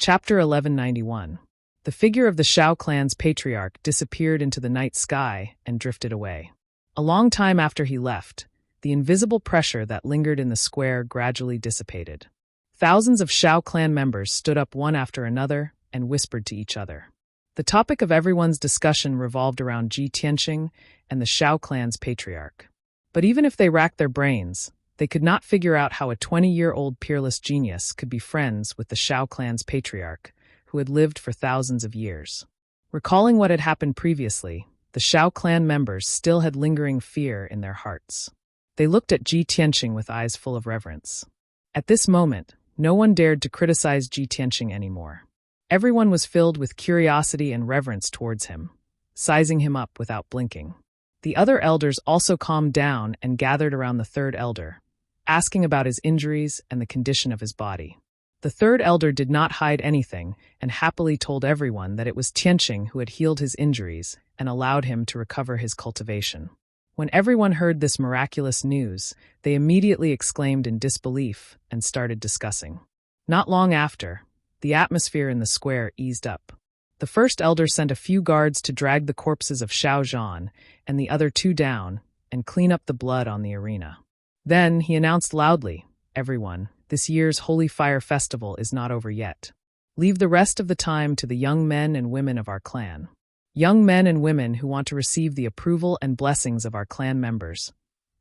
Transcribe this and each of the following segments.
Chapter 1191. The figure of the Shao clan's patriarch disappeared into the night sky and drifted away. A long time after he left, the invisible pressure that lingered in the square gradually dissipated. Thousands of Shao clan members stood up one after another and whispered to each other. The topic of everyone's discussion revolved around Ji Tianqing and the Shao clan's patriarch. But even if they racked their brains, they could not figure out how a 20-year-old peerless genius could be friends with the Shao clan's patriarch, who had lived for thousands of years. Recalling what had happened previously, the Shao clan members still had lingering fear in their hearts. They looked at Ji Tianqing with eyes full of reverence. At this moment, no one dared to criticize Ji Tianqing anymore. Everyone was filled with curiosity and reverence towards him, sizing him up without blinking. The other elders also calmed down and gathered around the third elder, asking about his injuries and the condition of his body. The third elder did not hide anything and happily told everyone that it was Tianqing who had healed his injuries and allowed him to recover his cultivation. When everyone heard this miraculous news, they immediately exclaimed in disbelief and started discussing. Not long after, the atmosphere in the square eased up. The first elder sent a few guards to drag the corpses of Shao Zhan and the other two down and clean up the blood on the arena. Then he announced loudly, "Everyone, this year's Holy Fire Festival is not over yet. Leave the rest of the time to the young men and women of our clan. Young men and women who want to receive the approval and blessings of our clan members.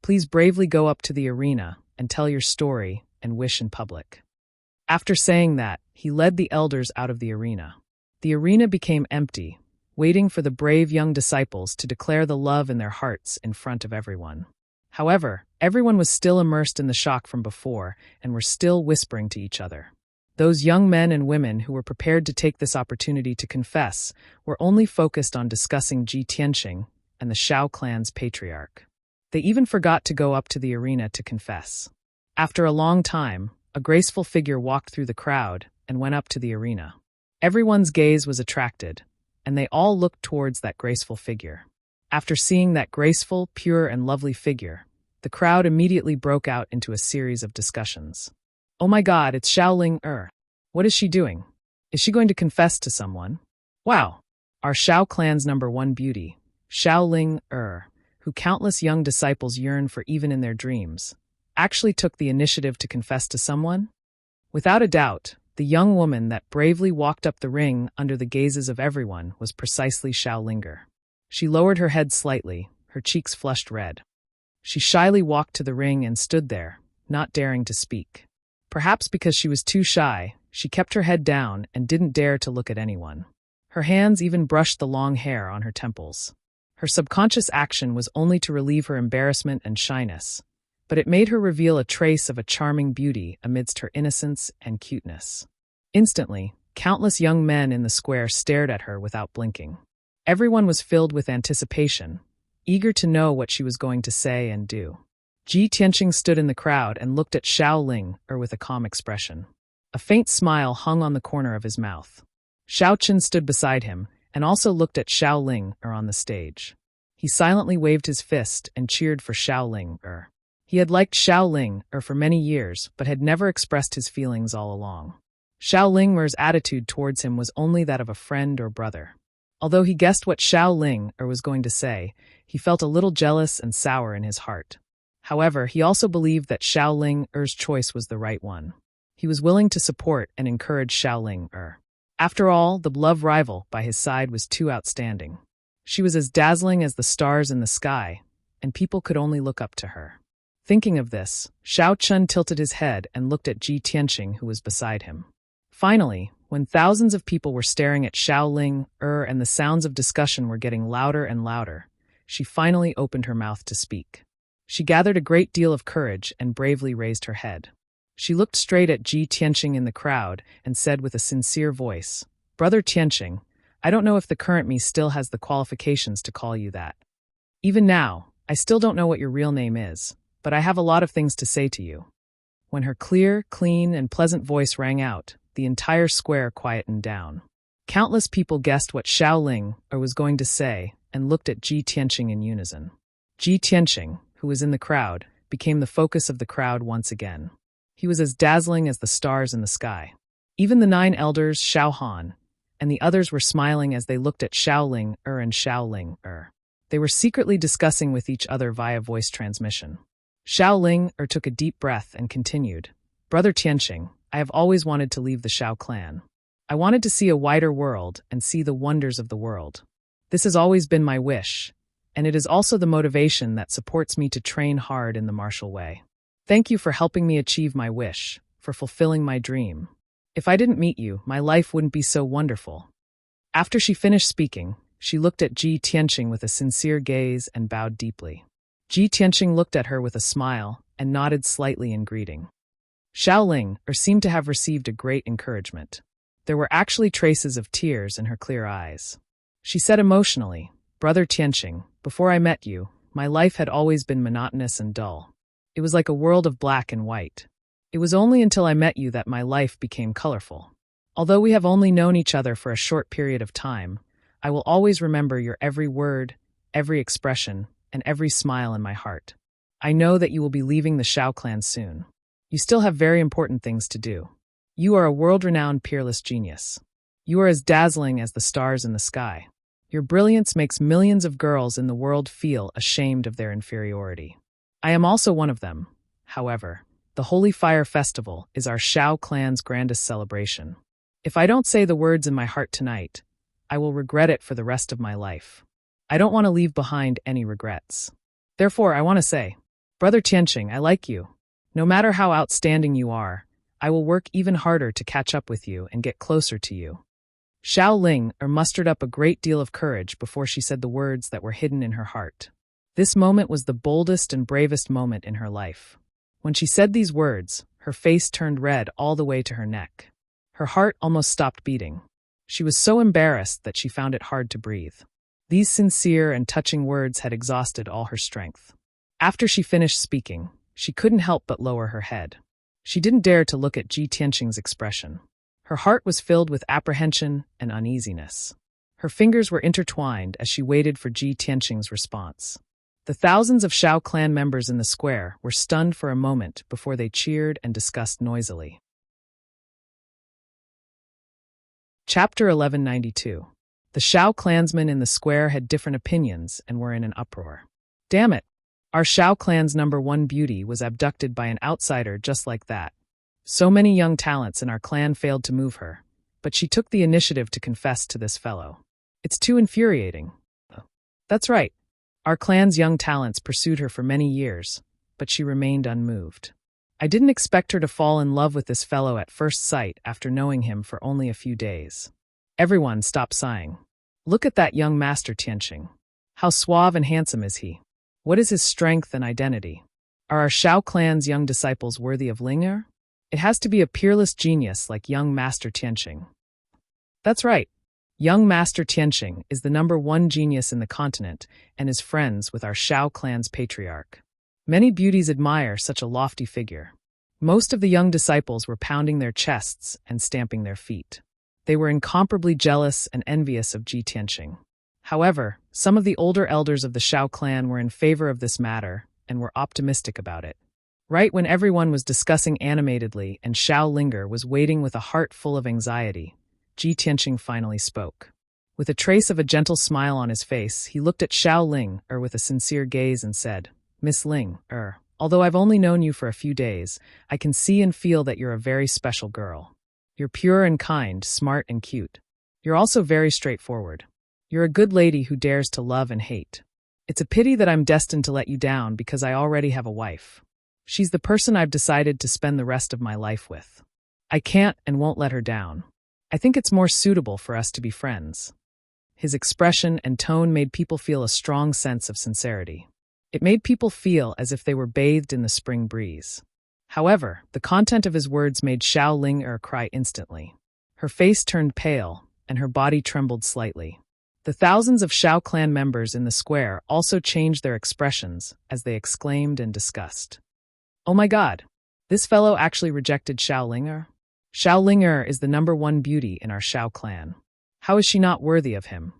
Please bravely go up to the arena and tell your story and wish in public." After saying that, he led the elders out of the arena. The arena became empty, waiting for the brave young disciples to declare the love in their hearts in front of everyone. However, everyone was still immersed in the shock from before and were still whispering to each other. Those young men and women who were prepared to take this opportunity to confess were only focused on discussing Ji Tianqing and the Shao clan's patriarch. They even forgot to go up to the arena to confess. After a long time, a graceful figure walked through the crowd and went up to the arena. Everyone's gaze was attracted, and they all looked towards that graceful figure. After seeing that graceful, pure, and lovely figure, the crowd immediately broke out into a series of discussions. "Oh my God, it's Xiaoling Er. What is she doing? Is she going to confess to someone? Wow! Our Shao clan's #1 beauty, Xiaoling Er, who countless young disciples yearn for even in their dreams, actually took the initiative to confess to someone?" Without a doubt, the young woman that bravely walked up the ring under the gazes of everyone was precisely Xiaoling Er. She lowered her head slightly, her cheeks flushed red. She shyly walked to the ring and stood there, not daring to speak. Perhaps because she was too shy, she kept her head down and didn't dare to look at anyone. Her hands even brushed the long hair on her temples. Her subconscious action was only to relieve her embarrassment and shyness, but it made her reveal a trace of a charming beauty amidst her innocence and cuteness. Instantly, countless young men in the square stared at her without blinking. Everyone was filled with anticipation, eager to know what she was going to say and do. Ji Tianqing stood in the crowd and looked at Xiaoling Er with a calm expression. A faint smile hung on the corner of his mouth. Shao Chen stood beside him and also looked at Xiaoling Er on the stage. He silently waved his fist and cheered for Xiaoling Er. He had liked Xiaoling Er for many years, but had never expressed his feelings all along. Xiaoling Er's attitude towards him was only that of a friend or brother. Although he guessed what Xiaoling Er was going to say, he felt a little jealous and sour in his heart. However, he also believed that Xiaoling Er's choice was the right one. He was willing to support and encourage Xiaoling Er. After all, the beloved rival by his side was too outstanding. She was as dazzling as the stars in the sky, and people could only look up to her. Thinking of this, Shao Chen tilted his head and looked at Ji Tianqing, who was beside him. Finally, when thousands of people were staring at Xiaoling Er and the sounds of discussion were getting louder and louder, she finally opened her mouth to speak. She gathered a great deal of courage and bravely raised her head. She looked straight at Ji Tianqing in the crowd and said with a sincere voice, "Brother Tianqing, I don't know if the current me still has the qualifications to call you that. Even now, I still don't know what your real name is, but I have a lot of things to say to you." When her clear, clean, and pleasant voice rang out, the entire square quietened down. Countless people guessed what Xiaoling Er was going to say and looked at Ji Tianqing in unison. Ji Tianqing, who was in the crowd, became the focus of the crowd once again. He was as dazzling as the stars in the sky. Even the 9 elders, Xiao Han, and the others were smiling as they looked at Xiao Ling and Xiao Ling. They were secretly discussing with each other via voice transmission. Xiao Ling took a deep breath and continued, Brother Tianqing, I have always wanted to leave the Xiao clan. I wanted to see a wider world and see the wonders of the world. This has always been my wish, and it is also the motivation that supports me to train hard in the martial way. Thank you for helping me achieve my wish, for fulfilling my dream. If I didn't meet you, my life wouldn't be so wonderful. After she finished speaking, she looked at Ji Tianqing with a sincere gaze and bowed deeply. Ji Tianqing looked at her with a smile and nodded slightly in greeting. Xiao Ling seemed to have received a great encouragement. There were actually traces of tears in her clear eyes. She said emotionally, Brother Tianqing, before I met you, my life had always been monotonous and dull. It was like a world of black and white. It was only until I met you that my life became colorful. Although we have only known each other for a short period of time, I will always remember your every word, every expression, and every smile in my heart. I know that you will be leaving the Xiao clan soon. You still have very important things to do. You are a world-renowned peerless genius. You are as dazzling as the stars in the sky. Your brilliance makes millions of girls in the world feel ashamed of their inferiority. I am also one of them. However, the Holy Fire Festival is our Xiao clan's grandest celebration. If I don't say the words in my heart tonight, I will regret it for the rest of my life. I don't want to leave behind any regrets. Therefore, I want to say, Brother Tianqing, I like you. No matter how outstanding you are, I will work even harder to catch up with you and get closer to you. Xiao Ling mustered up a great deal of courage before she said the words that were hidden in her heart. This moment was the boldest and bravest moment in her life. When she said these words, her face turned red all the way to her neck. Her heart almost stopped beating. She was so embarrassed that she found it hard to breathe. These sincere and touching words had exhausted all her strength. After she finished speaking, she couldn't help but lower her head. She didn't dare to look at Ji Tianqing's expression. Her heart was filled with apprehension and uneasiness. Her fingers were intertwined as she waited for Ji Tianqing's response. The thousands of Xiao clan members in the square were stunned for a moment before they cheered and discussed noisily. Chapter 1192. The Xiao clansmen in the square had different opinions and were in an uproar. Damn it! Our Xiao clan's #1 beauty was abducted by an outsider just like that. So many young talents in our clan failed to move her, but she took the initiative to confess to this fellow. It's too infuriating. That's right. Our clan's young talents pursued her for many years, but she remained unmoved. I didn't expect her to fall in love with this fellow at first sight after knowing him for only a few days. Everyone stopped sighing. Look at that young master Tianqing. How suave and handsome is he? What is his strength and identity? Are our Xiao clan's young disciples worthy of Ling'er? It has to be a peerless genius like young Master Tianqing. That's right. Young Master Tianqing is the #1 genius in the continent and is friends with our Xiao clan's patriarch. Many beauties admire such a lofty figure. Most of the young disciples were pounding their chests and stamping their feet. They were incomparably jealous and envious of Ji Tianqing. However, some of the older elders of the Xiao clan were in favor of this matter and were optimistic about it. Right when everyone was discussing animatedly and Xiao Linger was waiting with a heart full of anxiety, Ji Tianqing finally spoke. With a trace of a gentle smile on his face, he looked at Xiao Ling with a sincere gaze and said, Miss Ling, although I've only known you for a few days, I can see and feel that you're a very special girl. You're pure and kind, smart and cute. You're also very straightforward. You're a good lady who dares to love and hate. It's a pity that I'm destined to let you down because I already have a wife. She's the person I've decided to spend the rest of my life with. I can't and won't let her down. I think it's more suitable for us to be friends. His expression and tone made people feel a strong sense of sincerity. It made people feel as if they were bathed in the spring breeze. However, the content of his words made Xiao Ling cry instantly. Her face turned pale, and her body trembled slightly. The thousands of Xiao clan members in the square also changed their expressions as they exclaimed and discussed. Oh my God! This fellow actually rejected Xiao Linger? Xiao Linger is the #1 beauty in our Xiao clan. How is she not worthy of him?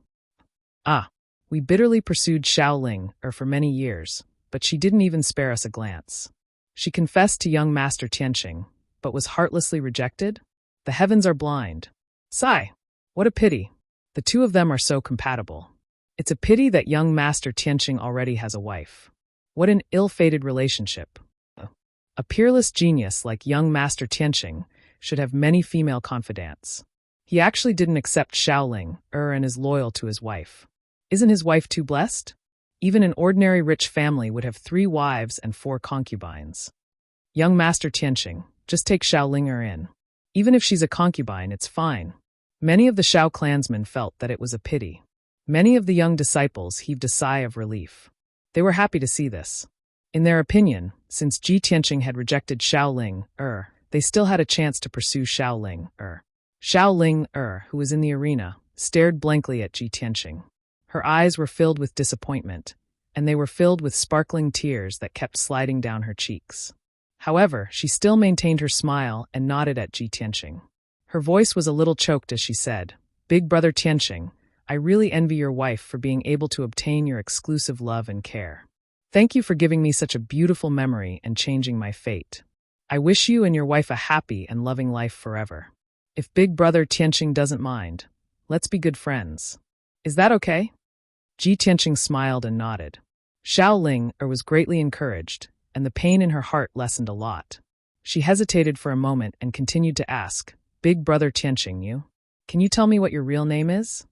We bitterly pursued Xiao Ling for many years, but she didn't even spare us a glance. She confessed to young Master Tianqing, but was heartlessly rejected? The heavens are blind. Sigh. What a pity. The two of them are so compatible. It's a pity that young Master Tianqing already has a wife. What an ill-fated relationship. A peerless genius like young Master Tianqing should have many female confidants. He actually didn't accept Shaoling and is loyal to his wife. Isn't his wife too blessed? Even an ordinary rich family would have 3 wives and 4 concubines. Young Master Tianqing, just take Shaoling in. Even if she's a concubine, it's fine. Many of the Shao clansmen felt that it was a pity. Many of the young disciples heaved a sigh of relief. They were happy to see this. In their opinion, since Ji Tianqing had rejected Shaoling they still had a chance to pursue Shaoling Shaoling who was in the arena, stared blankly at Ji Tianqing. Her eyes were filled with disappointment, and they were filled with sparkling tears that kept sliding down her cheeks. However, she still maintained her smile and nodded at Ji Tianqing. Her voice was a little choked as she said, "Big brother Tianqing, I really envy your wife for being able to obtain your exclusive love and care. Thank you for giving me such a beautiful memory and changing my fate. I wish you and your wife a happy and loving life forever. If big brother Tianqing doesn't mind, let's be good friends. Is that okay?" Ji Tianqing smiled and nodded. Shaoling was greatly encouraged, and the pain in her heart lessened a lot. She hesitated for a moment and continued to ask, "Big brother Tianqing, can you tell me what your real name is?"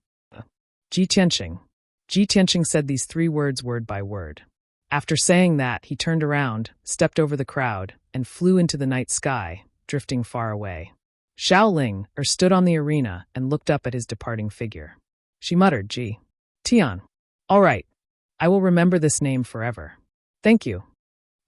Ji Tianqing. Ji Tianqing said these 3 words word by word. After saying that, he turned around, stepped over the crowd, and flew into the night sky, drifting far away. Shaoling stood on the arena and looked up at his departing figure. She muttered, "Ji Tian. All right. I will remember this name forever. Thank you."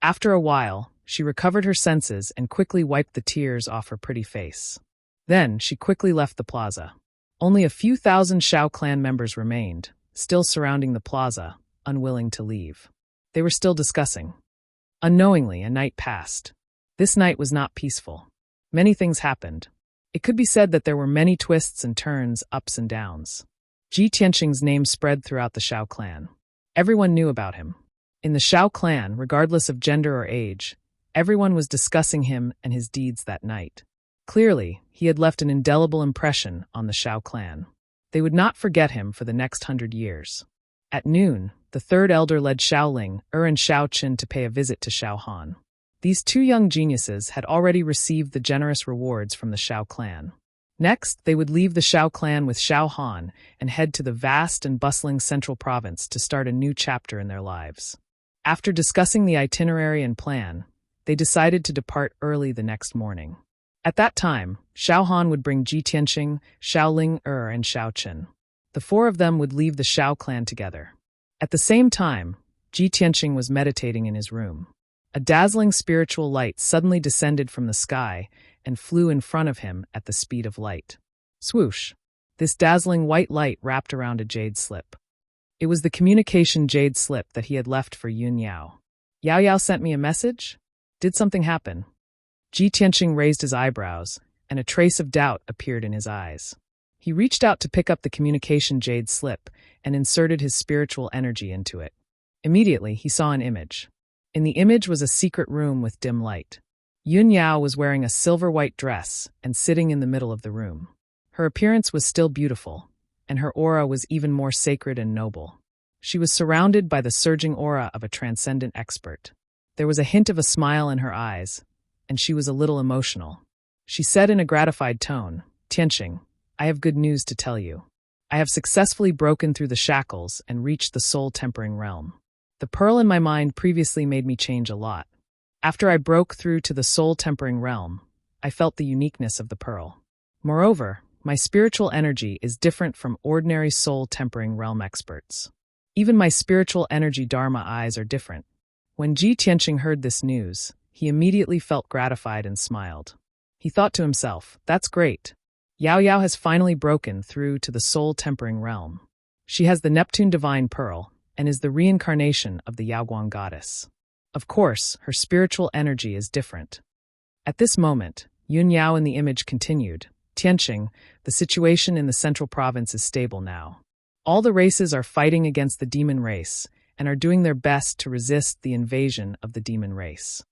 After a while, she recovered her senses and quickly wiped the tears off her pretty face. Then she quickly left the plaza. Only a few thousand Shao clan members remained, still surrounding the plaza, unwilling to leave. They were still discussing. Unknowingly, a night passed. This night was not peaceful. Many things happened. It could be said that there were many twists and turns, ups and downs. Ji Tianqing's name spread throughout the Shao clan. Everyone knew about him. In the Shao clan, regardless of gender or age, everyone was discussing him and his deeds that night. Clearly, he had left an indelible impression on the Shao clan. They would not forget him for the next 100 years. At noon, the 3rd elder led Shaoling and Shao Qin to pay a visit to Shao Han. These 2 young geniuses had already received the generous rewards from the Shao clan. Next, they would leave the Shao clan with Shao Han and head to the vast and bustling central province to start a new chapter in their lives. After discussing the itinerary and plan, they decided to depart early the next morning. At that time, Shao Han would bring Ji Tianqing, Shaoling and Shao Qin. The 4 of them would leave the Shao clan together. At the same time, Ji Tianqing was meditating in his room. A dazzling spiritual light suddenly descended from the sky and flew in front of him at the speed of light. Swoosh! This dazzling white light wrapped around a jade slip. It was the communication jade slip that he had left for Yun Yao. "Yao Yao sent me a message? Did something happen?" Ji Tianqing raised his eyebrows, and a trace of doubt appeared in his eyes. He reached out to pick up the communication jade slip and inserted his spiritual energy into it. Immediately, he saw an image. In the image was a secret room with dim light. Yun Yao was wearing a silver-white dress and sitting in the middle of the room. Her appearance was still beautiful, and her aura was even more sacred and noble. She was surrounded by the surging aura of a transcendent expert. There was a hint of a smile in her eyes, and she was a little emotional. She said in a gratified tone, "Tianqing, I have good news to tell you. I have successfully broken through the shackles and reached the soul-tempering realm. The pearl in my mind previously made me change a lot. After I broke through to the soul-tempering realm, I felt the uniqueness of the pearl. Moreover, my spiritual energy is different from ordinary soul-tempering realm experts. Even my spiritual energy dharma eyes are different." When Ji Tianqing heard this news, he immediately felt gratified and smiled. He thought to himself, "That's great. Yao Yao has finally broken through to the soul-tempering realm. She has the Neptune divine pearl and is the reincarnation of the Yaoguang goddess. Of course, her spiritual energy is different." At this moment, Yun Yao in the image continued, "Tianqing, the situation in the central province is stable now. All the races are fighting against the demon race and are doing their best to resist the invasion of the demon race.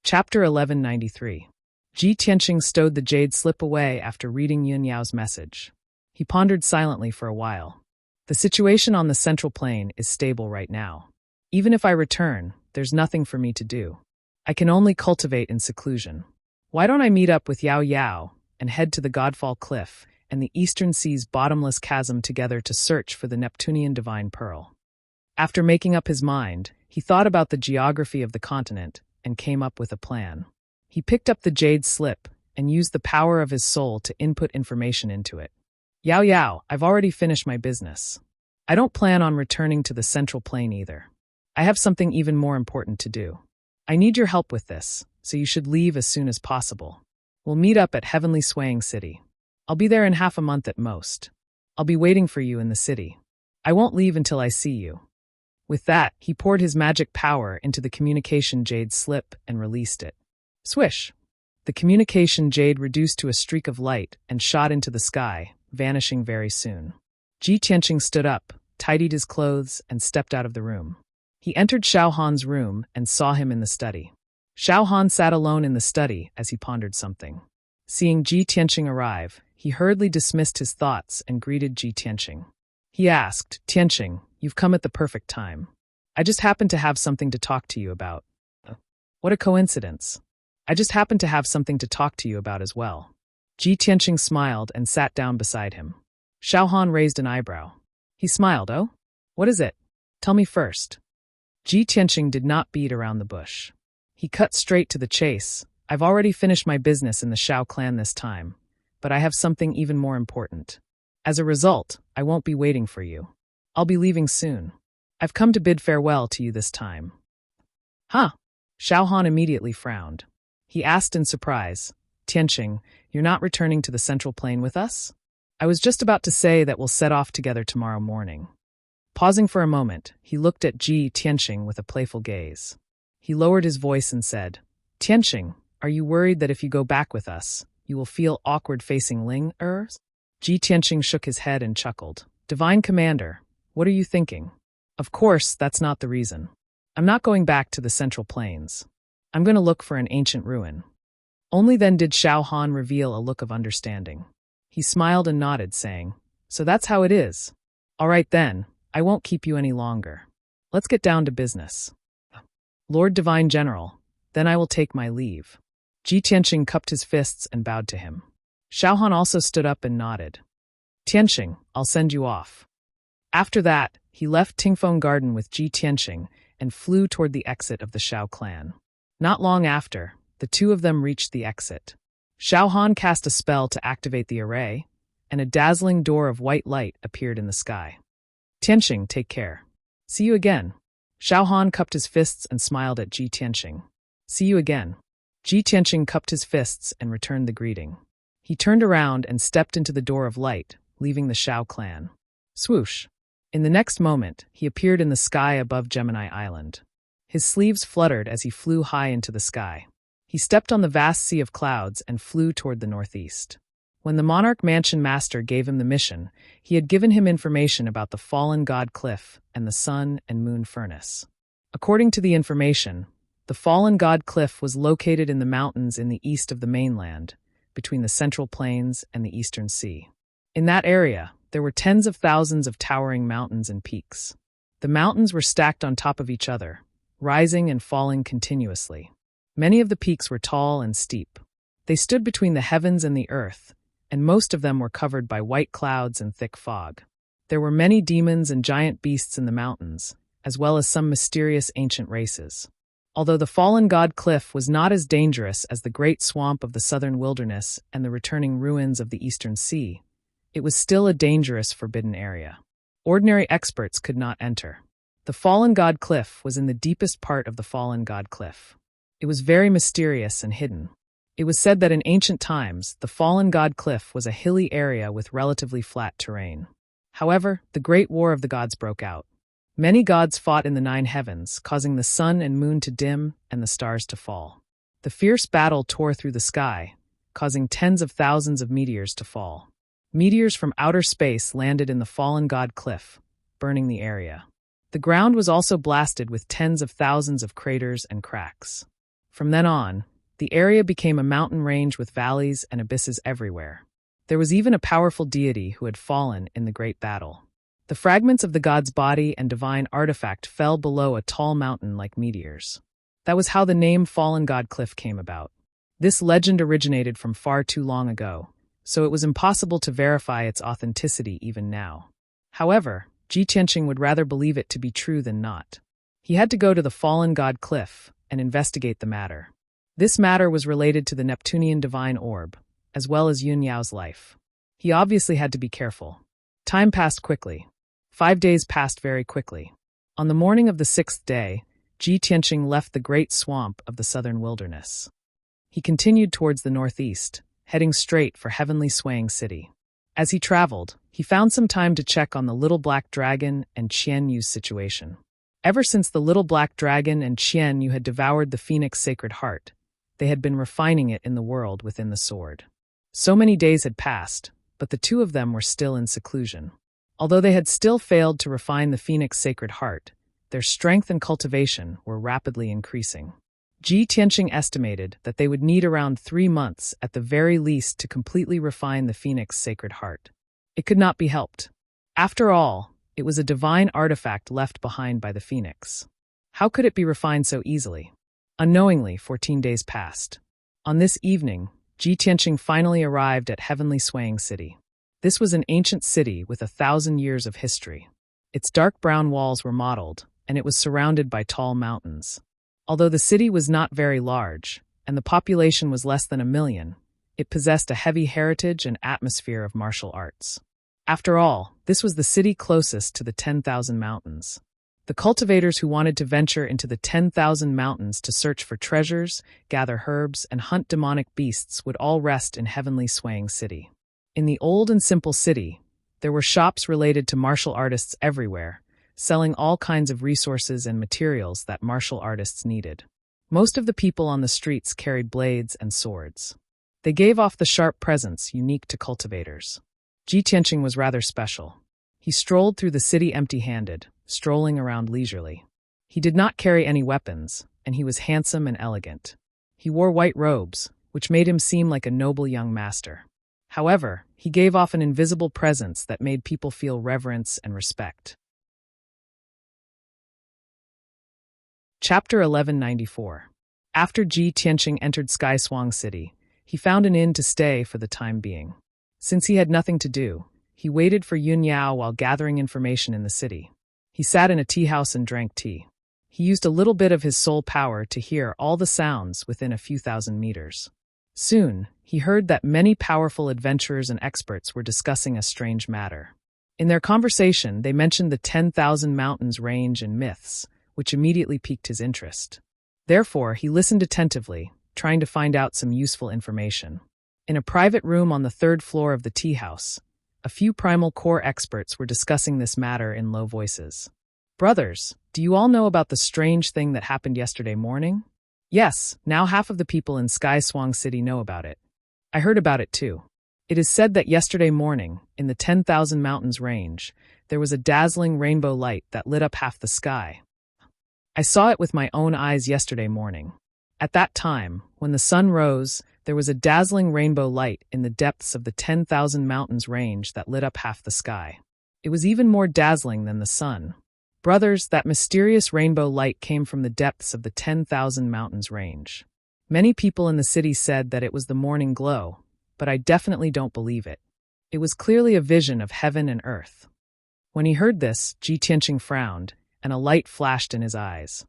Chapter 1193. Ji Tianqing stowed the jade slip away after reading Yun Yao's message. He pondered silently for a while. The situation on the Central Plain is stable right now. Even if I return, there's nothing for me to do. I can only cultivate in seclusion. Why don't I meet up with Yao Yao and head to the Godfall Cliff and the Eastern Sea's bottomless chasm together to search for the Neptunian divine pearl? After making up his mind, he thought about the geography of the continent and came up with a plan. He picked up the jade slip and used the power of his soul to input information into it. Yao Yao, I've already finished my business. I don't plan on returning to the Central Plain either. I have something even more important to do. I need your help with this, so you should leave as soon as possible. We'll meet up at Heavenly Swaying City. I'll be there in half a month at most. I'll be waiting for you in the city. I won't leave until I see you. With that, he poured his magic power into the communication jade slip and released it. Swish! The communication jade reduced to a streak of light and shot into the sky, vanishing very soon. Ji Tianqing stood up, tidied his clothes, and stepped out of the room. He entered Xiao Han's room and saw him in the study. Xiao Han sat alone in the study as he pondered something. Seeing Ji Tianqing arrive, he hurriedly dismissed his thoughts and greeted Ji Tianqing. He asked, Tianqing, you've come at the perfect time. I just happened to have something to talk to you about. What a coincidence. I just happened to have something to talk to you about as well. Ji Tianqing smiled and sat down beside him. Xiao Han raised an eyebrow. He smiled, oh? What is it? Tell me first. Ji Tianqing did not beat around the bush. He cut straight to the chase. I've already finished my business in the Shao clan this time, but I have something even more important. As a result, I won't be waiting for you. I'll be leaving soon. I've come to bid farewell to you this time. Huh? Xiao Han immediately frowned. He asked in surprise, Tianqing, you're not returning to the Central Plain with us? I was just about to say that we'll set off together tomorrow morning. Pausing for a moment, he looked at Ji Tianqing with a playful gaze. He lowered his voice and said, Tianqing, are you worried that if you go back with us, you will feel awkward facing Ling? Ji Tianqing shook his head and chuckled. Divine Commander, what are you thinking? Of course, that's not the reason. I'm not going back to the Central Plains. I'm going to look for an ancient ruin. Only then did Xiao Han reveal a look of understanding. He smiled and nodded, saying, So that's how it is. All right then, I won't keep you any longer. Let's get down to business. Lord Divine General, then I will take my leave. Ji Tianqing cupped his fists and bowed to him. Xiao Han also stood up and nodded. Tianqing, I'll send you off. After that, he left Tingfeng Garden with Ji Tianqing and flew toward the exit of the Shao clan. Not long after, the two of them reached the exit. Xiao Han cast a spell to activate the array, and a dazzling door of white light appeared in the sky. Tianqing, take care. See you again. Xiao Han cupped his fists and smiled at Ji Tianqing. See you again. Ji Tianqing cupped his fists and returned the greeting. He turned around and stepped into the door of light, leaving the Shao clan. Swoosh! In the next moment, he appeared in the sky above Gemini Island. His sleeves fluttered as he flew high into the sky. He stepped on the vast sea of clouds and flew toward the northeast. When the Monarch Mansion Master gave him the mission, he had given him information about the fallen god Cliff and the sun and moon furnace. According to the information, the fallen god Cliff was located in the mountains in the east of the mainland, between the Central Plains and the Eastern Sea. In that area, there were tens of thousands of towering mountains and peaks. The mountains were stacked on top of each other, rising and falling continuously. Many of the peaks were tall and steep. They stood between the heavens and the earth, and most of them were covered by white clouds and thick fog. There were many demons and giant beasts in the mountains, as well as some mysterious ancient races. Although the fallen god Cliff was not as dangerous as the great swamp of the southern wilderness and the returning ruins of the Eastern Sea, it was still a dangerous forbidden area. Ordinary experts could not enter. The fallen god Cliff was in the deepest part of the fallen god Cliff. It was very mysterious and hidden. It was said that in ancient times, the fallen god Cliff was a hilly area with relatively flat terrain. However, the Great War of the Gods broke out. Many gods fought in the 9 heavens, causing the sun and moon to dim and the stars to fall. The fierce battle tore through the sky, causing tens of thousands of meteors to fall. Meteors from outer space landed in the fallen god Cliff, burning the area. The ground was also blasted with tens of thousands of craters and cracks. From then on, the area became a mountain range with valleys and abysses everywhere. There was even a powerful deity who had fallen in the great battle. The fragments of the god's body and divine artifact fell below a tall mountain like meteors. That was how the name Fallen God Cliff came about. This legend originated from far too long ago, so it was impossible to verify its authenticity even now. However, Ji Tianqing would rather believe it to be true than not. He had to go to the Fallen God Cliff and investigate the matter. This matter was related to the Neptunian divine orb, as well as Yun Yao's life. He obviously had to be careful. Time passed quickly. 5 days passed very quickly. On the morning of the 6th day, Ji Tianqing left the great swamp of the southern wilderness. He continued towards the northeast, heading straight for Heavenly Swaying City. As he traveled, he found some time to check on the Little Black Dragon and Qian Yu's situation. Ever since the Little Black Dragon and Qian Yu had devoured the Phoenix Sacred Heart, they had been refining it in the world within the sword. So many days had passed, but the two of them were still in seclusion. Although they had still failed to refine the Phoenix Sacred Heart, their strength and cultivation were rapidly increasing. Ji Tianqing estimated that they would need around 3 months at the very least to completely refine the Phoenix Sacred Heart. It could not be helped. After all, it was a divine artifact left behind by the Phoenix. How could it be refined so easily? Unknowingly, 14 days passed. On this evening, Ji Tianqing finally arrived at Heavenly Swaying City. This was an ancient city with 1,000 years of history. Its dark brown walls were mottled, and it was surrounded by tall mountains. Although the city was not very large, and the population was less than 1 million, it possessed a heavy heritage and atmosphere of martial arts. After all, this was the city closest to the 10,000 mountains. The cultivators who wanted to venture into the 10,000 mountains to search for treasures, gather herbs, and hunt demonic beasts would all rest in Heavenly Swaying City. In the old and simple city, there were shops related to martial artists everywhere, selling all kinds of resources and materials that martial artists needed. Most of the people on the streets carried blades and swords. They gave off the sharp presence unique to cultivators. Ji Tianqing was rather special. He strolled through the city empty-handed, strolling around leisurely. He did not carry any weapons, and he was handsome and elegant. He wore white robes, which made him seem like a noble young master. However, he gave off an invisible presence that made people feel reverence and respect. Chapter 1194. After Ji Tianqing entered Sky Swang City, he found an inn to stay for the time being. Since he had nothing to do, he waited for Yun Yao while gathering information in the city. He sat in a tea house and drank tea. He used a little bit of his soul power to hear all the sounds within a few thousand meters. Soon, he heard that many powerful adventurers and experts were discussing a strange matter. In their conversation, they mentioned the 10,000 mountains range and myths, which immediately piqued his interest. Therefore, he listened attentively, trying to find out some useful information. In a private room on the 3rd floor of the tea house, a few primal core experts were discussing this matter in low voices. "Brothers, do you all know about the strange thing that happened yesterday morning?" "Yes, now half of the people in Sky Swang City know about it. I heard about it too. It is said that yesterday morning, in the 10,000 mountains range, there was a dazzling rainbow light that lit up half the sky. I saw it with my own eyes yesterday morning. At that time, when the sun rose, there was a dazzling rainbow light in the depths of the 10,000 mountains range that lit up half the sky. It was even more dazzling than the sun. Brothers, that mysterious rainbow light came from the depths of the 10,000 mountains range. Many people in the city said that it was the morning glow, but I definitely don't believe it. It was clearly a vision of heaven and earth." When he heard this, Ji Tianqing frowned, and a light flashed in his eyes.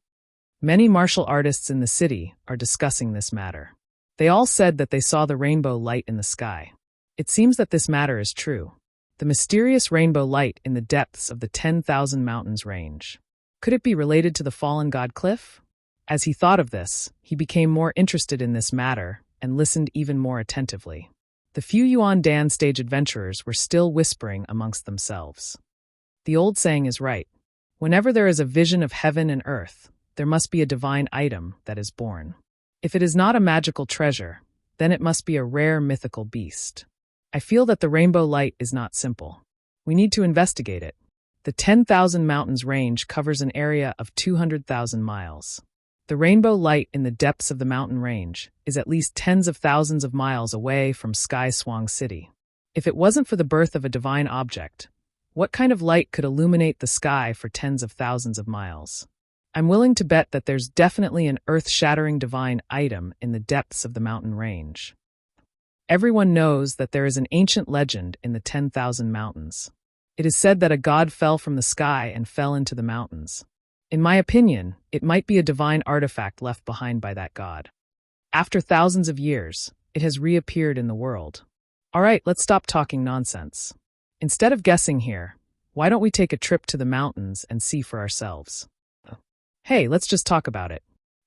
Many martial artists in the city are discussing this matter. They all said that they saw the rainbow light in the sky. It seems that this matter is true. The mysterious rainbow light in the depths of the 10,000 mountains range. Could it be related to the Fallen God Cliff? As he thought of this, he became more interested in this matter and listened even more attentively. The few Yuan Dan stage adventurers were still whispering amongst themselves. The old saying is right. Whenever there is a vision of heaven and earth, there must be a divine item that is born. If it is not a magical treasure, then it must be a rare mythical beast. I feel that the rainbow light is not simple. We need to investigate it. The 10,000 mountains range covers an area of 200,000 miles. The rainbow light in the depths of the mountain range is at least tens of thousands of miles away from Sky Swang City. If it wasn't for the birth of a divine object, what kind of light could illuminate the sky for tens of thousands of miles? I'm willing to bet that there's definitely an earth-shattering divine item in the depths of the mountain range. Everyone knows that there is an ancient legend in the 10,000 mountains. It is said that a god fell from the sky and fell into the mountains. In my opinion, it might be a divine artifact left behind by that god. After thousands of years, it has reappeared in the world. All right, let's stop talking nonsense. Instead of guessing here, why don't we take a trip to the mountains and see for ourselves? Hey, let's just talk about it.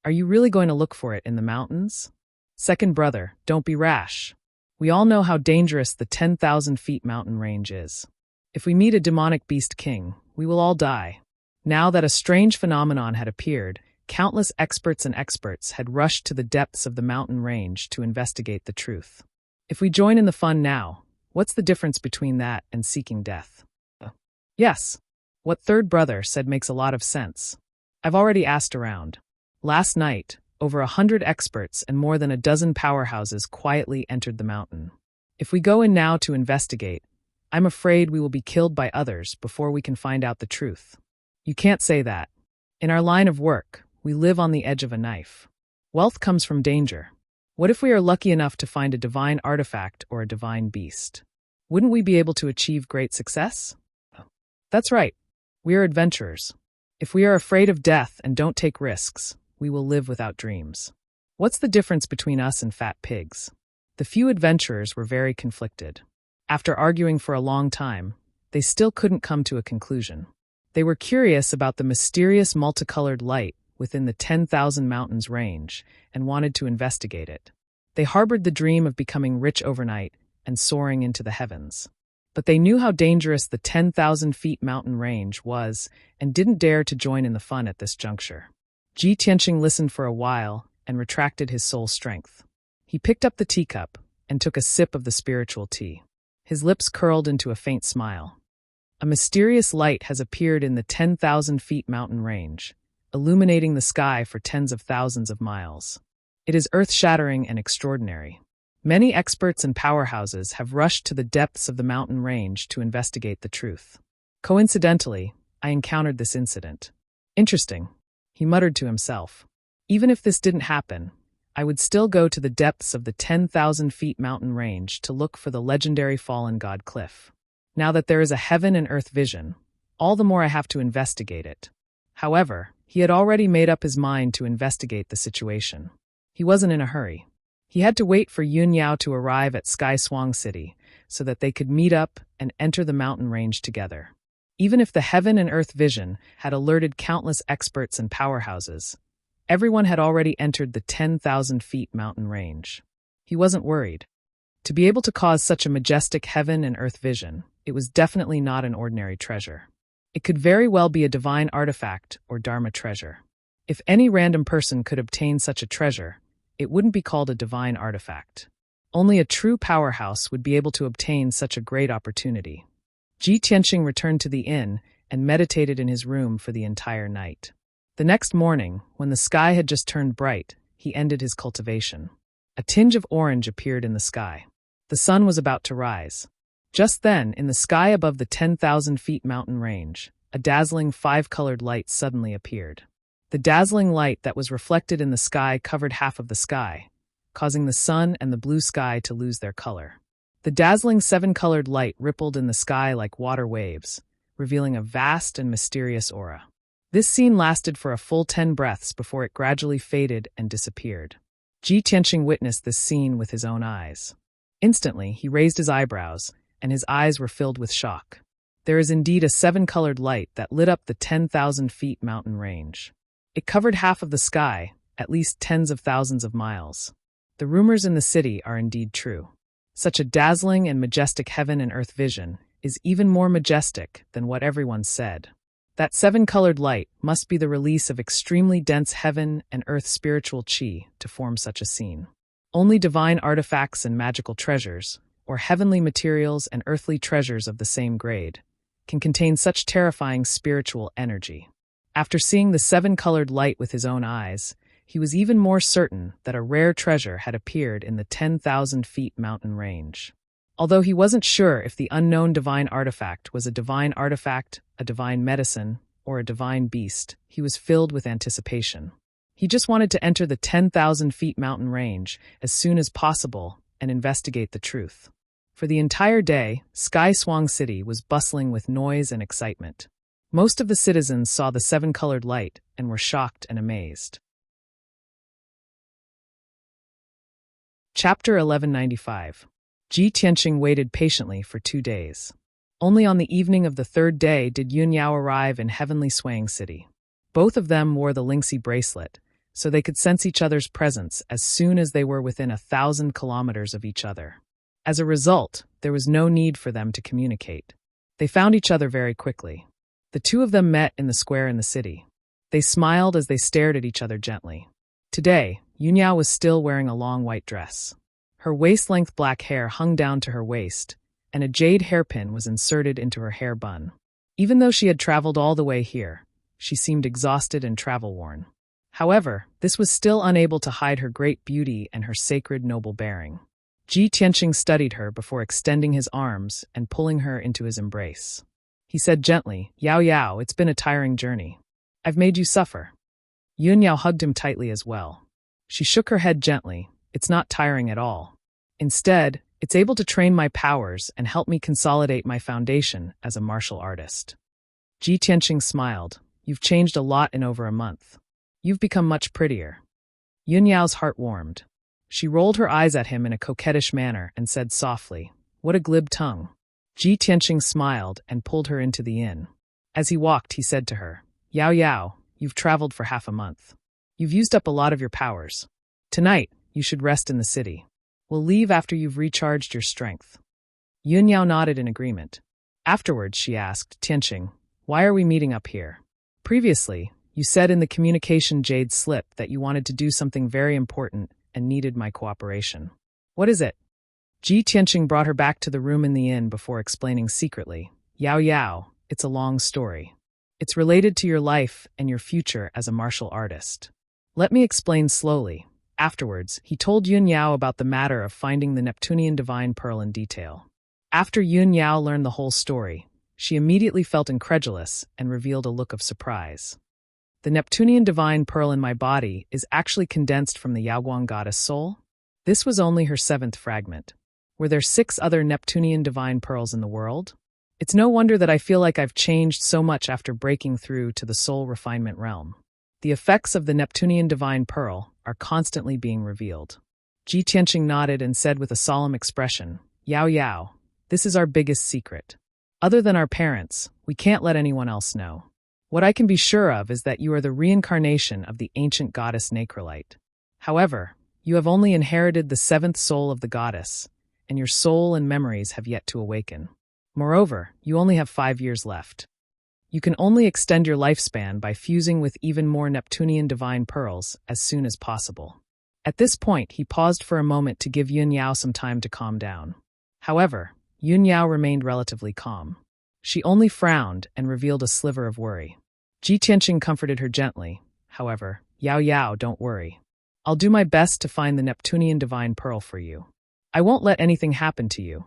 Are you really going to look for it in the mountains? Second brother, don't be rash. We all know how dangerous the 10,000 feet mountain range is. If we meet a demonic beast king, we will all die. Now that a strange phenomenon had appeared, countless experts had rushed to the depths of the mountain range to investigate the truth. If we join in the fun now, what's the difference between that and seeking death? Yes, what third brother said makes a lot of sense. I've already asked around. Last night, over 100 experts and more than a dozen powerhouses quietly entered the mountain. If we go in now to investigate, I'm afraid we will be killed by others before we can find out the truth. You can't say that. In our line of work, we live on the edge of a knife. Wealth comes from danger. What if we are lucky enough to find a divine artifact or a divine beast? Wouldn't we be able to achieve great success? That's right. We are adventurers. If we are afraid of death and don't take risks, we will live without dreams. What's the difference between us and fat pigs? The few adventurers were very conflicted. After arguing for a long time, they still couldn't come to a conclusion. They were curious about the mysterious multicolored light within the 10,000 mountains range and wanted to investigate it. They harbored the dream of becoming rich overnight and soaring into the heavens. But they knew how dangerous the 10,000 feet mountain range was and didn't dare to join in the fun at this juncture. Ji Tianqing listened for a while and retracted his soul strength. He picked up the teacup and took a sip of the spiritual tea. His lips curled into a faint smile. A mysterious light has appeared in the 10,000 feet mountain range, illuminating the sky for tens of thousands of miles. It is earth-shattering and extraordinary. Many experts and powerhouses have rushed to the depths of the mountain range to investigate the truth. Coincidentally, I encountered this incident. Interesting, he muttered to himself. Even if this didn't happen, I would still go to the depths of the 10,000 feet mountain range to look for the legendary fallen god cliff. Now that there is a heaven and earth vision, all the more I have to investigate it. However, he had already made up his mind to investigate the situation. He wasn't in a hurry. He had to wait for Yun Yao to arrive at Sky Swang City so that they could meet up and enter the mountain range together. Even if the heaven and earth vision had alerted countless experts and powerhouses, everyone had already entered the 10,000 feet mountain range. He wasn't worried. To be able to cause such a majestic heaven and earth vision, it was definitely not an ordinary treasure. It could very well be a divine artifact or Dharma treasure. If any random person could obtain such a treasure, it wouldn't be called a divine artifact. Only a true powerhouse would be able to obtain such a great opportunity. Ji Tianqing returned to the inn and meditated in his room for the entire night. The next morning, when the sky had just turned bright, he ended his cultivation. A tinge of orange appeared in the sky. The sun was about to rise. Just then, in the sky above the 10,000 feet mountain range, a dazzling five-colored light suddenly appeared. The dazzling light that was reflected in the sky covered half of the sky, causing the sun and the blue sky to lose their color. The dazzling seven-colored light rippled in the sky like water waves, revealing a vast and mysterious aura. This scene lasted for a full 10 breaths before it gradually faded and disappeared. Ji Tianqing witnessed this scene with his own eyes. Instantly, he raised his eyebrows, and his eyes were filled with shock. There is indeed a seven-colored light that lit up the 10,000 feet mountain range. It covered half of the sky, at least tens of thousands of miles. The rumors in the city are indeed true. Such a dazzling and majestic heaven and earth vision is even more majestic than what everyone said. That seven-colored light must be the release of extremely dense heaven and earth spiritual qi to form such a scene. Only divine artifacts and magical treasures, or heavenly materials and earthly treasures of the same grade, can contain such terrifying spiritual energy. After seeing the seven-colored light with his own eyes, he was even more certain that a rare treasure had appeared in the 10,000 feet mountain range. Although he wasn't sure if the unknown divine artifact was a divine artifact, a divine medicine, or a divine beast, he was filled with anticipation. He just wanted to enter the 10,000 feet mountain range as soon as possible and investigate the truth. For the entire day, Sky Swang City was bustling with noise and excitement. Most of the citizens saw the seven-colored light and were shocked and amazed. Chapter 1195. Ji Tianqing waited patiently for 2 days. Only on the evening of the third day did Yun Yao arrive in heavenly Swang City. Both of them wore the Lingxi bracelet, so they could sense each other's presence as soon as they were within 1,000 kilometers of each other. As a result, there was no need for them to communicate. They found each other very quickly. The two of them met in the square in the city. They smiled as they stared at each other gently. Today, Yun Yao was still wearing a long white dress. Her waist-length black hair hung down to her waist, and a jade hairpin was inserted into her hair bun. Even though she had traveled all the way here, she seemed exhausted and travel-worn. However, this was still unable to hide her great beauty and her sacred noble bearing. Ji Tianqing studied her before extending his arms and pulling her into his embrace. He said gently, "Yao Yao, it's been a tiring journey. I've made you suffer." Yun Yao hugged him tightly as well. She shook her head gently. "It's not tiring at all. Instead, it's able to train my powers and help me consolidate my foundation as a martial artist." Ji Tianqing smiled. "You've changed a lot in over a month. You've become much prettier." Yun Yao's heart warmed. She rolled her eyes at him in a coquettish manner and said softly, "What a glib tongue." Ji Tianqing smiled and pulled her into the inn. As he walked, he said to her, "Yao Yao, you've traveled for half a month. You've used up a lot of your powers. Tonight, you should rest in the city. We'll leave after you've recharged your strength." Yun Yao nodded in agreement. Afterwards, she asked, "Tianqing, why are we meeting up here? Previously, you said in the communication jade slip that you wanted to do something very important and needed my cooperation. What is it?" Ji Tianqing brought her back to the room in the inn before explaining secretly, "Yao Yao, it's a long story. It's related to your life and your future as a martial artist. Let me explain slowly." Afterwards, he told Yun Yao about the matter of finding the Neptunian divine pearl in detail. After Yun Yao learned the whole story, she immediately felt incredulous and revealed a look of surprise. "The Neptunian divine pearl in my body is actually condensed from the Yaoguang goddess soul?" This was only her 7th fragment. Were there 6 other Neptunian divine pearls in the world? It's no wonder that I feel like I've changed so much after breaking through to the soul refinement realm. The effects of the Neptunian divine pearl are constantly being revealed. Ji Tianqing nodded and said with a solemn expression, "Yao Yao, this is our biggest secret. Other than our parents, we can't let anyone else know. What I can be sure of is that you are the reincarnation of the ancient goddess Nacrolite. However, you have only inherited the 7th soul of the goddess, and your soul and memories have yet to awaken. Moreover, you only have 5 years left. You can only extend your lifespan by fusing with even more Neptunian divine pearls as soon as possible." At this point, he paused for a moment to give Yun Yao some time to calm down. However, Yun Yao remained relatively calm. She only frowned and revealed a sliver of worry. Ji Tianqing comforted her gently. However, "Yao Yao, don't worry. I'll do my best to find the Neptunian divine pearl for you. I won't let anything happen to you."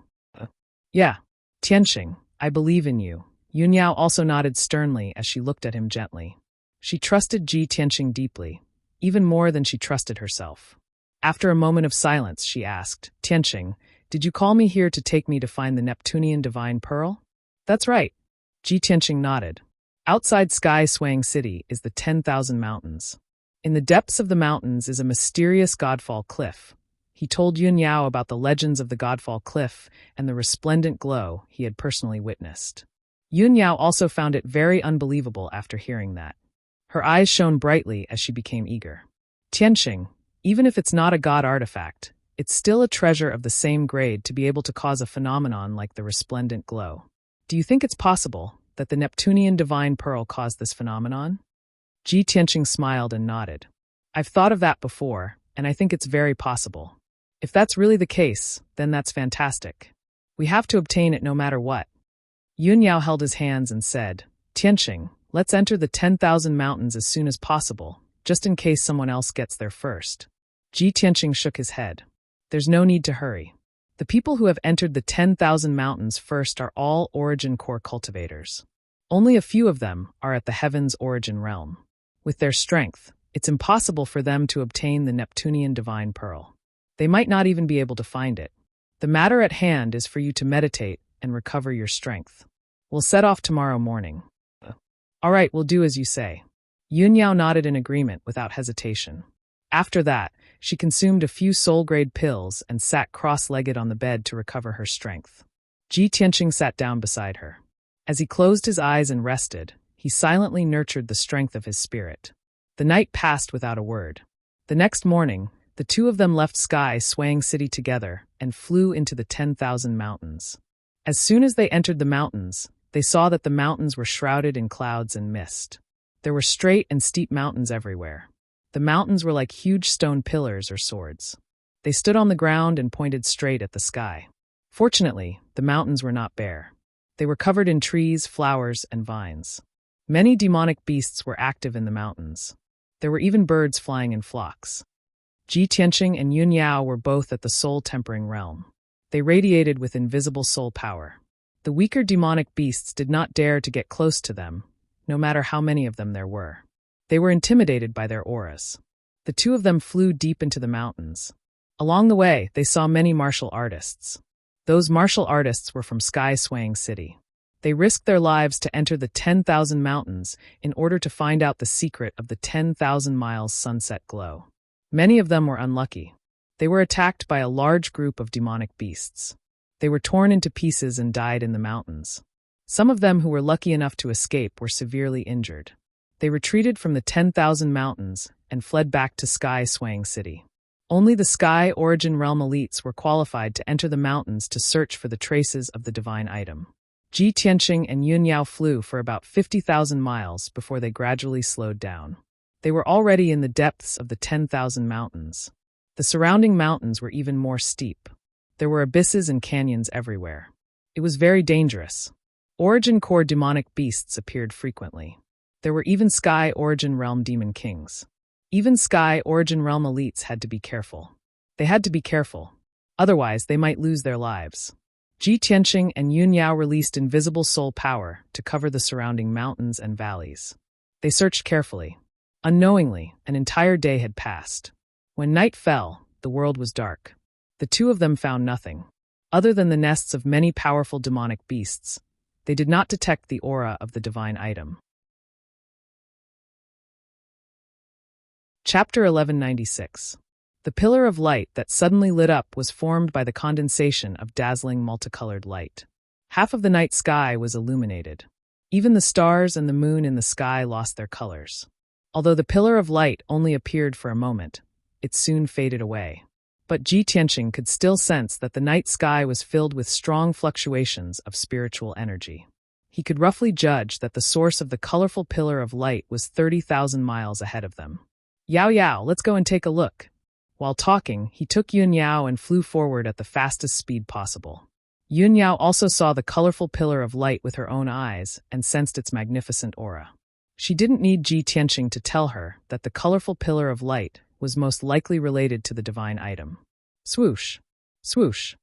"Yeah, Tianqing, I believe in you." Yun Yao also nodded sternly as she looked at him gently. She trusted Ji Tianqing deeply, even more than she trusted herself. After a moment of silence, she asked, "Tianqing, did you call me here to take me to find the Neptunian divine pearl?" "That's right." Ji Tianqing nodded. Outside Sky Swang City is the 10,000 mountains. In the depths of the mountains is a mysterious Godfall cliff. He told Yun Yao about the legends of the Godfall cliff and the resplendent glow he had personally witnessed. Yun Yao also found it very unbelievable after hearing that. Her eyes shone brightly as she became eager. "Tianqing, even if it's not a god artifact, it's still a treasure of the same grade to be able to cause a phenomenon like the resplendent glow. Do you think it's possible that the Neptunian divine pearl caused this phenomenon?" Ji Tianqing smiled and nodded. "I've thought of that before, and I think it's very possible. If that's really the case, then that's fantastic. We have to obtain it no matter what." Yun Yao held his hands and said, "Tianqing, let's enter the 10,000 mountains as soon as possible, just in case someone else gets there first. Ji Tianqing shook his head. There's no need to hurry. The people who have entered the 10,000 mountains first are all origin core cultivators. Only a few of them are at the heaven's origin realm. With their strength, it's impossible for them to obtain the Neptunian divine pearl. They might not even be able to find it. The matter at hand is for you to meditate and recover your strength. We'll set off tomorrow morning. All right, we'll do as you say. Yun Yao nodded in agreement without hesitation. After that, she consumed a few soul-grade pills and sat cross-legged on the bed to recover her strength. Ji Tianqing sat down beside her. As he closed his eyes and rested, he silently nurtured the strength of his spirit. The night passed without a word. The next morning, the two of them left Sky Swaying City together and flew into the 10,000 mountains. As soon as they entered the mountains, they saw that the mountains were shrouded in clouds and mist. There were straight and steep mountains everywhere. The mountains were like huge stone pillars or swords. They stood on the ground and pointed straight at the sky. Fortunately, the mountains were not bare. They were covered in trees, flowers, and vines. Many demonic beasts were active in the mountains. There were even birds flying in flocks. Ji Tianqing and Yun Yao were both at the soul-tempering realm. They radiated with invisible soul power. The weaker demonic beasts did not dare to get close to them, no matter how many of them there were. They were intimidated by their auras. The two of them flew deep into the mountains. Along the way, they saw many martial artists. Those martial artists were from Sky Swaying City. They risked their lives to enter the 10,000 mountains in order to find out the secret of the 10,000 miles sunset glow. Many of them were unlucky. They were attacked by a large group of demonic beasts. They were torn into pieces and died in the mountains. Some of them who were lucky enough to escape were severely injured. They retreated from the 10,000 mountains and fled back to Sky Swaying City. Only the Sky Origin Realm elites were qualified to enter the mountains to search for the traces of the divine item. Ji Tianqing and Yun Yao flew for about 50,000 miles before they gradually slowed down. They were already in the depths of the 10,000 mountains. The surrounding mountains were even more steep. There were abysses and canyons everywhere. It was very dangerous. Origin core demonic beasts appeared frequently. There were even Sky Origin Realm demon kings. Even Sky Origin Realm elites had to be careful. They had to be careful. Otherwise, they might lose their lives. Ji Tianqing and Yun Yao released invisible soul power to cover the surrounding mountains and valleys. They searched carefully. Unknowingly, an entire day had passed. When night fell, the world was dark. The two of them found nothing. Other than the nests of many powerful demonic beasts, they did not detect the aura of the divine item. Chapter 1196. The pillar of light that suddenly lit up was formed by the condensation of dazzling multicolored light. Half of the night sky was illuminated. Even the stars and the moon in the sky lost their colors. Although the pillar of light only appeared for a moment, it soon faded away. But Ji Tianqing could still sense that the night sky was filled with strong fluctuations of spiritual energy. He could roughly judge that the source of the colorful pillar of light was 30,000 miles ahead of them. Yao Yao, let's go and take a look. While talking, he took Yun Yao and flew forward at the fastest speed possible. Yun Yao also saw the colorful pillar of light with her own eyes and sensed its magnificent aura. She didn't need Ji Tianqing to tell her that the colorful pillar of light was most likely related to the divine item. Swoosh! Swoosh!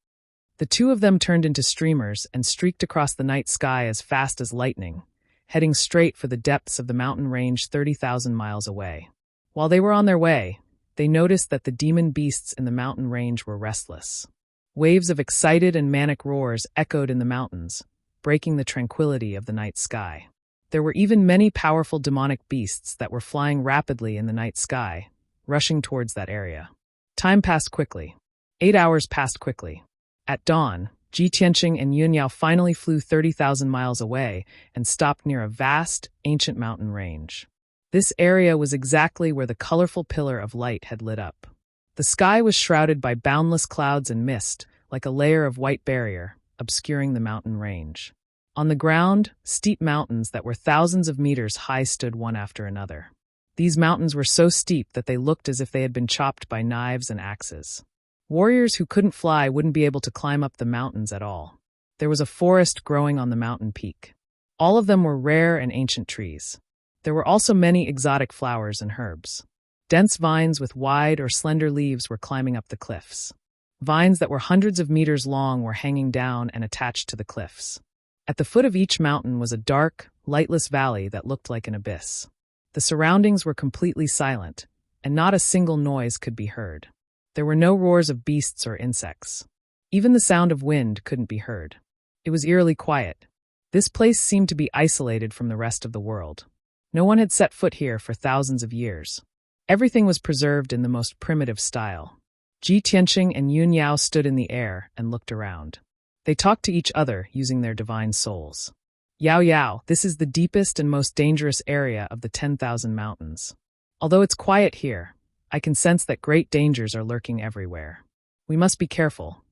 The two of them turned into streamers and streaked across the night sky as fast as lightning, heading straight for the depths of the mountain range 30,000 miles away. While they were on their way, they noticed that the demon beasts in the mountain range were restless. Waves of excited and manic roars echoed in the mountains, breaking the tranquility of the night sky. There were even many powerful demonic beasts that were flying rapidly in the night sky, rushing towards that area. Time passed quickly. 8 hours passed quickly. At dawn, Ji Tianqing and Yun Yao finally flew 30,000 miles away and stopped near a vast, ancient mountain range. This area was exactly where the colorful pillar of light had lit up. The sky was shrouded by boundless clouds and mist, like a layer of white barrier, obscuring the mountain range. On the ground, steep mountains that were thousands of meters high stood one after another. These mountains were so steep that they looked as if they had been chopped by knives and axes. Warriors who couldn't fly wouldn't be able to climb up the mountains at all. There was a forest growing on the mountain peak. All of them were rare and ancient trees. There were also many exotic flowers and herbs. Dense vines with wide or slender leaves were climbing up the cliffs. Vines that were hundreds of meters long were hanging down and attached to the cliffs. At the foot of each mountain was a dark, lightless valley that looked like an abyss. The surroundings were completely silent, and not a single noise could be heard. There were no roars of beasts or insects. Even the sound of wind couldn't be heard. It was eerily quiet. This place seemed to be isolated from the rest of the world. No one had set foot here for thousands of years. Everything was preserved in the most primitive style. Ji Tianqing and Yun Yao stood in the air and looked around. They talked to each other using their divine souls. Yao Yao, this is the deepest and most dangerous area of the 10,000 mountains. Although it's quiet here, I can sense that great dangers are lurking everywhere. We must be careful.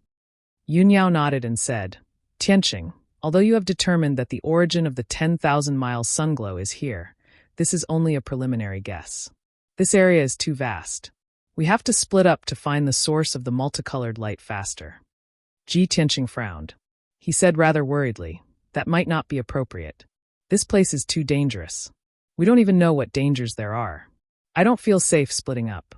Yun Yao nodded and said, Tianqing, although you have determined that the origin of the 10,000-mile sunglow is here, this is only a preliminary guess. This area is too vast. We have to split up to find the source of the multicolored light faster. Ji Tianqing frowned. He said rather worriedly, that might not be appropriate. This place is too dangerous. We don't even know what dangers there are. I don't feel safe splitting up.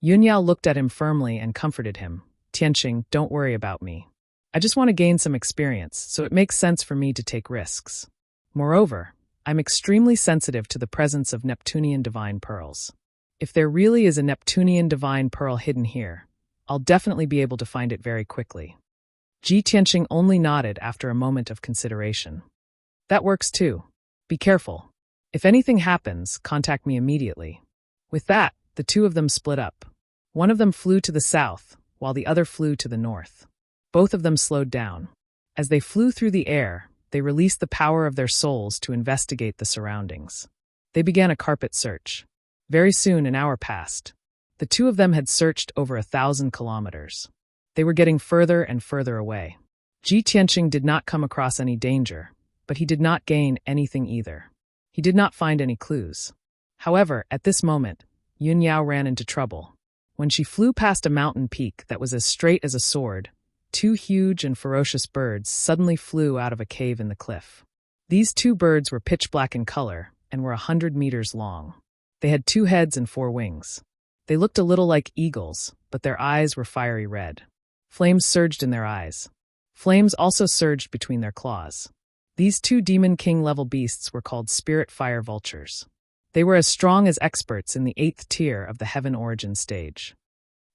Yun Yao looked at him firmly and comforted him. Tianqing, don't worry about me. I just want to gain some experience, so it makes sense for me to take risks. Moreover, I'm extremely sensitive to the presence of Neptunian divine pearls. If there really is a Neptunian divine pearl hidden here, I'll definitely be able to find it very quickly. Ji Tianqing only nodded after a moment of consideration. That works too. Be careful. If anything happens, contact me immediately. With that, the two of them split up. One of them flew to the south, while the other flew to the north. Both of them slowed down. As they flew through the air, they released the power of their souls to investigate the surroundings. They began a carpet search. Very soon an hour passed. The two of them had searched over 1,000 kilometers. They were getting further and further away. Ji Tianqing did not come across any danger, but he did not gain anything either. He did not find any clues. However, at this moment, Yun Yao ran into trouble. When she flew past a mountain peak that was as straight as a sword, two huge and ferocious birds suddenly flew out of a cave in the cliff. These two birds were pitch black in color and were 100 meters long. They had 2 heads and 4 wings. They looked a little like eagles, but their eyes were fiery red. Flames surged in their eyes. Flames also surged between their claws. These 2 Demon King-level beasts were called spirit fire vultures. They were as strong as experts in the 8th tier of the heaven origin stage.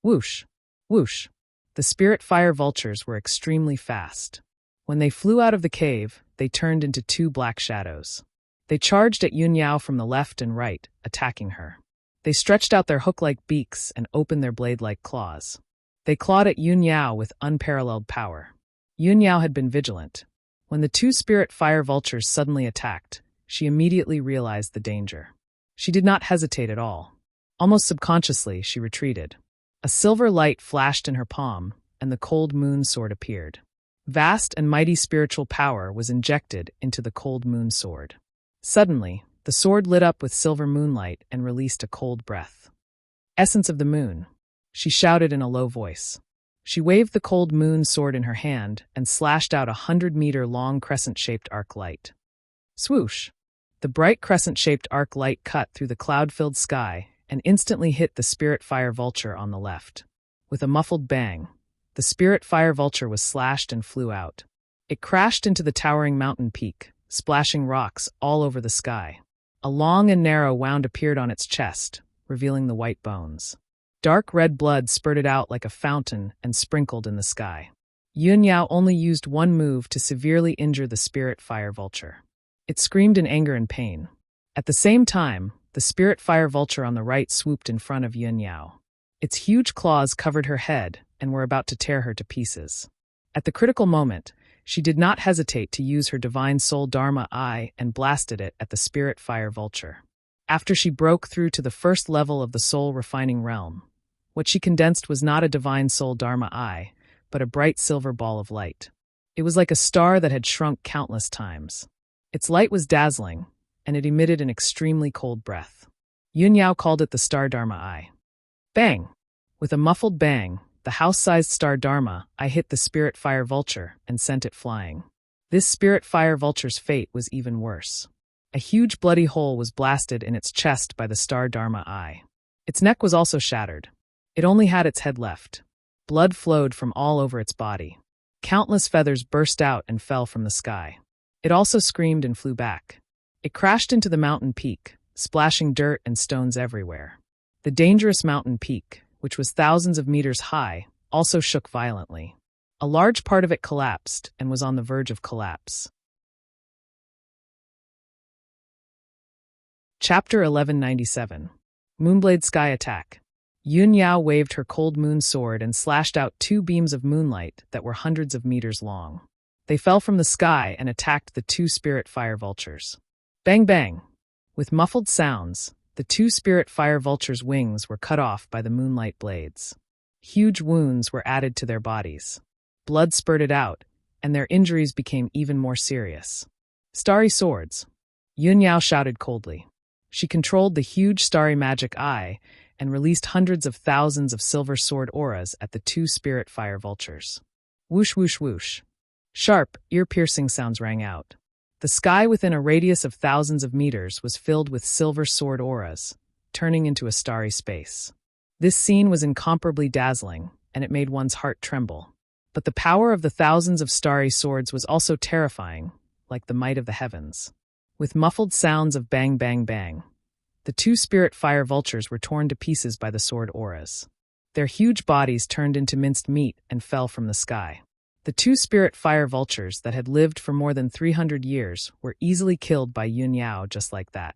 Whoosh! Whoosh! The spirit fire vultures were extremely fast. When they flew out of the cave, they turned into 2 black shadows. They charged at Yun Yao from the left and right, attacking her. They stretched out their hook-like beaks and opened their blade-like claws. They clawed at Yun Yao with unparalleled power. Yun Yao had been vigilant. When the 2 spirit fire vultures suddenly attacked, she immediately realized the danger. She did not hesitate at all. Almost subconsciously, she retreated. A silver light flashed in her palm, and the cold moon sword appeared. Vast and mighty spiritual power was injected into the cold moon sword. Suddenly, the sword lit up with silver moonlight and released a cold breath. Essence of the moon, she shouted in a low voice. She waved the cold moon sword in her hand and slashed out 100-meter-long crescent-shaped arc light. Swoosh! The bright crescent-shaped arc light cut through the cloud-filled sky and instantly hit the spirit fire vulture on the left. With a muffled bang, the spirit fire vulture was slashed and flew out. It crashed into the towering mountain peak, splashing rocks all over the sky. A long and narrow wound appeared on its chest, revealing the white bones. Dark red blood spurted out like a fountain and sprinkled in the sky. Yun Yao only used one move to severely injure the spirit fire vulture. It screamed in anger and pain. At the same time, the spirit fire vulture on the right swooped in front of Yun Yao. Its huge claws covered her head and were about to tear her to pieces. At the critical moment, she did not hesitate to use her divine soul Dharma Eye and blasted it at the spirit fire vulture. After she broke through to the first level of the soul refining realm, what she condensed was not a divine soul Dharma Eye, but a bright silver ball of light. It was like a star that had shrunk countless times. Its light was dazzling, and it emitted an extremely cold breath. Yun Yao called it the star Dharma Eye. Bang! With a muffled bang, the house-sized star Dharma Eye hit the spirit fire vulture and sent it flying. This spirit fire vulture's fate was even worse. A huge bloody hole was blasted in its chest by the star Dharma Eye. Its neck was also shattered. It only had its head left. Blood flowed from all over its body. Countless feathers burst out and fell from the sky. It also screamed and flew back. It crashed into the mountain peak, splashing dirt and stones everywhere. The dangerous mountain peak, which was thousands of meters high, also shook violently. A large part of it collapsed and was on the verge of collapse. Chapter 1197. Moonblade Sky Attack. Yun Yao waved her cold moon sword and slashed out 2 beams of moonlight that were hundreds of meters long. They fell from the sky and attacked the 2 spirit fire vultures. Bang bang! With muffled sounds, the 2 spirit fire vultures' wings were cut off by the moonlight blades. Huge wounds were added to their bodies. Blood spurted out, and their injuries became even more serious. Starry swords! Yun Yao shouted coldly. She controlled the huge starry magic eye and released hundreds of thousands of silver sword auras at the 2 spirit fire vultures. Whoosh whoosh whoosh. Sharp, ear-piercing sounds rang out. The sky within a radius of thousands of meters was filled with silver sword auras, turning into a starry space. This scene was incomparably dazzling, and it made one's heart tremble. But the power of the thousands of starry swords was also terrifying, like the might of the heavens. With muffled sounds of bang bang bang, the 2 spirit fire vultures were torn to pieces by the sword auras. Their huge bodies turned into minced meat and fell from the sky. The 2 spirit fire vultures that had lived for more than 300 years were easily killed by Yun Yao just like that.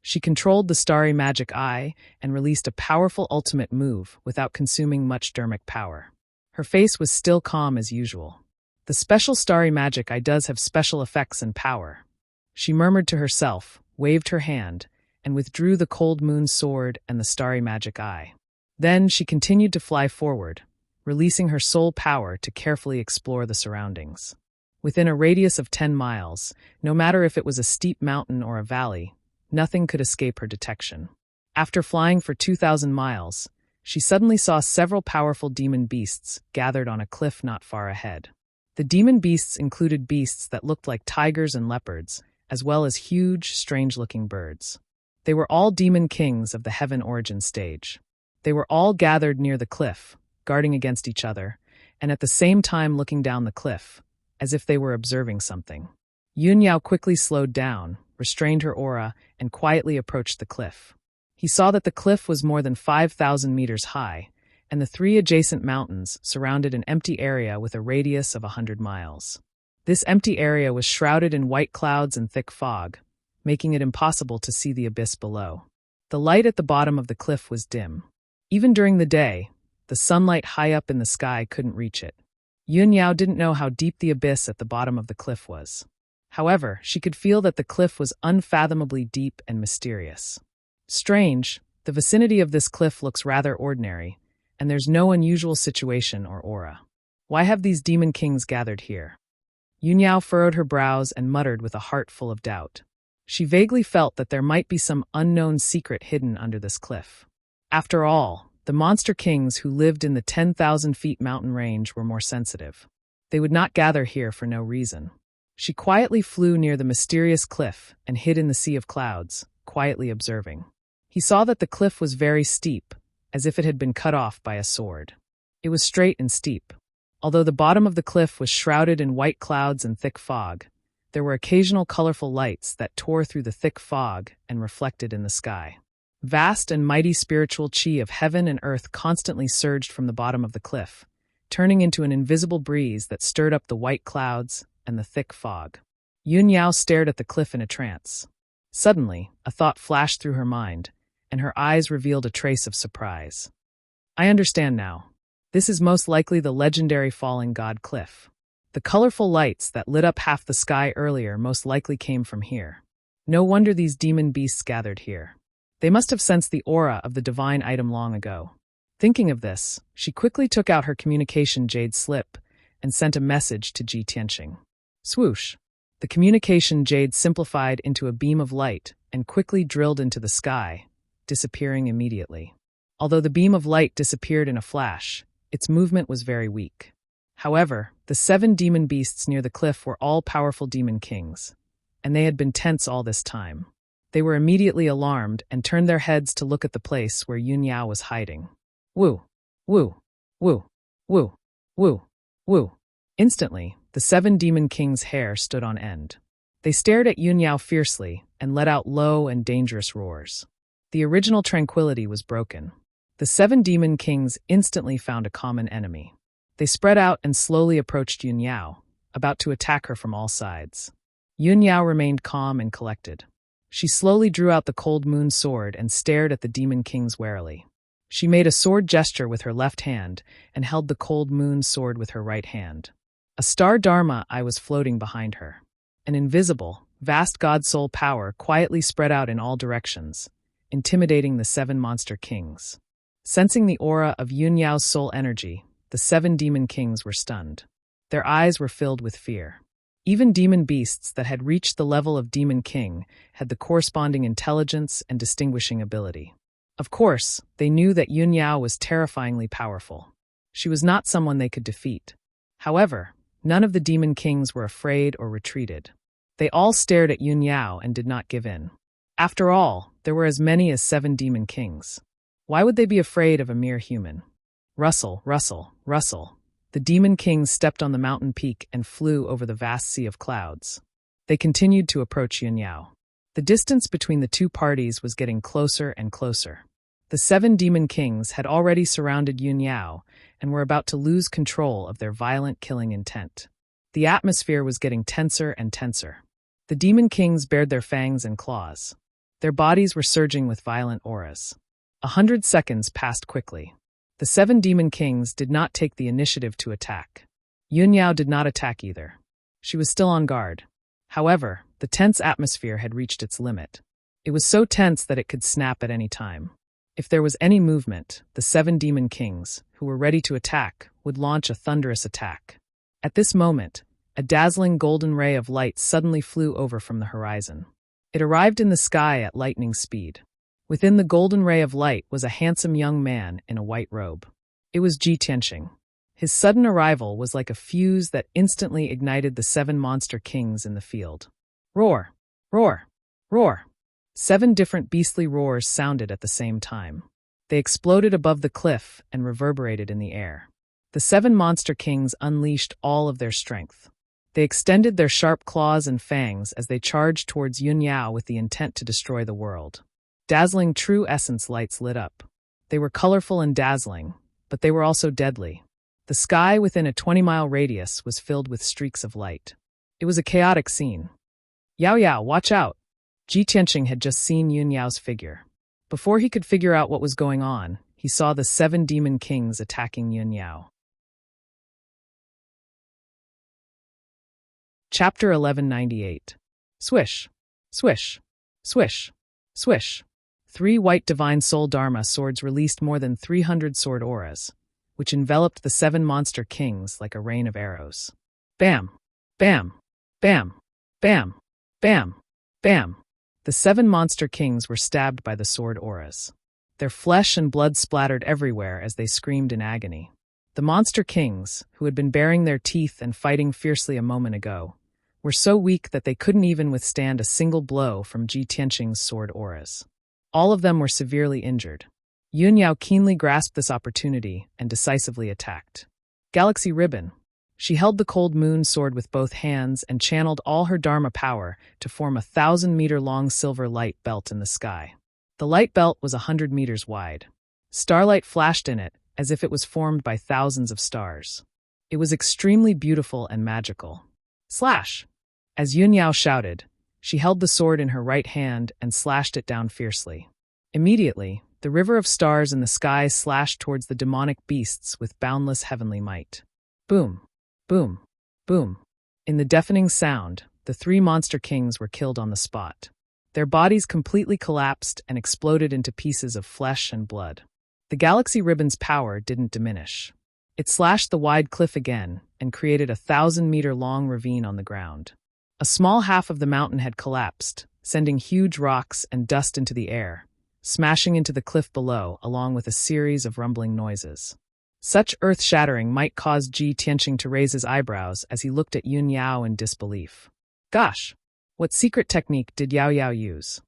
She controlled the starry magic eye and released a powerful ultimate move without consuming much dermic power. Her face was still calm as usual. The special starry magic eye does have special effects and power. She murmured to herself, waved her hand, and withdrew the cold moon sword and the starry magic eye. Then she continued to fly forward, releasing her soul power to carefully explore the surroundings. Within a radius of 10 miles, no matter if it was a steep mountain or a valley, nothing could escape her detection. After flying for 2,000 miles, she suddenly saw several powerful demon beasts gathered on a cliff not far ahead. The demon beasts included beasts that looked like tigers and leopards, as well as huge, strange-looking birds. They were all demon kings of the heaven origin stage. They were all gathered near the cliff, guarding against each other, and at the same time looking down the cliff, as if they were observing something. Yun Yao quickly slowed down, restrained her aura, and quietly approached the cliff. He saw that the cliff was more than 5,000 meters high, and the 3 adjacent mountains surrounded an empty area with a radius of 100 miles. This empty area was shrouded in white clouds and thick fog, making it impossible to see the abyss below. The light at the bottom of the cliff was dim. Even during the day, the sunlight high up in the sky couldn't reach it. Yun Yao didn't know how deep the abyss at the bottom of the cliff was. However, she could feel that the cliff was unfathomably deep and mysterious. Strange, the vicinity of this cliff looks rather ordinary, and there's no unusual situation or aura. Why have these demon kings gathered here? Yun Yao furrowed her brows and muttered with a heart full of doubt. She vaguely felt that there might be some unknown secret hidden under this cliff. After all, the monster kings who lived in the 10,000 feet mountain range were more sensitive. They would not gather here for no reason. She quietly flew near the mysterious cliff and hid in the sea of clouds, quietly observing. He saw that the cliff was very steep, as if it had been cut off by a sword. It was straight and steep. Although the bottom of the cliff was shrouded in white clouds and thick fog, there were occasional colorful lights that tore through the thick fog and reflected in the sky. Vast and mighty spiritual chi of heaven and earth constantly surged from the bottom of the cliff, turning into an invisible breeze that stirred up the white clouds and the thick fog. Yun Yao stared at the cliff in a trance. Suddenly, a thought flashed through her mind, and her eyes revealed a trace of surprise. I understand now. This is most likely the legendary falling god cliff. The colorful lights that lit up half the sky earlier most likely came from here. No wonder these demon beasts gathered here. They must have sensed the aura of the divine item long ago. Thinking of this, she quickly took out her communication jade slip and sent a message to Ji Tianxing. Swoosh! The communication jade simplified into a beam of light and quickly drilled into the sky, disappearing immediately. Although the beam of light disappeared in a flash, its movement was very weak. However, the 7 demon beasts near the cliff were all powerful demon kings, and they had been tense all this time. They were immediately alarmed and turned their heads to look at the place where Yun Yao was hiding. Woo! Woo! Woo! Woo! Woo! Woo! Instantly, the 7 demon kings' hair stood on end. They stared at Yun Yao fiercely and let out low and dangerous roars. The original tranquility was broken. The 7 demon kings instantly found a common enemy. They spread out and slowly approached Yun Yao, about to attack her from all sides. Yun Yao remained calm and collected. She slowly drew out the cold moon sword and stared at the demon kings warily. She made a sword gesture with her left hand and held the cold moon sword with her right hand. A star dharma eye was floating behind her. An invisible, vast god soul power quietly spread out in all directions, intimidating the 7 monster kings. Sensing the aura of Yun Yao's soul energy, the 7 demon kings were stunned. Their eyes were filled with fear. Even demon beasts that had reached the level of demon king had the corresponding intelligence and distinguishing ability. Of course, they knew that Yun Yao was terrifyingly powerful. She was not someone they could defeat. However, none of the demon kings were afraid or retreated. They all stared at Yun Yao and did not give in. After all, there were as many as 7 demon kings. Why would they be afraid of a mere human? Rustle, rustle, rustle. The demon kings stepped on the mountain peak and flew over the vast sea of clouds. They continued to approach Yun Yao. The distance between the two parties was getting closer and closer. The 7 demon kings had already surrounded Yun Yao and were about to lose control of their violent killing intent. The atmosphere was getting tenser and tenser. The demon kings bared their fangs and claws. Their bodies were surging with violent auras. 100 seconds passed quickly. The 7 demon kings did not take the initiative to attack. Yun Yao did not attack either. She was still on guard. However, the tense atmosphere had reached its limit. It was so tense that it could snap at any time. If there was any movement, the 7 demon kings, who were ready to attack, would launch a thunderous attack. At this moment, a dazzling golden ray of light suddenly flew over from the horizon. It arrived in the sky at lightning speed. Within the golden ray of light was a handsome young man in a white robe. It was Ji Tianqing. His sudden arrival was like a fuse that instantly ignited the 7 monster kings in the field. Roar! Roar! Roar! 7 different beastly roars sounded at the same time. They exploded above the cliff and reverberated in the air. The 7 monster kings unleashed all of their strength. They extended their sharp claws and fangs as they charged towards Yun Yao with the intent to destroy the world. Dazzling true essence lights lit up. They were colorful and dazzling, but they were also deadly. The sky within a 20-mile radius was filled with streaks of light. It was a chaotic scene. Yao Yao, watch out! Ji Tianqing had just seen Yun Yao's figure. Before he could figure out what was going on, he saw the 7 demon kings attacking Yun Yao. Chapter 1198. Swish, swish, swish, swish. 3 white divine soul dharma swords released more than 300 sword auras, which enveloped the 7 monster kings like a rain of arrows. Bam! Bam! Bam! Bam! Bam! Bam! The 7 monster kings were stabbed by the sword auras. Their flesh and blood splattered everywhere as they screamed in agony. The monster kings, who had been baring their teeth and fighting fiercely a moment ago, were so weak that they couldn't even withstand a single blow from Ji Tianqing's sword auras. All of them were severely injured. Yun Yao keenly grasped this opportunity and decisively attacked. Galaxy Ribbon. She held the cold moon sword with both hands and channeled all her dharma power to form a 1,000-meter-long silver light belt in the sky. The light belt was 100 meters wide. Starlight flashed in it as if it was formed by thousands of stars. It was extremely beautiful and magical. Slash! As Yun Yao shouted, she held the sword in her right hand and slashed it down fiercely. Immediately, the river of stars in the sky slashed towards the demonic beasts with boundless heavenly might. Boom! Boom! Boom! In the deafening sound, the 3 monster kings were killed on the spot. Their bodies completely collapsed and exploded into pieces of flesh and blood. The Galaxy Ribbon's power didn't diminish. It slashed the wide cliff again and created a 1,000-meter-long ravine on the ground. A small half of the mountain had collapsed, sending huge rocks and dust into the air, smashing into the cliff below along with a series of rumbling noises. Such earth-shattering might cause Ji Tianqing to raise his eyebrows as he looked at Yun Yao in disbelief. Gosh! What secret technique did Yao Yao use?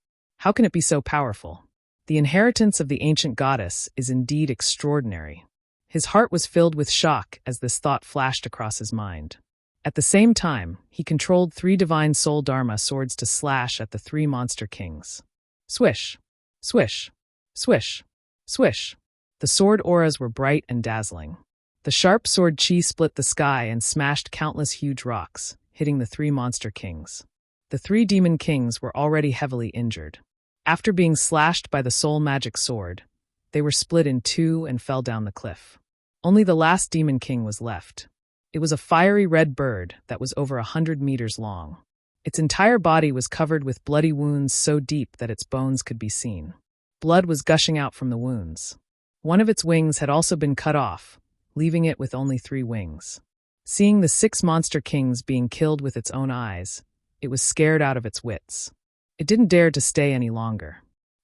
How can it be so powerful? The inheritance of the ancient goddess is indeed extraordinary. His heart was filled with shock as this thought flashed across his mind. At the same time, he controlled 3 divine soul dharma swords to slash at the 3 monster kings. Swish, swish, swish, swish. The sword auras were bright and dazzling. The sharp sword chi split the sky and smashed countless huge rocks, hitting the 3 monster kings. The 3 demon kings were already heavily injured. After being slashed by the soul magic sword, they were split in 2 and fell down the cliff. Only the last demon king was left. It was a fiery red bird that was over 100 meters long. Its entire body was covered with bloody wounds so deep that its bones could be seen. Blood was gushing out from the wounds. One of its wings had also been cut off, leaving it with only 3 wings. Seeing the 6 monster kings being killed with its own eyes, it was scared out of its wits. It didn't dare to stay any longer.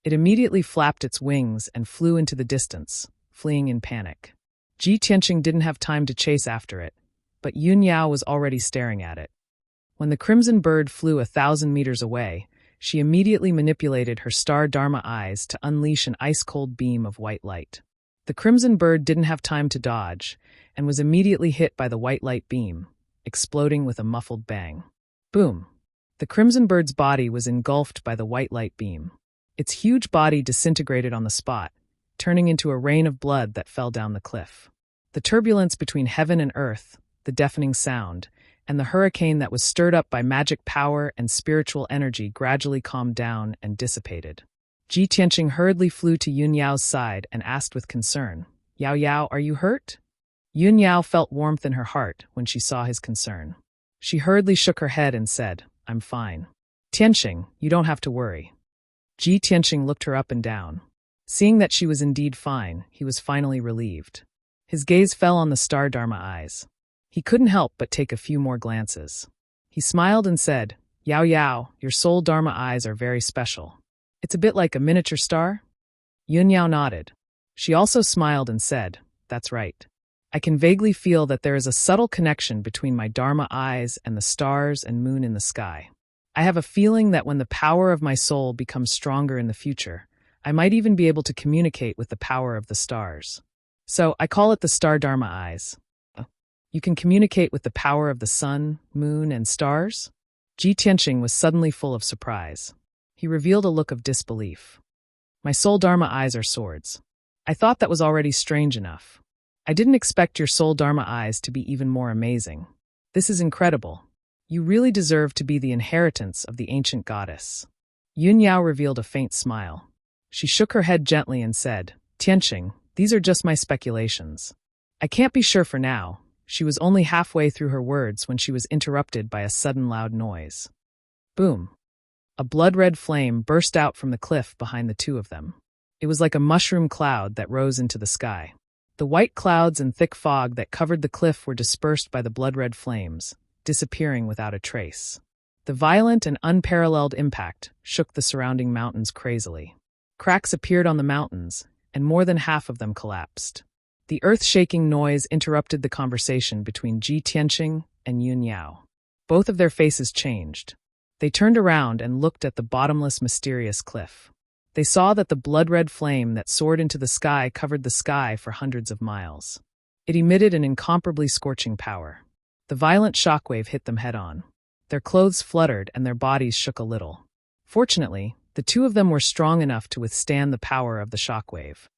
It immediately flapped its wings and flew into the distance, fleeing in panic. Ji Tianqing didn't have time to chase after it, but Yun Yao was already staring at it. When the crimson bird flew 1,000 meters away, she immediately manipulated her star dharma eyes to unleash an ice-cold beam of white light. The crimson bird didn't have time to dodge, and was immediately hit by the white light beam, exploding with a muffled bang. Boom! The crimson bird's body was engulfed by the white light beam. Its huge body disintegrated on the spot, turning into a rain of blood that fell down the cliff. The turbulence between heaven and earth, the deafening sound, and the hurricane that was stirred up by magic power and spiritual energy gradually calmed down and dissipated. Ji Tianqing hurriedly flew to Yun Yao's side and asked with concern, "Yao Yao, are you hurt?" Yun Yao felt warmth in her heart when she saw his concern. She hurriedly shook her head and said, "I'm fine." "Tianqing, you don't have to worry." Ji Tianqing looked her up and down. Seeing that she was indeed fine, he was finally relieved. His gaze fell on the star dharma eyes. He couldn't help but take a few more glances. He smiled and said, "Yao Yao, your soul dharma eyes are very special. It's a bit like a miniature star?" Yun Yao nodded. She also smiled and said, "That's right. I can vaguely feel that there is a subtle connection between my dharma eyes and the stars and moon in the sky. I have a feeling that when the power of my soul becomes stronger in the future, I might even be able to communicate with the power of the stars. So I call it the star dharma eyes." "You can communicate with the power of the sun, moon, and stars?" Ji Tianqing was suddenly full of surprise. He revealed a look of disbelief. "My soul dharma eyes are swords. I thought that was already strange enough. I didn't expect your soul dharma eyes to be even more amazing. This is incredible. You really deserve to be the inheritance of the ancient goddess." Yun Yao revealed a faint smile. She shook her head gently and said, "Tianqing, these are just my speculations. I can't be sure for now." She was only halfway through her words when she was interrupted by a sudden loud noise. Boom! A blood-red flame burst out from the cliff behind the 2 of them. It was like a mushroom cloud that rose into the sky. The white clouds and thick fog that covered the cliff were dispersed by the blood-red flames, disappearing without a trace. The violent and unparalleled impact shook the surrounding mountains crazily. Cracks appeared on the mountains, and more than half of them collapsed. The earth-shaking noise interrupted the conversation between Ji Tianqing and Yun Yao. Both of their faces changed. They turned around and looked at the bottomless, mysterious cliff. They saw that the blood-red flame that soared into the sky covered the sky for hundreds of miles. It emitted an incomparably scorching power. The violent shockwave hit them head-on. Their clothes fluttered and their bodies shook a little. Fortunately, the 2 of them were strong enough to withstand the power of the shockwave.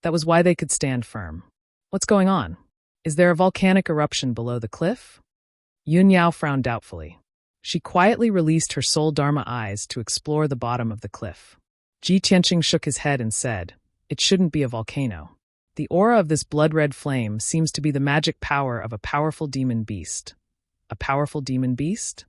That was why they could stand firm. "What's going on? Is there a volcanic eruption below the cliff?" Yun Yao frowned doubtfully. She quietly released her soul dharma eyes to explore the bottom of the cliff. Ji Tianqing shook his head and said, "It shouldn't be a volcano. The aura of this blood-red flame seems to be the magic power of a powerful demon beast." "A powerful demon beast?"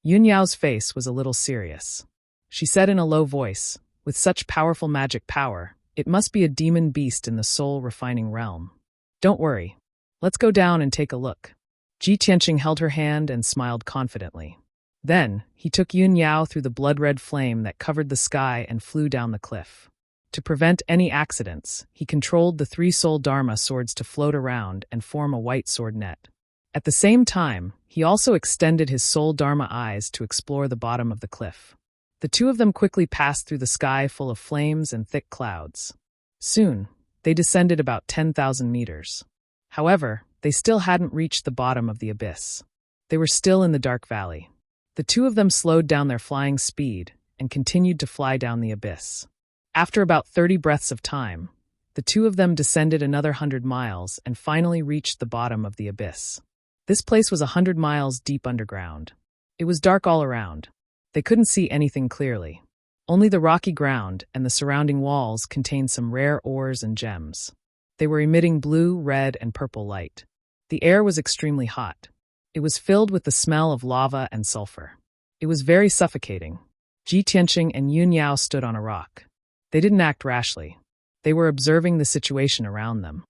Yun Yao's face was a little serious. She said in a low voice, "With such powerful magic power, it must be a demon beast in the soul-refining realm. Don't worry. Let's go down and take a look." Ji Tianqing held her hand and smiled confidently. Then, he took Yun Yao through the blood-red flame that covered the sky and flew down the cliff. To prevent any accidents, he controlled the 3 soul dharma swords to float around and form a white sword net. At the same time, he also extended his soul dharma eyes to explore the bottom of the cliff. The two of them quickly passed through the sky full of flames and thick clouds. Soon, they descended about 10,000 meters. However, they still hadn't reached the bottom of the abyss. They were still in the dark valley. The two of them slowed down their flying speed and continued to fly down the abyss. After about 30 breaths of time, the two of them descended another 100 miles and finally reached the bottom of the abyss. This place was 100 miles deep underground. It was dark all around. They couldn't see anything clearly. Only the rocky ground and the surrounding walls contained some rare ores and gems. They were emitting blue, red, and purple light. The air was extremely hot. It was filled with the smell of lava and sulfur. It was very suffocating. Ji Tianqing and Yun Yao stood on a rock. They didn't act rashly. They were observing the situation around them.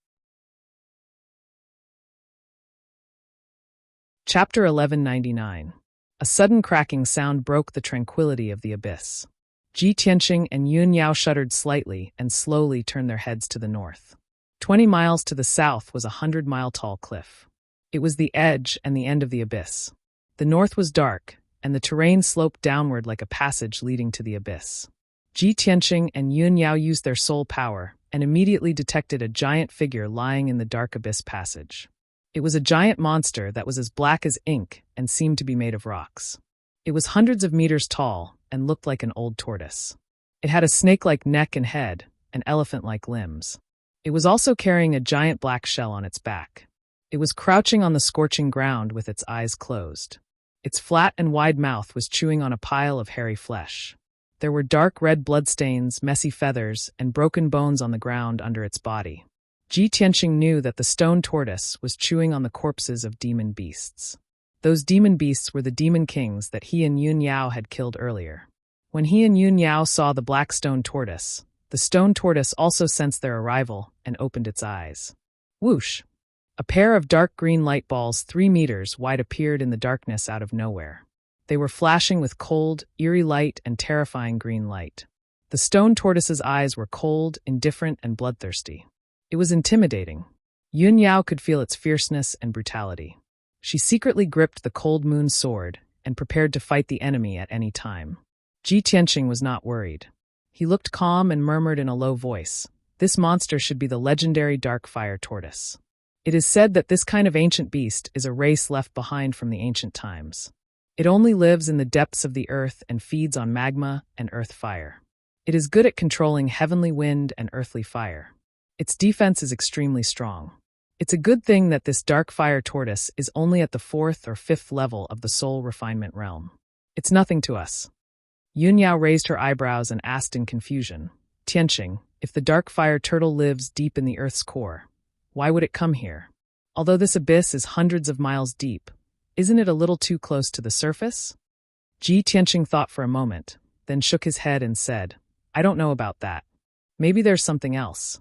Chapter 1199. A sudden cracking sound broke the tranquility of the abyss. Ji Tianqing and Yun Yao shuddered slightly and slowly turned their heads to the north. 20 miles to the south was a 100-mile-tall cliff. It was the edge and the end of the abyss. The north was dark, and the terrain sloped downward like a passage leading to the abyss. Ji Tianqing and Yun Yao used their soul power and immediately detected a giant figure lying in the dark abyss passage. It was a giant monster that was as black as ink and seemed to be made of rocks. It was hundreds of meters tall and looked like an old tortoise. It had a snake-like neck and head and elephant-like limbs. It was also carrying a giant black shell on its back. It was crouching on the scorching ground with its eyes closed. Its flat and wide mouth was chewing on a pile of hairy flesh. There were dark red bloodstains, messy feathers, and broken bones on the ground under its body. Ji Tianqing knew that the stone tortoise was chewing on the corpses of demon beasts. Those demon beasts were the demon kings that he and Yun Yao had killed earlier. When he and Yun Yao saw the black stone tortoise, the stone tortoise also sensed their arrival and opened its eyes. Whoosh! A pair of dark green light balls 3 meters wide appeared in the darkness out of nowhere. They were flashing with cold, eerie light and terrifying green light. The stone tortoise's eyes were cold, indifferent, and bloodthirsty. It was intimidating. Yun Yao could feel its fierceness and brutality. She secretly gripped the cold moon sword and prepared to fight the enemy at any time. Ji Tianqing was not worried. He looked calm and murmured in a low voice, "This monster should be the legendary dark fire tortoise. It is said that this kind of ancient beast is a race left behind from the ancient times. It only lives in the depths of the earth and feeds on magma and earth fire. It is good at controlling heavenly wind and earthly fire. Its defense is extremely strong. It's a good thing that this dark fire tortoise is only at the 4th or 5th level of the soul refinement realm. It's nothing to us." Yun Yao raised her eyebrows and asked in confusion, "Tianqing, if the dark fire turtle lives deep in the earth's core, why would it come here? Although this abyss is hundreds of miles deep, isn't it a little too close to the surface?" Ji Tianqing thought for a moment, then shook his head and said, "I don't know about that. Maybe there's something else."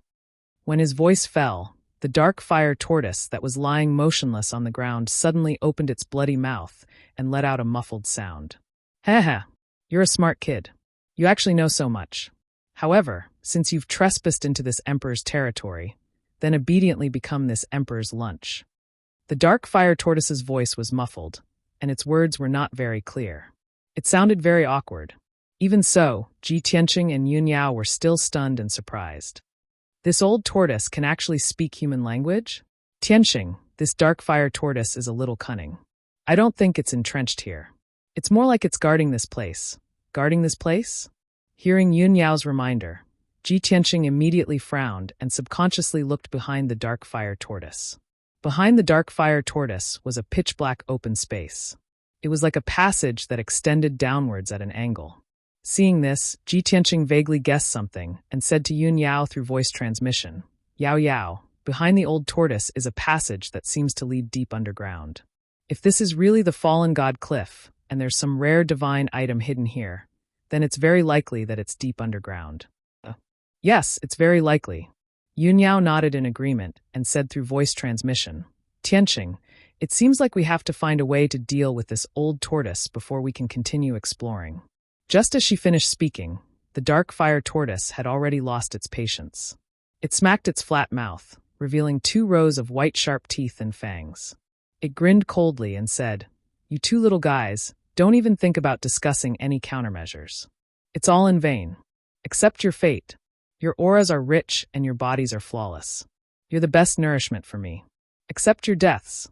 When his voice fell, the dark fire tortoise that was lying motionless on the ground suddenly opened its bloody mouth and let out a muffled sound. "Heh, you're a smart kid. You actually know so much. However, since you've trespassed into this emperor's territory, then obediently become this emperor's lunch." The dark fire tortoise's voice was muffled, and its words were not very clear. It sounded very awkward. Even so, Ji Tianqing and Yun Yao were still stunned and surprised. This old tortoise can actually speak human language? Tianqing, this dark fire tortoise is a little cunning. I don't think it's entrenched here. It's more like it's guarding this place. Guarding this place? Hearing Yun Yao's reminder, Ji Tianqing immediately frowned and subconsciously looked behind the dark fire tortoise. Behind the dark fire tortoise was a pitch-black open space. It was like a passage that extended downwards at an angle. Seeing this, Ji Tianqing vaguely guessed something and said to Yun Yao through voice transmission, "Yao Yao, behind the old tortoise is a passage that seems to lead deep underground. If this is really the fallen god cliff, and there's some rare divine item hidden here, then it's very likely that it's deep underground." Yes, it's very likely. Yun Yao nodded in agreement and said through voice transmission, "Tianqing, it seems like we have to find a way to deal with this old tortoise before we can continue exploring." Just as she finished speaking, the dark fire tortoise had already lost its patience. It smacked its flat mouth, revealing 2 rows of white sharp teeth and fangs. It grinned coldly and said, "You 2 little guys, don't even think about discussing any countermeasures. It's all in vain. Accept your fate. Your auras are rich and your bodies are flawless. You're the best nourishment for me. Accept your deaths."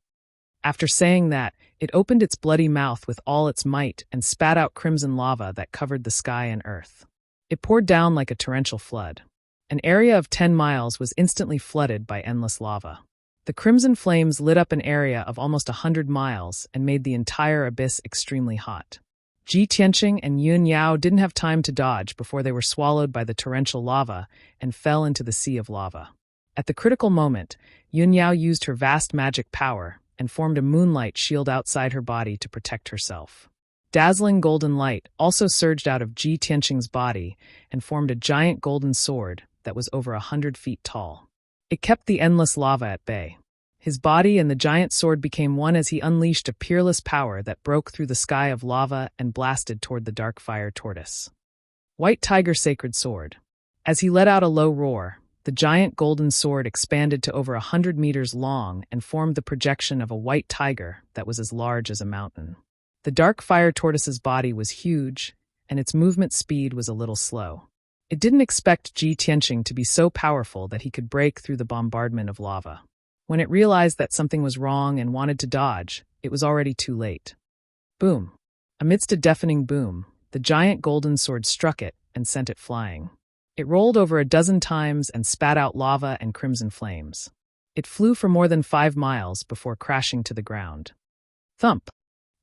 After saying that, it opened its bloody mouth with all its might and spat out crimson lava that covered the sky and earth. It poured down like a torrential flood. An area of 10 miles was instantly flooded by endless lava. The crimson flames lit up an area of almost 100 miles and made the entire abyss extremely hot. Ji Tianqing and Yun Yao didn't have time to dodge before they were swallowed by the torrential lava and fell into the sea of lava. At the critical moment, Yun Yao used her vast magic power and formed a moonlight shield outside her body to protect herself. Dazzling golden light also surged out of Ji Tianqing's body and formed a giant golden sword that was over 100 feet tall. It kept the endless lava at bay. His body and the giant sword became one as he unleashed a peerless power that broke through the sky of lava and blasted toward the dark fire tortoise. White Tiger Sacred Sword. As he let out a low roar, the giant golden sword expanded to over 100 meters long and formed the projection of a white tiger that was as large as a mountain. The dark fire tortoise's body was huge, and its movement speed was a little slow. It didn't expect Ji Tianqing to be so powerful that he could break through the bombardment of lava. When it realized that something was wrong and wanted to dodge, it was already too late. Boom! Amidst a deafening boom, the giant golden sword struck it and sent it flying. It rolled over a dozen times and spat out lava and crimson flames. It flew for more than 5 miles before crashing to the ground. Thump!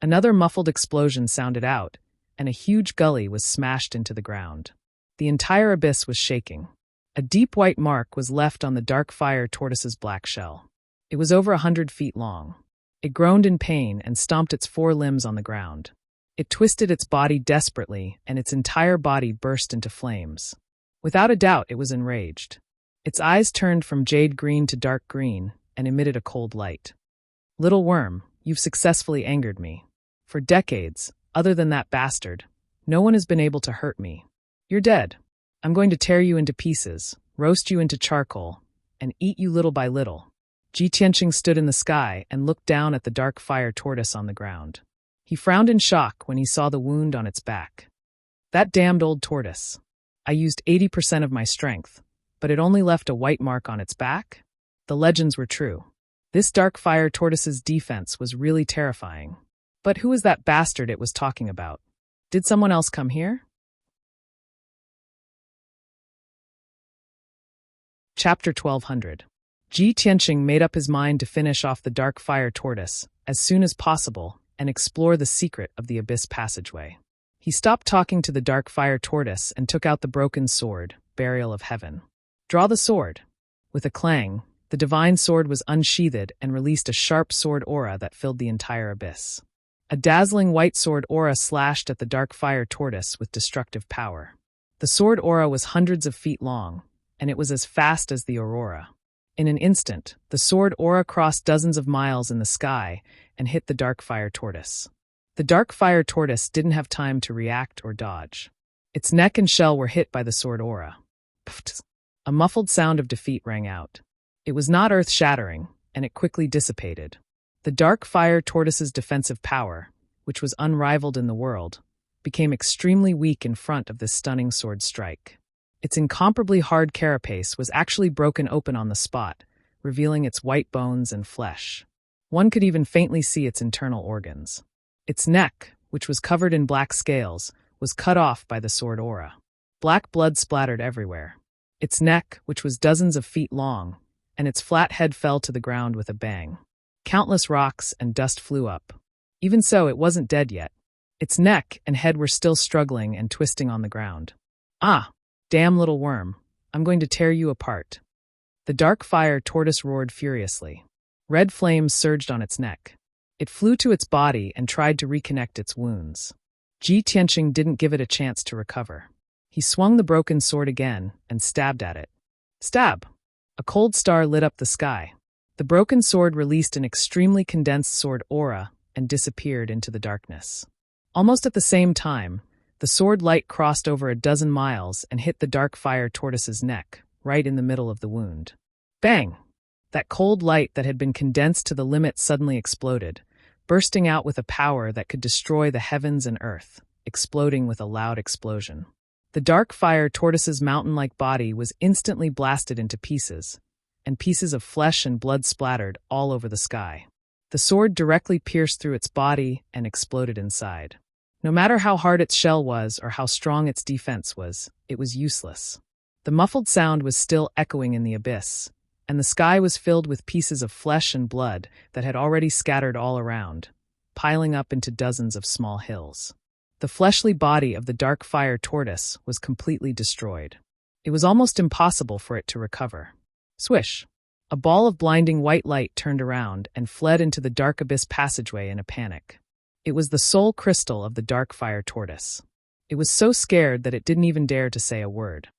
Another muffled explosion sounded out, and a huge gully was smashed into the ground. The entire abyss was shaking. A deep white mark was left on the dark fire tortoise's black shell. It was over 100 feet long. It groaned in pain and stomped its 4 limbs on the ground. It twisted its body desperately, and its entire body burst into flames. Without a doubt, it was enraged. Its eyes turned from jade green to dark green and emitted a cold light. "Little worm, you've successfully angered me. For decades, other than that bastard, no one has been able to hurt me. You're dead. I'm going to tear you into pieces, roast you into charcoal, and eat you little by little." Ji Tianqing stood in the sky and looked down at the dark fire tortoise on the ground. He frowned in shock when he saw the wound on its back. "That damned old tortoise. I used 80% of my strength, but it only left a white mark on its back?" The legends were true. This dark fire tortoise's defense was really terrifying. But who was that bastard it was talking about? Did someone else come here? Chapter 1200. Ji Tianqing made up his mind to finish off the dark fire tortoise as soon as possible and explore the secret of the abyss passageway. He stopped talking to the dark fire tortoise and took out the broken sword, Burial of Heaven. "Draw the sword." With a clang, the divine sword was unsheathed and released a sharp sword aura that filled the entire abyss. A dazzling white sword aura slashed at the dark fire tortoise with destructive power. The sword aura was hundreds of feet long, and it was as fast as the aurora. In an instant, the sword aura crossed dozens of miles in the sky and hit the dark fire tortoise. The dark fire tortoise didn't have time to react or dodge. Its neck and shell were hit by the sword aura. Pfft! A muffled sound of defeat rang out. It was not earth-shattering, and it quickly dissipated. The dark fire tortoise's defensive power, which was unrivaled in the world, became extremely weak in front of this stunning sword strike. Its incomparably hard carapace was actually broken open on the spot, revealing its white bones and flesh. One could even faintly see its internal organs. Its neck, which was covered in black scales, was cut off by the sword aura. Black blood splattered everywhere. Its neck, which was dozens of feet long, and its flat head fell to the ground with a bang. Countless rocks and dust flew up. Even so, it wasn't dead yet. Its neck and head were still struggling and twisting on the ground. "Ah! Damn little worm, I'm going to tear you apart." The dark fire tortoise roared furiously. Red flames surged on its neck. It flew to its body and tried to reconnect its wounds. Ji Tianqing didn't give it a chance to recover. He swung the broken sword again and stabbed at it. Stab! A cold star lit up the sky. The broken sword released an extremely condensed sword aura and disappeared into the darkness. Almost at the same time, the sword light crossed over a dozen miles and hit the dark fire tortoise's neck, right in the middle of the wound. Bang! That cold light that had been condensed to the limit suddenly exploded, bursting out with a power that could destroy the heavens and earth, exploding with a loud explosion. The dark fire tortoise's mountain-like body was instantly blasted into pieces, and pieces of flesh and blood splattered all over the sky. The sword directly pierced through its body and exploded inside. No matter how hard its shell was or how strong its defense was, it was useless. The muffled sound was still echoing in the abyss, and the sky was filled with pieces of flesh and blood that had already scattered all around, piling up into dozens of small hills. The fleshly body of the dark fire tortoise was completely destroyed. It was almost impossible for it to recover. Swish! A ball of blinding white light turned around and fled into the dark abyss passageway in a panic. It was the soul crystal of the dark fire tortoise. It was so scared that it didn't even dare to say a word.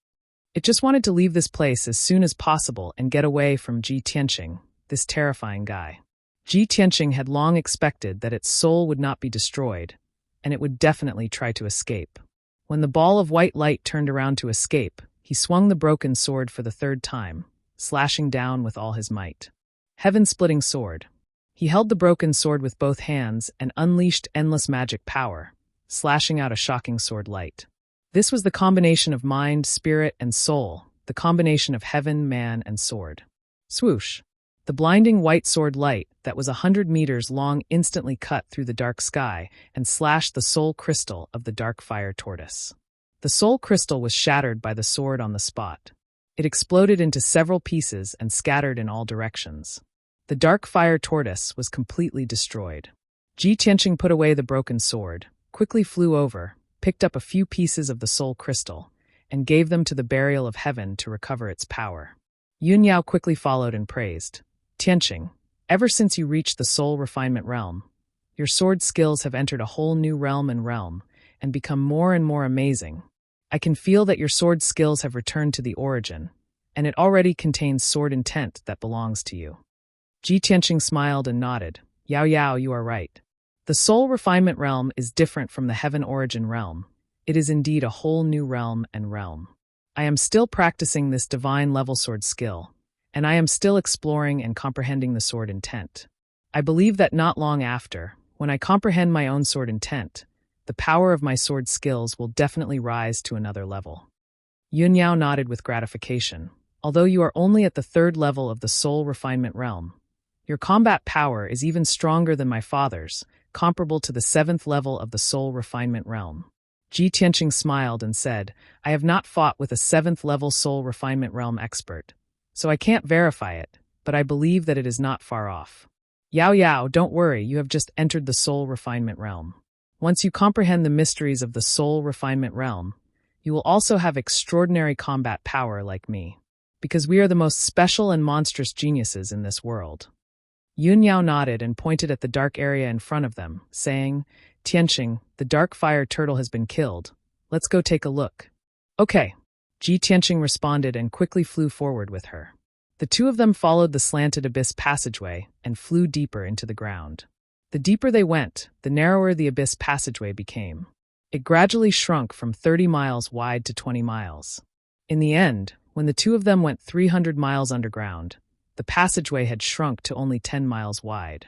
It just wanted to leave this place as soon as possible and get away from Ji Tianqing, this terrifying guy. Ji Tianqing had long expected that its soul would not be destroyed, and it would definitely try to escape. When the ball of white light turned around to escape, he swung the broken sword for the third time, slashing down with all his might. Heaven-splitting sword. He held the broken sword with both hands and unleashed endless magic power, slashing out a shocking sword light. This was the combination of mind, spirit, and soul, the combination of heaven, man, and sword. Swoosh! The blinding white sword light that was 100 meters long instantly cut through the dark sky and slashed the soul crystal of the dark fire tortoise. The soul crystal was shattered by the sword on the spot. It exploded into several pieces and scattered in all directions. The dark fire tortoise was completely destroyed. Ji Tianqing put away the broken sword, quickly flew over, picked up a few pieces of the soul crystal, and gave them to the burial of heaven to recover its power. Yun Yao quickly followed and praised. Tianqing, ever since you reached the soul refinement realm, your sword skills have entered a whole new realm and become more and more amazing. I can feel that your sword skills have returned to the origin, and it already contains sword intent that belongs to you. Ji Tianqing smiled and nodded. Yao Yao, you are right. The soul refinement realm is different from the heaven origin realm. It is indeed a whole new realm. I am still practicing this divine level sword skill, and I am still exploring and comprehending the sword intent. I believe that not long after, when I comprehend my own sword intent, the power of my sword skills will definitely rise to another level. Yun Yao nodded with gratification. Although you are only at the 3rd level of the soul refinement realm, your combat power is even stronger than my father's, comparable to the 7th level of the soul refinement realm. Ji Tianqing smiled and said, I have not fought with a 7th level soul refinement realm expert, so I can't verify it, but I believe that it is not far off. Yao Yao, don't worry, you have just entered the soul refinement realm. Once you comprehend the mysteries of the soul refinement realm, you will also have extraordinary combat power like me, because we are the most special and monstrous geniuses in this world. Yun Yao nodded and pointed at the dark area in front of them, saying, Tianqing, the dark fire turtle has been killed. Let's go take a look. Okay. Ji Tianqing responded and quickly flew forward with her. The two of them followed the slanted abyss passageway and flew deeper into the ground. The deeper they went, the narrower the abyss passageway became. It gradually shrunk from 30 miles wide to 20 miles. In the end, when the two of them went 300 miles underground, the passageway had shrunk to only 10 miles wide.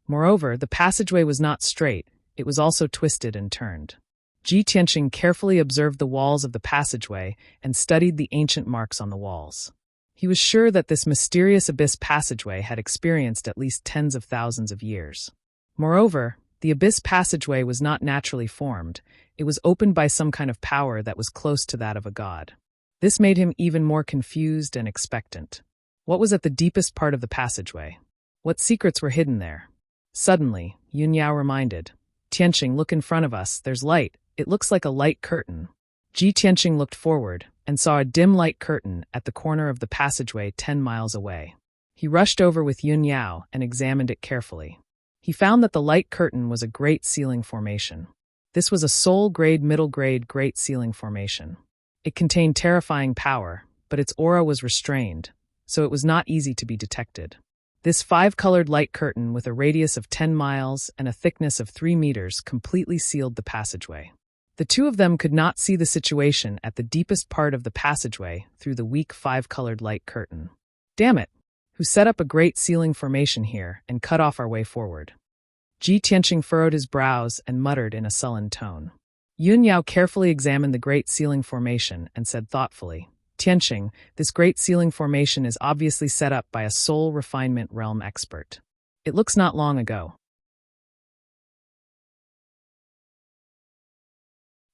Moreover, the passageway was not straight, it was also twisted and turned. Ji Tianqing carefully observed the walls of the passageway and studied the ancient marks on the walls. He was sure that this mysterious abyss passageway had experienced at least tens of thousands of years. Moreover, the abyss passageway was not naturally formed, it was opened by some kind of power that was close to that of a god. This made him even more confused and expectant. What was at the deepest part of the passageway? What secrets were hidden there? Suddenly, Yun Yao reminded, Tianqing, look in front of us, there's light. It looks like a light curtain. Ji Tianqing looked forward and saw a dim light curtain at the corner of the passageway 10 miles away. He rushed over with Yun Yao and examined it carefully. He found that the light curtain was a great ceiling formation. This was a soul-grade, middle-grade great ceiling formation. It contained terrifying power, but its aura was restrained, so it was not easy to be detected. This 5-colored light curtain with a radius of 10 miles and a thickness of 3 meters completely sealed the passageway. The two of them could not see the situation at the deepest part of the passageway through the weak 5-colored light curtain. Damn it! Who set up a great ceiling formation here and cut off our way forward? Ji Tianqing furrowed his brows and muttered in a sullen tone. Yun Yao carefully examined the Great Ceiling Formation and said thoughtfully, Tianqing, this Great Ceiling Formation is obviously set up by a soul refinement realm expert. It looks not long ago.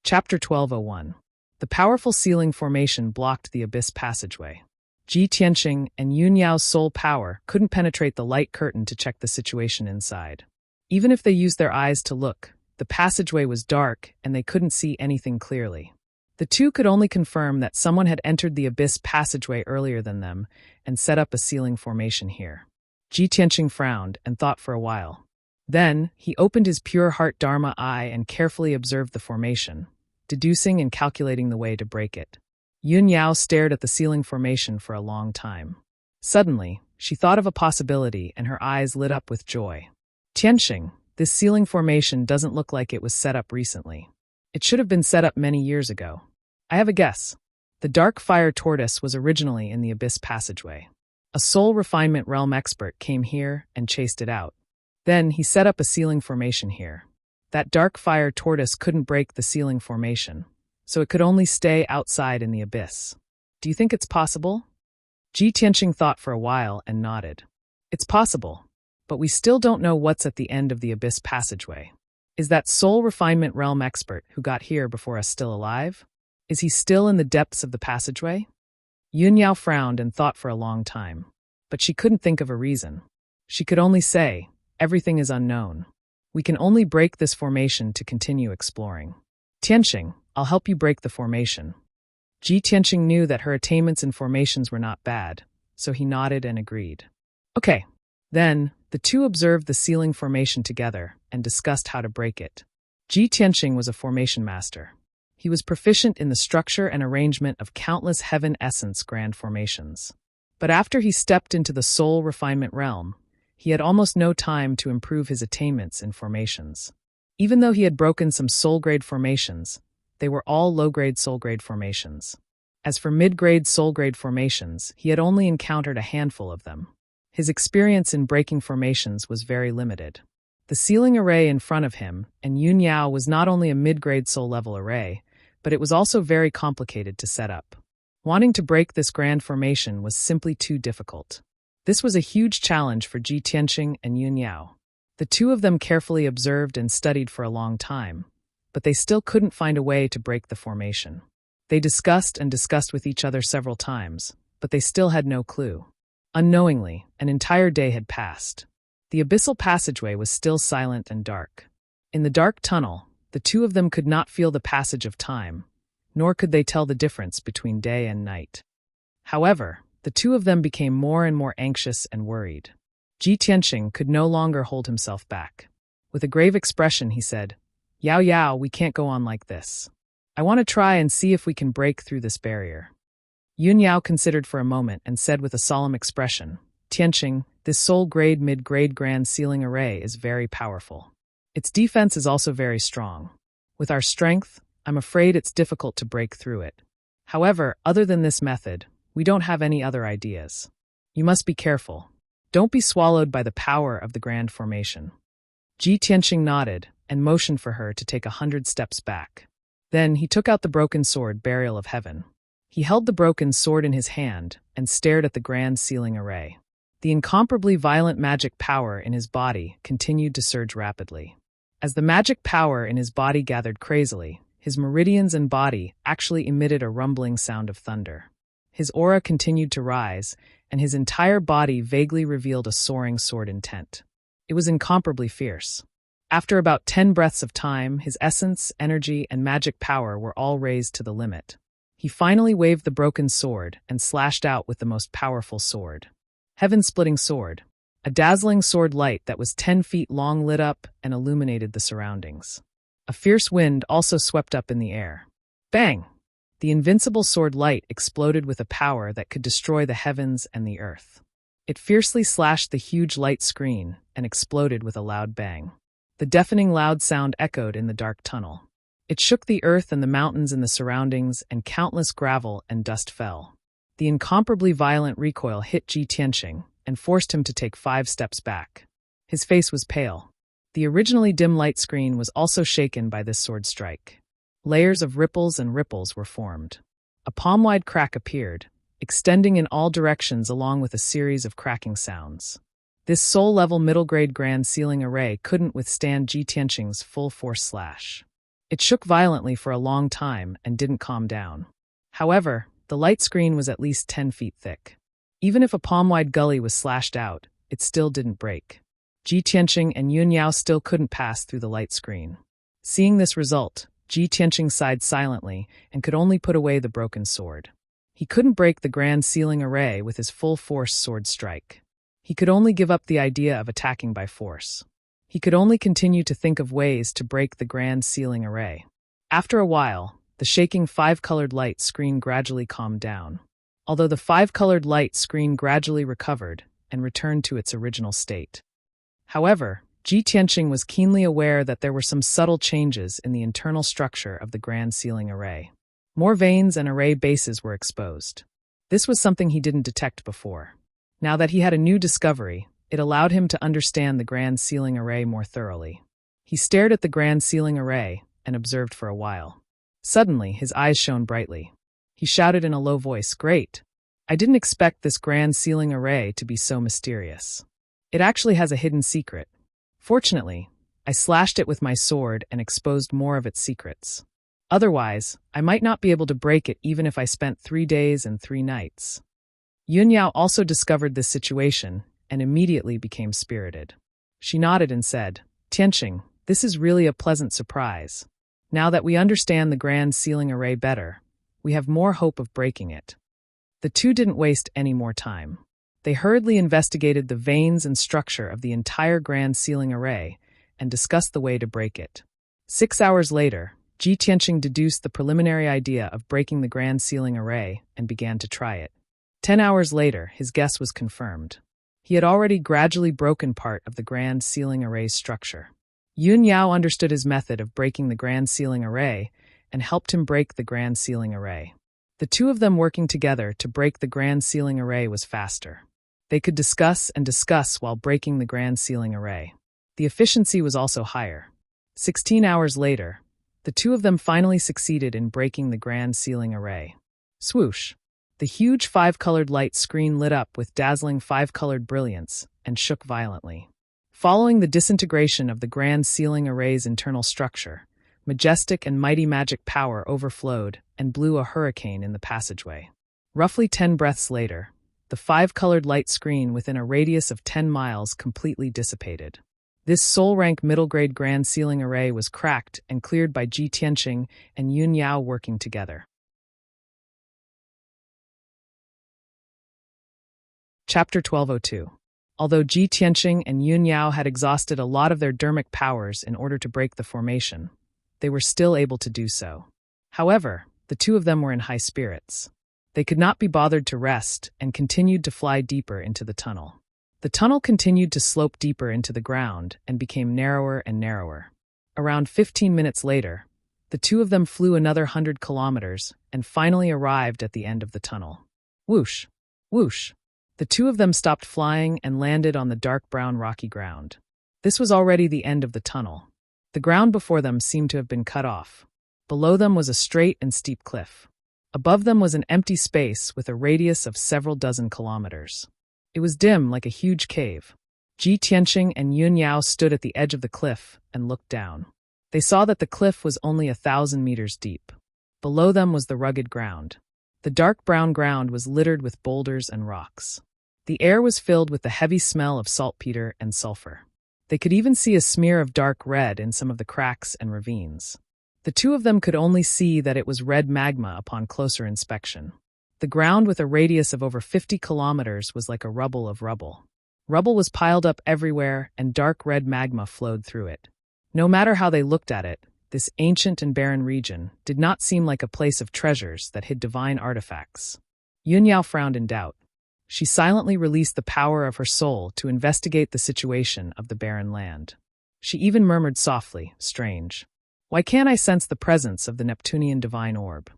Chapter 1201. The powerful ceiling formation blocked the abyss passageway. Ji Tianqing and Yun Yao's soul power couldn't penetrate the light curtain to check the situation inside. Even if they used their eyes to look, the passageway was dark and they couldn't see anything clearly. The two could only confirm that someone had entered the abyss passageway earlier than them and set up a ceiling formation here. Ji Tianqing frowned and thought for a while. Then, he opened his pure heart Dharma eye and carefully observed the formation, deducing and calculating the way to break it. Yun Yao stared at the ceiling formation for a long time. Suddenly, she thought of a possibility and her eyes lit up with joy. Tianqing, this ceiling formation doesn't look like it was set up recently. It should have been set up many years ago. I have a guess. The dark fire tortoise was originally in the abyss passageway. A soul refinement realm expert came here and chased it out. Then he set up a ceiling formation here. That dark fire tortoise couldn't break the ceiling formation, so it could only stay outside in the abyss. Do you think it's possible? Ji Tianqing thought for a while and nodded. It's possible, but we still don't know what's at the end of the abyss passageway. Is that soul refinement realm expert who got here before us still alive? Is he still in the depths of the passageway? Yun Yao frowned and thought for a long time, but she couldn't think of a reason. She could only say, everything is unknown. We can only break this formation to continue exploring. Tianqing, I'll help you break the formation. Ji Tianqing knew that her attainments in formations were not bad, so he nodded and agreed. Okay. Then, the two observed the ceiling formation together and discussed how to break it. Ji Tianqing was a formation master. He was proficient in the structure and arrangement of countless heaven essence grand formations. But after he stepped into the soul refinement realm, he had almost no time to improve his attainments in formations. Even though he had broken some soul-grade formations, they were all low-grade soul-grade formations. As for mid-grade soul-grade formations, he had only encountered a handful of them. His experience in breaking formations was very limited. The ceiling array in front of him, and Yun Yao, was not only a mid-grade soul-level array, but it was also very complicated to set up. Wanting to break this grand formation was simply too difficult. This was a huge challenge for Ji Tianqing and Yun Yao. The two of them carefully observed and studied for a long time, but they still couldn't find a way to break the formation. They discussed and discussed with each other several times, but they still had no clue. Unknowingly, an entire day had passed. The abyssal passageway was still silent and dark. In the dark tunnel, the two of them could not feel the passage of time, nor could they tell the difference between day and night. However, the two of them became more and more anxious and worried. Ji Tianqing could no longer hold himself back. With a grave expression, he said, Yao Yao, we can't go on like this. I want to try and see if we can break through this barrier. Yun Yao considered for a moment and said with a solemn expression, Tianqing, this soul-grade mid-grade grand ceiling array is very powerful. Its defense is also very strong. With our strength, I'm afraid it's difficult to break through it. However, other than this method, we don't have any other ideas. You must be careful. Don't be swallowed by the power of the grand formation. Ji Tianqing nodded and motioned for her to take 100 steps back. Then he took out the broken sword, Burial of Heaven. He held the broken sword in his hand and stared at the grand ceiling array. The incomparably violent magic power in his body continued to surge rapidly. As the magic power in his body gathered crazily, his meridians and body actually emitted a rumbling sound of thunder. His aura continued to rise, and his entire body vaguely revealed a soaring sword intent. It was incomparably fierce. After about 10 breaths of time, his essence, energy, and magic power were all raised to the limit. He finally waved the broken sword and slashed out with the most powerful sword. Heaven-splitting sword. A dazzling sword light that was 10 feet long lit up and illuminated the surroundings. A fierce wind also swept up in the air. Bang! The invincible sword light exploded with a power that could destroy the heavens and the earth. It fiercely slashed the huge light screen and exploded with a loud bang. The deafening loud sound echoed in the dark tunnel. It shook the earth and the mountains in the surroundings, and countless gravel and dust fell. The incomparably violent recoil hit Ji Tianqing and forced him to take 5 steps back. His face was pale. The originally dim light screen was also shaken by this sword strike. Layers of ripples and ripples were formed. A palm-wide crack appeared, extending in all directions along with a series of cracking sounds. This soul-level middle-grade grand ceiling array couldn't withstand Ji Tianqing's full-force slash. It shook violently for a long time and didn't calm down. However, the light screen was at least 10 feet thick. Even if a palm-wide gully was slashed out, it still didn't break. Ji Tianqing and Yun Yao still couldn't pass through the light screen. Seeing this result, Ji Tianqing sighed silently and could only put away the broken sword. He couldn't break the grand ceiling array with his full-force sword strike. He could only give up the idea of attacking by force. He could only continue to think of ways to break the grand ceiling array. After a while, the shaking five-colored light screen gradually calmed down. Although the five-colored light screen gradually recovered and returned to its original state. However, Ji Tianqing was keenly aware that there were some subtle changes in the internal structure of the grand ceiling array. More vanes and array bases were exposed. This was something he didn't detect before. Now that he had a new discovery, it allowed him to understand the grand ceiling array more thoroughly. He stared at the grand ceiling array and observed for a while. Suddenly, his eyes shone brightly. He shouted in a low voice, "Great! I didn't expect this grand ceiling array to be so mysterious. It actually has a hidden secret. Fortunately, I slashed it with my sword and exposed more of its secrets. Otherwise, I might not be able to break it even if I spent 3 days and 3 nights." Yun Yao also discovered this situation and immediately became spirited. She nodded and said, "Tianqing, this is really a pleasant surprise. Now that we understand the grand ceiling array better, we have more hope of breaking it." The two didn't waste any more time. They hurriedly investigated the veins and structure of the entire grand ceiling array and discussed the way to break it. 6 hours later, Ji Tianqing deduced the preliminary idea of breaking the grand ceiling array and began to try it. 10 hours later, his guess was confirmed. He had already gradually broken part of the grand ceiling array's structure. Yun Yao understood his method of breaking the grand ceiling array and helped him break the grand ceiling array. The two of them working together to break the grand ceiling array was faster. They could discuss and discuss while breaking the grand ceiling array. The efficiency was also higher. 16 hours later, the two of them finally succeeded in breaking the grand ceiling array. Swoosh! The huge 5-colored light screen lit up with dazzling 5-colored brilliance and shook violently. Following the disintegration of the grand ceiling array's internal structure, majestic and mighty magic power overflowed and blew a hurricane in the passageway. Roughly 10 breaths later, the 5-colored light screen within a radius of 10 miles completely dissipated. This soul-rank middle-grade grand ceiling array was cracked and cleared by Ji Tianqing and Yun Yao working together. Chapter 1202. Although Ji Tianqing and Yun Yao had exhausted a lot of their dermic powers in order to break the formation, they were still able to do so. However, the two of them were in high spirits. They could not be bothered to rest and continued to fly deeper into the tunnel. The tunnel continued to slope deeper into the ground and became narrower and narrower. Around 15 minutes later, the two of them flew another 100 kilometers and finally arrived at the end of the tunnel. Whoosh! Whoosh! The two of them stopped flying and landed on the dark brown rocky ground. This was already the end of the tunnel. The ground before them seemed to have been cut off. Below them was a straight and steep cliff. Above them was an empty space with a radius of several dozen kilometers. It was dim like a huge cave. Ji Tianqing and Yun Yao stood at the edge of the cliff and looked down. They saw that the cliff was only 1,000 meters deep. Below them was the rugged ground. The dark brown ground was littered with boulders and rocks. The air was filled with the heavy smell of saltpeter and sulfur. They could even see a smear of dark red in some of the cracks and ravines. The two of them could only see that it was red magma upon closer inspection. The ground with a radius of over 50 kilometers was like a rubble of rubble. Rubble was piled up everywhere and dark red magma flowed through it. No matter how they looked at it, this ancient and barren region did not seem like a place of treasures that hid divine artifacts. Yun Yao frowned in doubt. She silently released the power of her soul to investigate the situation of the barren land. She even murmured softly, "Strange. Why can't I sense the presence of the Neptunian divine orb?"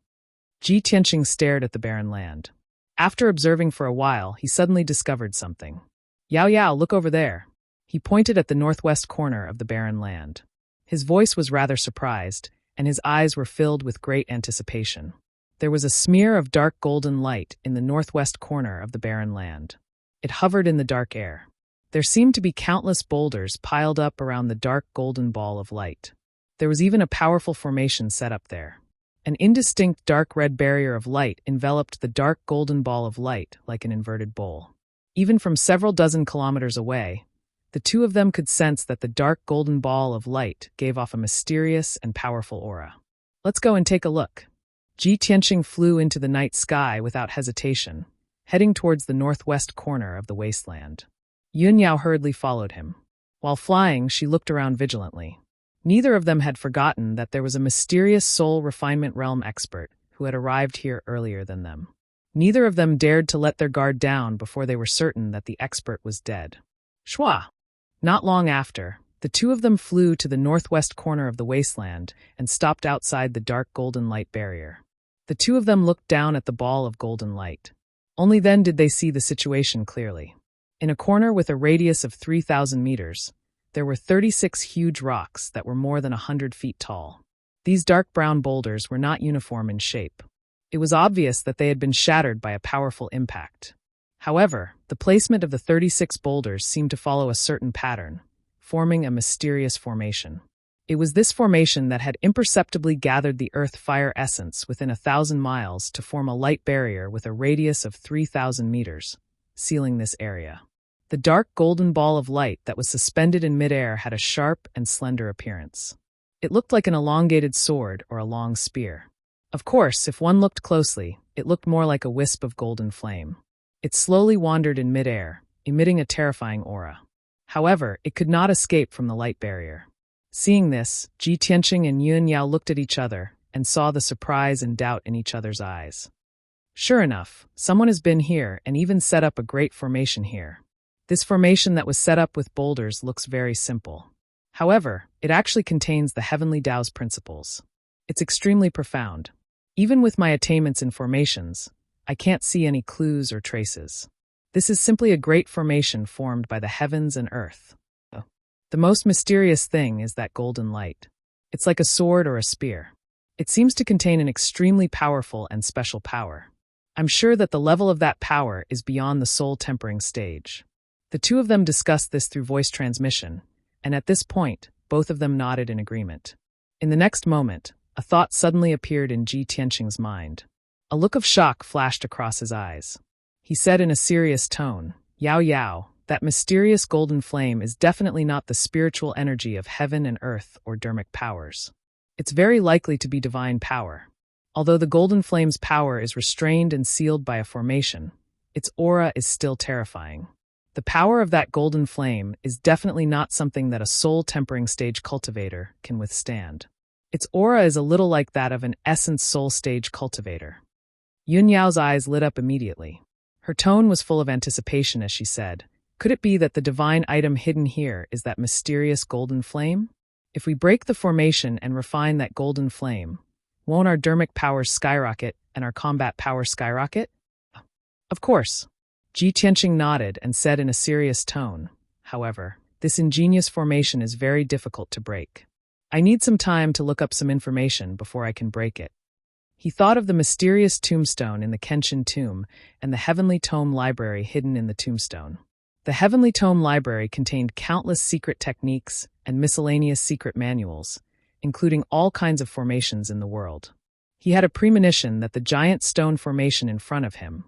Ji Tianqing stared at the barren land. After observing for a while, he suddenly discovered something. "Yao Yao, look over there." He pointed at the northwest corner of the barren land. His voice was rather surprised, and his eyes were filled with great anticipation. There was a smear of dark golden light in the northwest corner of the barren land. It hovered in the dark air. There seemed to be countless boulders piled up around the dark golden ball of light. There was even a powerful formation set up there. An indistinct dark red barrier of light enveloped the dark golden ball of light like an inverted bowl. Even from several dozen kilometers away, the two of them could sense that the dark golden ball of light gave off a mysterious and powerful aura. "Let's go and take a look." Ji Tianqing flew into the night sky without hesitation, heading towards the northwest corner of the wasteland. Yun Yao hurriedly followed him. While flying, she looked around vigilantly. Neither of them had forgotten that there was a mysterious soul refinement realm expert who had arrived here earlier than them. Neither of them dared to let their guard down before they were certain that the expert was dead. Shwa! Not long after, the two of them flew to the northwest corner of the wasteland and stopped outside the dark golden light barrier. The two of them looked down at the ball of golden light. Only then did they see the situation clearly. In a corner with a radius of 3,000 meters, there were 36 huge rocks that were more than 100 feet tall. These dark brown boulders were not uniform in shape. It was obvious that they had been shattered by a powerful impact. However, the placement of the 36 boulders seemed to follow a certain pattern, forming a mysterious formation. It was this formation that had imperceptibly gathered the earth-fire essence within 1,000 miles to form a light barrier with a radius of 3,000 meters, sealing this area. The dark golden ball of light that was suspended in midair had a sharp and slender appearance. It looked like an elongated sword or a long spear. Of course, if one looked closely, it looked more like a wisp of golden flame. It slowly wandered in midair, emitting a terrifying aura. However, it could not escape from the light barrier. Seeing this, Ji Tianqing and Yun Yao looked at each other and saw the surprise and doubt in each other's eyes. Sure enough, someone has been here and even set up a great formation here. This formation that was set up with boulders looks very simple. However, it actually contains the heavenly Tao's principles. It's extremely profound. Even with my attainments in formations, I can't see any clues or traces. This is simply a great formation formed by the heavens and earth. The most mysterious thing is that golden light. It's like a sword or a spear. It seems to contain an extremely powerful and special power. I'm sure that the level of that power is beyond the soul tempering stage. The two of them discussed this through voice transmission, and at this point, both of them nodded in agreement. In the next moment, a thought suddenly appeared in Ji Tianqing's mind. A look of shock flashed across his eyes. He said in a serious tone, "Yao Yao, that mysterious golden flame is definitely not the spiritual energy of heaven and earth or dermic powers. It's very likely to be divine power. Although the golden flame's power is restrained and sealed by a formation, its aura is still terrifying. The power of that golden flame is definitely not something that a soul-tempering stage cultivator can withstand. Its aura is a little like that of an essence soul stage cultivator." Yun Yao's eyes lit up immediately. Her tone was full of anticipation as she said, "Could it be that the divine item hidden here is that mysterious golden flame? If we break the formation and refine that golden flame, won't our dermic powers skyrocket and our combat powers skyrocket?" "Of course." Ji Tianqing nodded and said in a serious tone, "However, this ingenious formation is very difficult to break. I need some time to look up some information before I can break it." He thought of the mysterious tombstone in the Kenshin tomb and the Heavenly Tome library hidden in the tombstone. The Heavenly Tome library contained countless secret techniques and miscellaneous secret manuals, including all kinds of formations in the world. He had a premonition that the giant stone formation in front of him,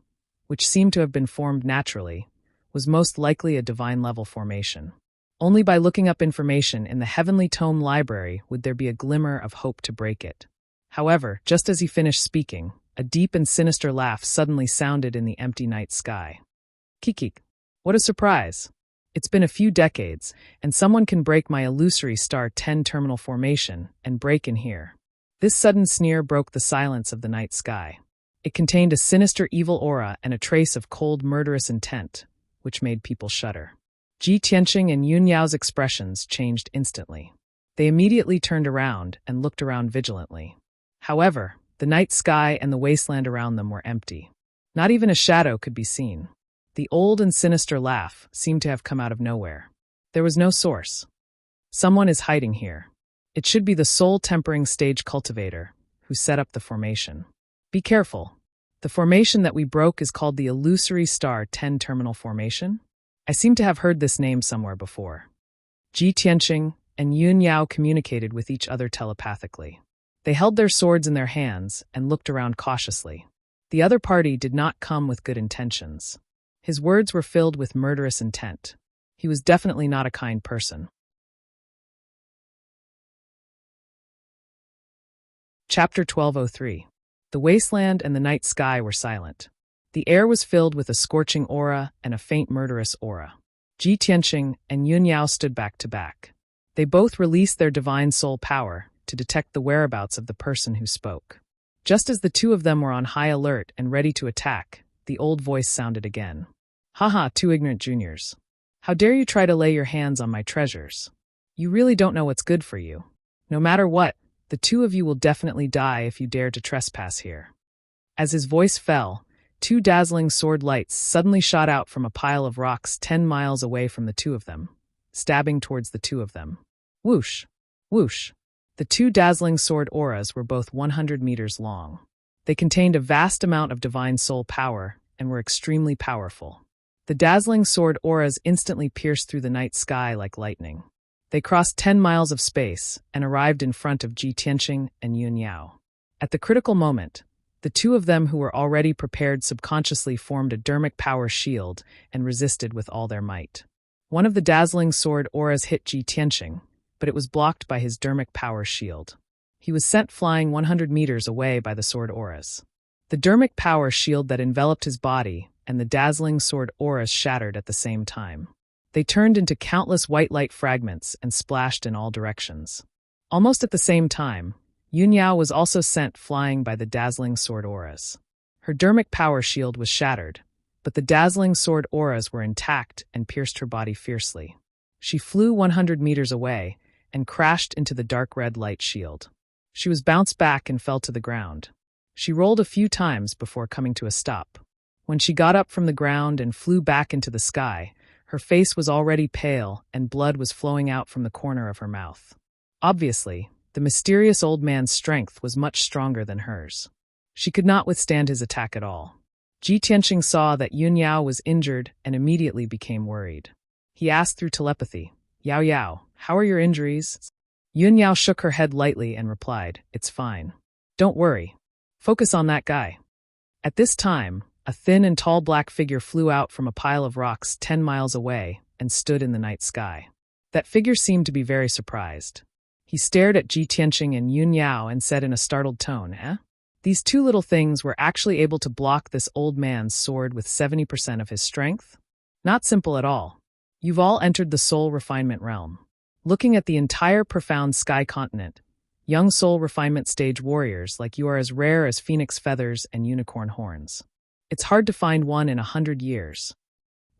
which seemed to have been formed naturally, was most likely a divine-level formation. Only by looking up information in the Heavenly Tome library would there be a glimmer of hope to break it. However, just as he finished speaking, a deep and sinister laugh suddenly sounded in the empty night sky. "Kikik. What a surprise. It's been a few decades, and someone can break my illusory star 10 terminal formation and break in here." This sudden sneer broke the silence of the night sky. It contained a sinister evil aura and a trace of cold murderous intent, which made people shudder. Ji Tianqing and Yun Yao's expressions changed instantly. They immediately turned around and looked around vigilantly. However, the night sky and the wasteland around them were empty. Not even a shadow could be seen. The old and sinister laugh seemed to have come out of nowhere. There was no source. "Someone is hiding here." It should be the soul-tempering stage cultivator who set up the formation. Be careful. The formation that we broke is called the illusory star 10-terminal formation. I seem to have heard this name somewhere before. Ji Tianqing and Yun Yao communicated with each other telepathically. They held their swords in their hands and looked around cautiously. The other party did not come with good intentions. His words were filled with murderous intent. He was definitely not a kind person. Chapter 1203. The wasteland and the night sky were silent. The air was filled with a scorching aura and a faint murderous aura. Ji Tianqing and Yun Yao stood back to back. They both released their divine soul power to detect the whereabouts of the person who spoke. Just as the two of them were on high alert and ready to attack, the old voice sounded again. "Haha, two ignorant juniors. How dare you try to lay your hands on my treasures? You really don't know what's good for you. No matter what, the two of you will definitely die if you dare to trespass here." As his voice fell, two dazzling sword lights suddenly shot out from a pile of rocks 10 miles away from the two of them, stabbing towards the two of them. Whoosh! Whoosh! The two dazzling sword auras were both 100 meters long. They contained a vast amount of divine soul power and were extremely powerful. The dazzling sword auras instantly pierced through the night sky like lightning. They crossed 10 miles of space and arrived in front of Ji Tianqing and Yun Yao. At the critical moment, the two of them who were already prepared subconsciously formed a dermic power shield and resisted with all their might. One of the dazzling sword auras hit Ji Tianqing, but it was blocked by his dermic power shield. He was sent flying 100 meters away by the sword auras. The dermic power shield that enveloped his body and the dazzling sword auras shattered at the same time. They turned into countless white light fragments and splashed in all directions. Almost at the same time, Yun Yao was also sent flying by the dazzling sword auras. Her dermic power shield was shattered, but the dazzling sword auras were intact and pierced her body fiercely. She flew 100 meters away and crashed into the dark red light shield. She was bounced back and fell to the ground. She rolled a few times before coming to a stop. When she got up from the ground and flew back into the sky, her face was already pale and blood was flowing out from the corner of her mouth. Obviously, the mysterious old man's strength was much stronger than hers. She could not withstand his attack at all. Ji Tianqing saw that Yun Yao was injured and immediately became worried. He asked through telepathy, "Yao Yao, how are your injuries?" Yun Yao shook her head lightly and replied, "It's fine. Don't worry. Focus on that guy." At this time, a thin and tall black figure flew out from a pile of rocks 10 miles away and stood in the night sky. That figure seemed to be very surprised. He stared at Ji Tianqing and Yun Yao and said in a startled tone, These two little things were actually able to block this old man's sword with 70% of his strength? Not simple at all. You've all entered the soul refinement realm. Looking at the entire profound sky continent, young soul refinement stage warriors like you are as rare as phoenix feathers and unicorn horns. It's hard to find one in 100 years.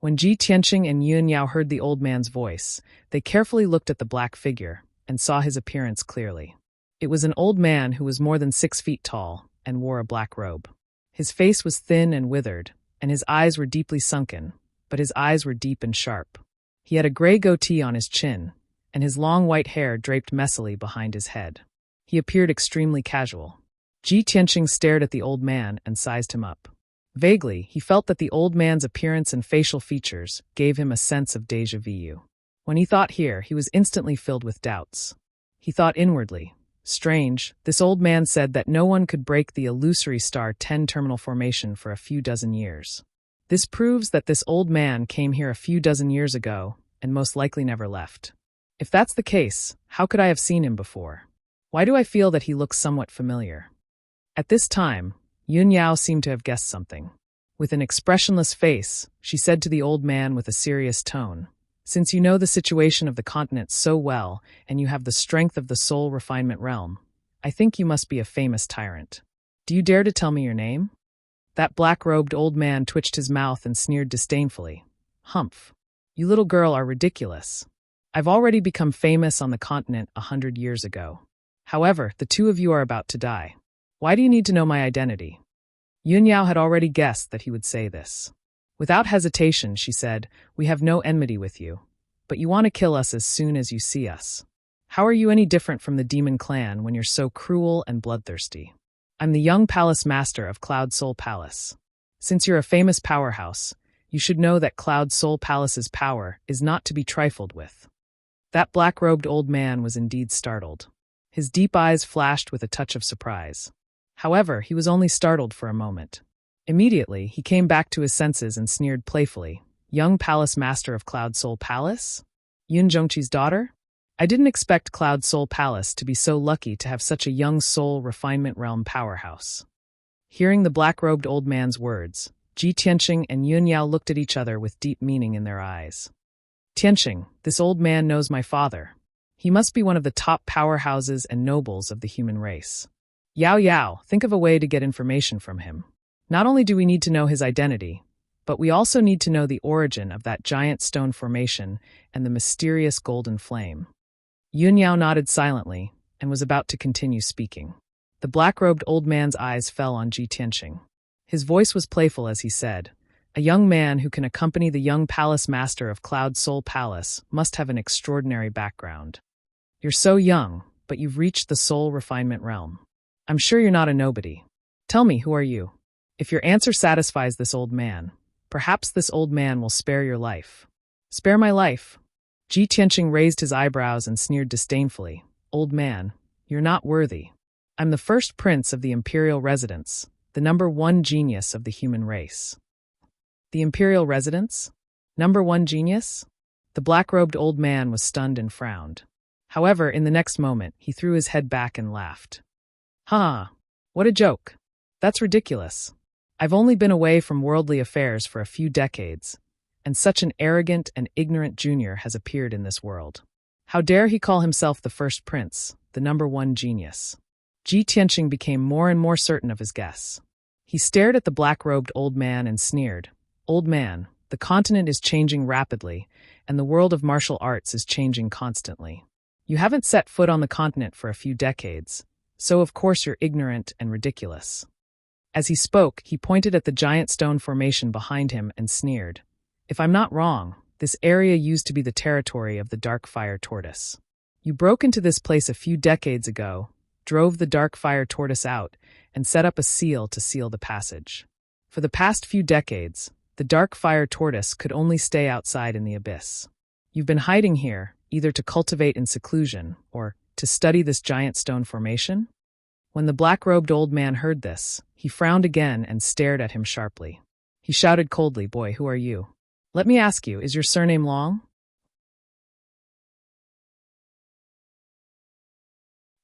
When Ji Tianqing and Yun Yao heard the old man's voice, they carefully looked at the black figure and saw his appearance clearly. It was an old man who was more than 6 feet tall and wore a black robe. His face was thin and withered, and his eyes were deeply sunken, but his eyes were deep and sharp. He had a gray goatee on his chin, and his long white hair draped messily behind his head. He appeared extremely casual. Ji Tianqing stared at the old man and sized him up. Vaguely, he felt that the old man's appearance and facial features gave him a sense of déjà vu. When he thought here, he was instantly filled with doubts. He thought inwardly, strange, this old man said that no one could break the illusory star 10-terminal formation for a few dozen years. This proves that this old man came here a few dozen years ago and most likely never left. If that's the case, how could I have seen him before? Why do I feel that he looks somewhat familiar? At this time, Yun Yao seemed to have guessed something. With an expressionless face, she said to the old man with a serious tone, "Since you know the situation of the continent so well, and you have the strength of the soul refinement realm, I think you must be a famous tyrant. Do you dare to tell me your name?" That black-robed old man twitched his mouth and sneered disdainfully. "Humph. You little girl are ridiculous. I've already become famous on the continent 100 years ago. However, the two of you are about to die. Why do you need to know my identity?" Yun Yao had already guessed that he would say this. Without hesitation, she said, "We have no enmity with you, but you want to kill us as soon as you see us. How are you any different from the demon clan when you're so cruel and bloodthirsty? I'm the young palace master of Cloud Soul Palace. Since you're a famous powerhouse, you should know that Cloud Soul Palace's power is not to be trifled with. That black-robed old man was indeed startled. His deep eyes flashed with a touch of surprise. However, he was only startled for a moment. Immediately, he came back to his senses and sneered playfully. Young palace master of Cloud Soul Palace? Yun Zhongqi's daughter? I didn't expect Cloud Soul Palace to be so lucky to have such a young soul refinement realm powerhouse. Hearing the black-robed old man's words, Ji Tianqing and Yun Yao looked at each other with deep meaning in their eyes. Tianqing, this old man knows my father. He must be one of the top powerhouses and nobles of the human race. Yao, think of a way to get information from him. Not only do we need to know his identity, but we also need to know the origin of that giant stone formation and the mysterious golden flame. Yun Yao nodded silently and was about to continue speaking. The black-robed old man's eyes fell on Ji Tianqing. His voice was playful as he said, "A young man who can accompany the young palace master of Cloud Soul Palace must have an extraordinary background. You're so young, but you've reached the soul refinement realm. I'm sure you're not a nobody. Tell me, who are you?" If your answer satisfies this old man, perhaps this old man will spare your life. Spare my life? Ji Tianqing raised his eyebrows and sneered disdainfully. Old man, you're not worthy. I'm the first prince of the imperial residence, the #1 genius of the human race. The imperial residence? #1 genius? The black-robed old man was stunned and frowned. However, in the next moment, he threw his head back and laughed. What a joke. That's ridiculous. I've only been away from worldly affairs for a few decades, and such an arrogant and ignorant junior has appeared in this world. How dare he call himself the first prince, the #1 genius? Ji Tianqing became more and more certain of his guess. He stared at the black-robed old man and sneered. Old man, the continent is changing rapidly, and the world of martial arts is changing constantly. You haven't set foot on the continent for a few decades, so of course you're ignorant and ridiculous. As he spoke, he pointed at the giant stone formation behind him and sneered. If I'm not wrong, this area used to be the territory of the dark fire tortoise. You broke into this place a few decades ago, drove the dark fire tortoise out, and set up a seal to seal the passage. For the past few decades, the dark fire tortoise could only stay outside in the abyss. You've been hiding here, either to cultivate in seclusion, or to study this giant stone formation? When the black-robed old man heard this, he frowned again and stared at him sharply. He shouted coldly, "Boy, who are you? Let me ask you, is your surname Long?"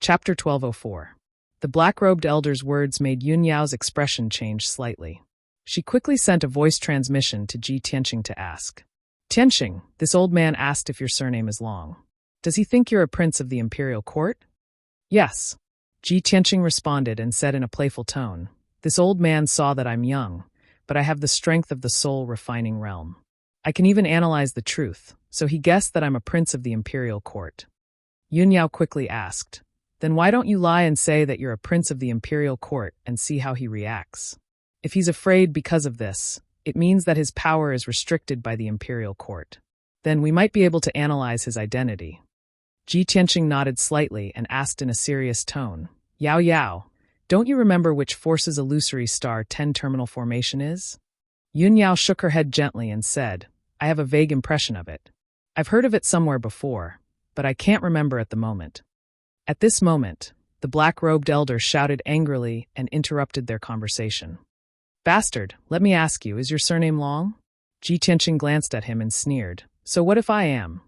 Chapter 1204. The black-robed elder's words made Yun Yao's expression change slightly. She quickly sent a voice transmission to Ji Tianqing to ask. Tianqing, this old man asked if your surname is Long. Does he think you're a prince of the imperial court? Yes. Ji Tianqing responded and said in a playful tone, "This old man saw that I'm young, but I have the strength of the soul refining realm. I can even analyze the truth, so he guessed that I'm a prince of the imperial court." Yun Yao quickly asked, "Then why don't you lie and say that you're a prince of the imperial court and see how he reacts? If he's afraid because of this, it means that his power is restricted by the imperial court. Then we might be able to analyze his identity." Ji Tianqing nodded slightly and asked in a serious tone, Yao, don't you remember which force's illusory star 10 terminal formation is?" Yun Yao shook her head gently and said, "I have a vague impression of it. I've heard of it somewhere before, but I can't remember at the moment." At this moment, the black-robed elder shouted angrily and interrupted their conversation. "Bastard, let me ask you, is your surname Long?" Ji Tianqing glanced at him and sneered, "So what if I am?"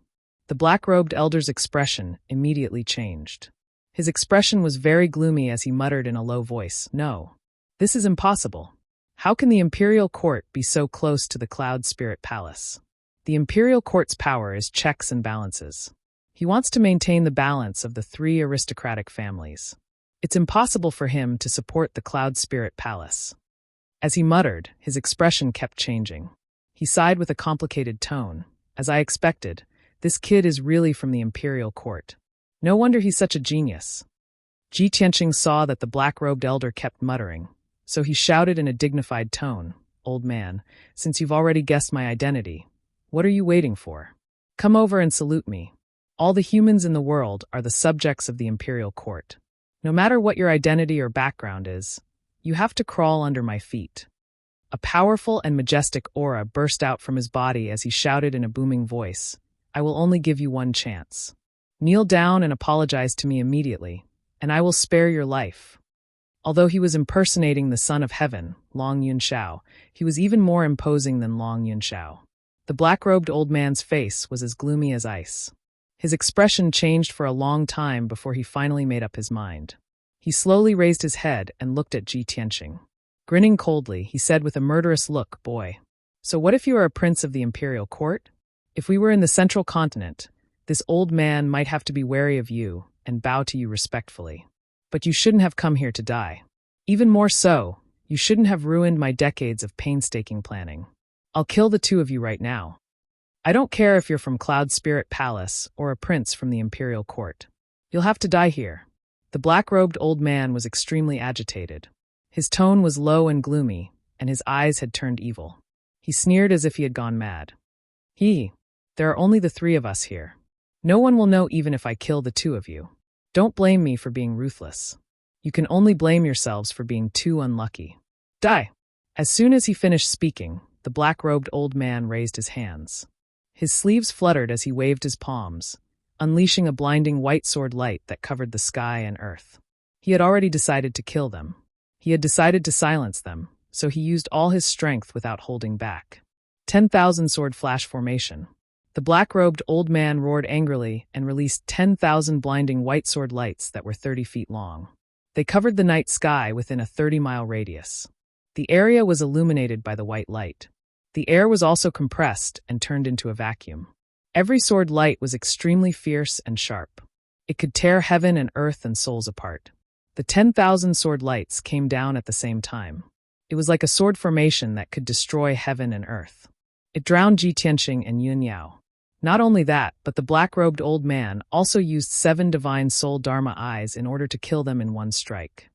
The black-robed elder's expression immediately changed. His expression was very gloomy as he muttered in a low voice, "No. This is impossible. How can the imperial court be so close to the Cloud Spirit Palace? The imperial court's power is checks and balances. He wants to maintain the balance of the 3 aristocratic families. It's impossible for him to support the Cloud Spirit Palace." As he muttered, his expression kept changing. He sighed with a complicated tone. "As I expected, this kid is really from the imperial court. No wonder he's such a genius." Ji Tianqing saw that the black-robed elder kept muttering, so he shouted in a dignified tone, "Old man, since you've already guessed my identity, what are you waiting for? Come over and salute me." All the humans in the world are the subjects of the imperial court. No matter what your identity or background is, you have to crawl under my feet." A powerful and majestic aura burst out from his body as he shouted in a booming voice, "I will only give you one chance. Kneel down and apologize to me immediately, and I will spare your life." Although he was impersonating the Son of Heaven, Long Yunxiao, he was even more imposing than Long Yunxiao. The black-robed old man's face was as gloomy as ice. His expression changed for a long time before he finally made up his mind. He slowly raised his head and looked at Ji Tianqing. Grinning coldly, he said with a murderous look, "Boy, so what if you are a prince of the imperial court? If we were in the central continent, this old man might have to be wary of you and bow to you respectfully. But you shouldn't have come here to die. Even more so, you shouldn't have ruined my decades of painstaking planning. I'll kill the two of you right now. I don't care if you're from Cloud Spirit Palace or a prince from the imperial court. You'll have to die here." The black-robed old man was extremely agitated. His tone was low and gloomy, and his eyes had turned evil. He sneered as if he had gone mad. There are only the three of us here. No one will know even if I kill the two of you. Don't blame me for being ruthless. You can only blame yourselves for being too unlucky. Die!" As soon as he finished speaking, the black-robed old man raised his hands. His sleeves fluttered as he waved his palms, unleashing a blinding white sword light that covered the sky and earth. He had already decided to kill them. He had decided to silence them, so he used all his strength without holding back. 10,000 sword flash formation. The black-robed old man roared angrily and released 10,000 blinding white sword lights that were 30 feet long. They covered the night sky within a 30-mile radius. The area was illuminated by the white light. The air was also compressed and turned into a vacuum. Every sword light was extremely fierce and sharp. It could tear heaven and earth and souls apart. The 10,000 sword lights came down at the same time. It was like a sword formation that could destroy heaven and earth. It drowned Ji Tianqing and Yun Yao. Not only that, but the black-robed old man also used 7 divine soul dharma eyes in order to kill them in one strike.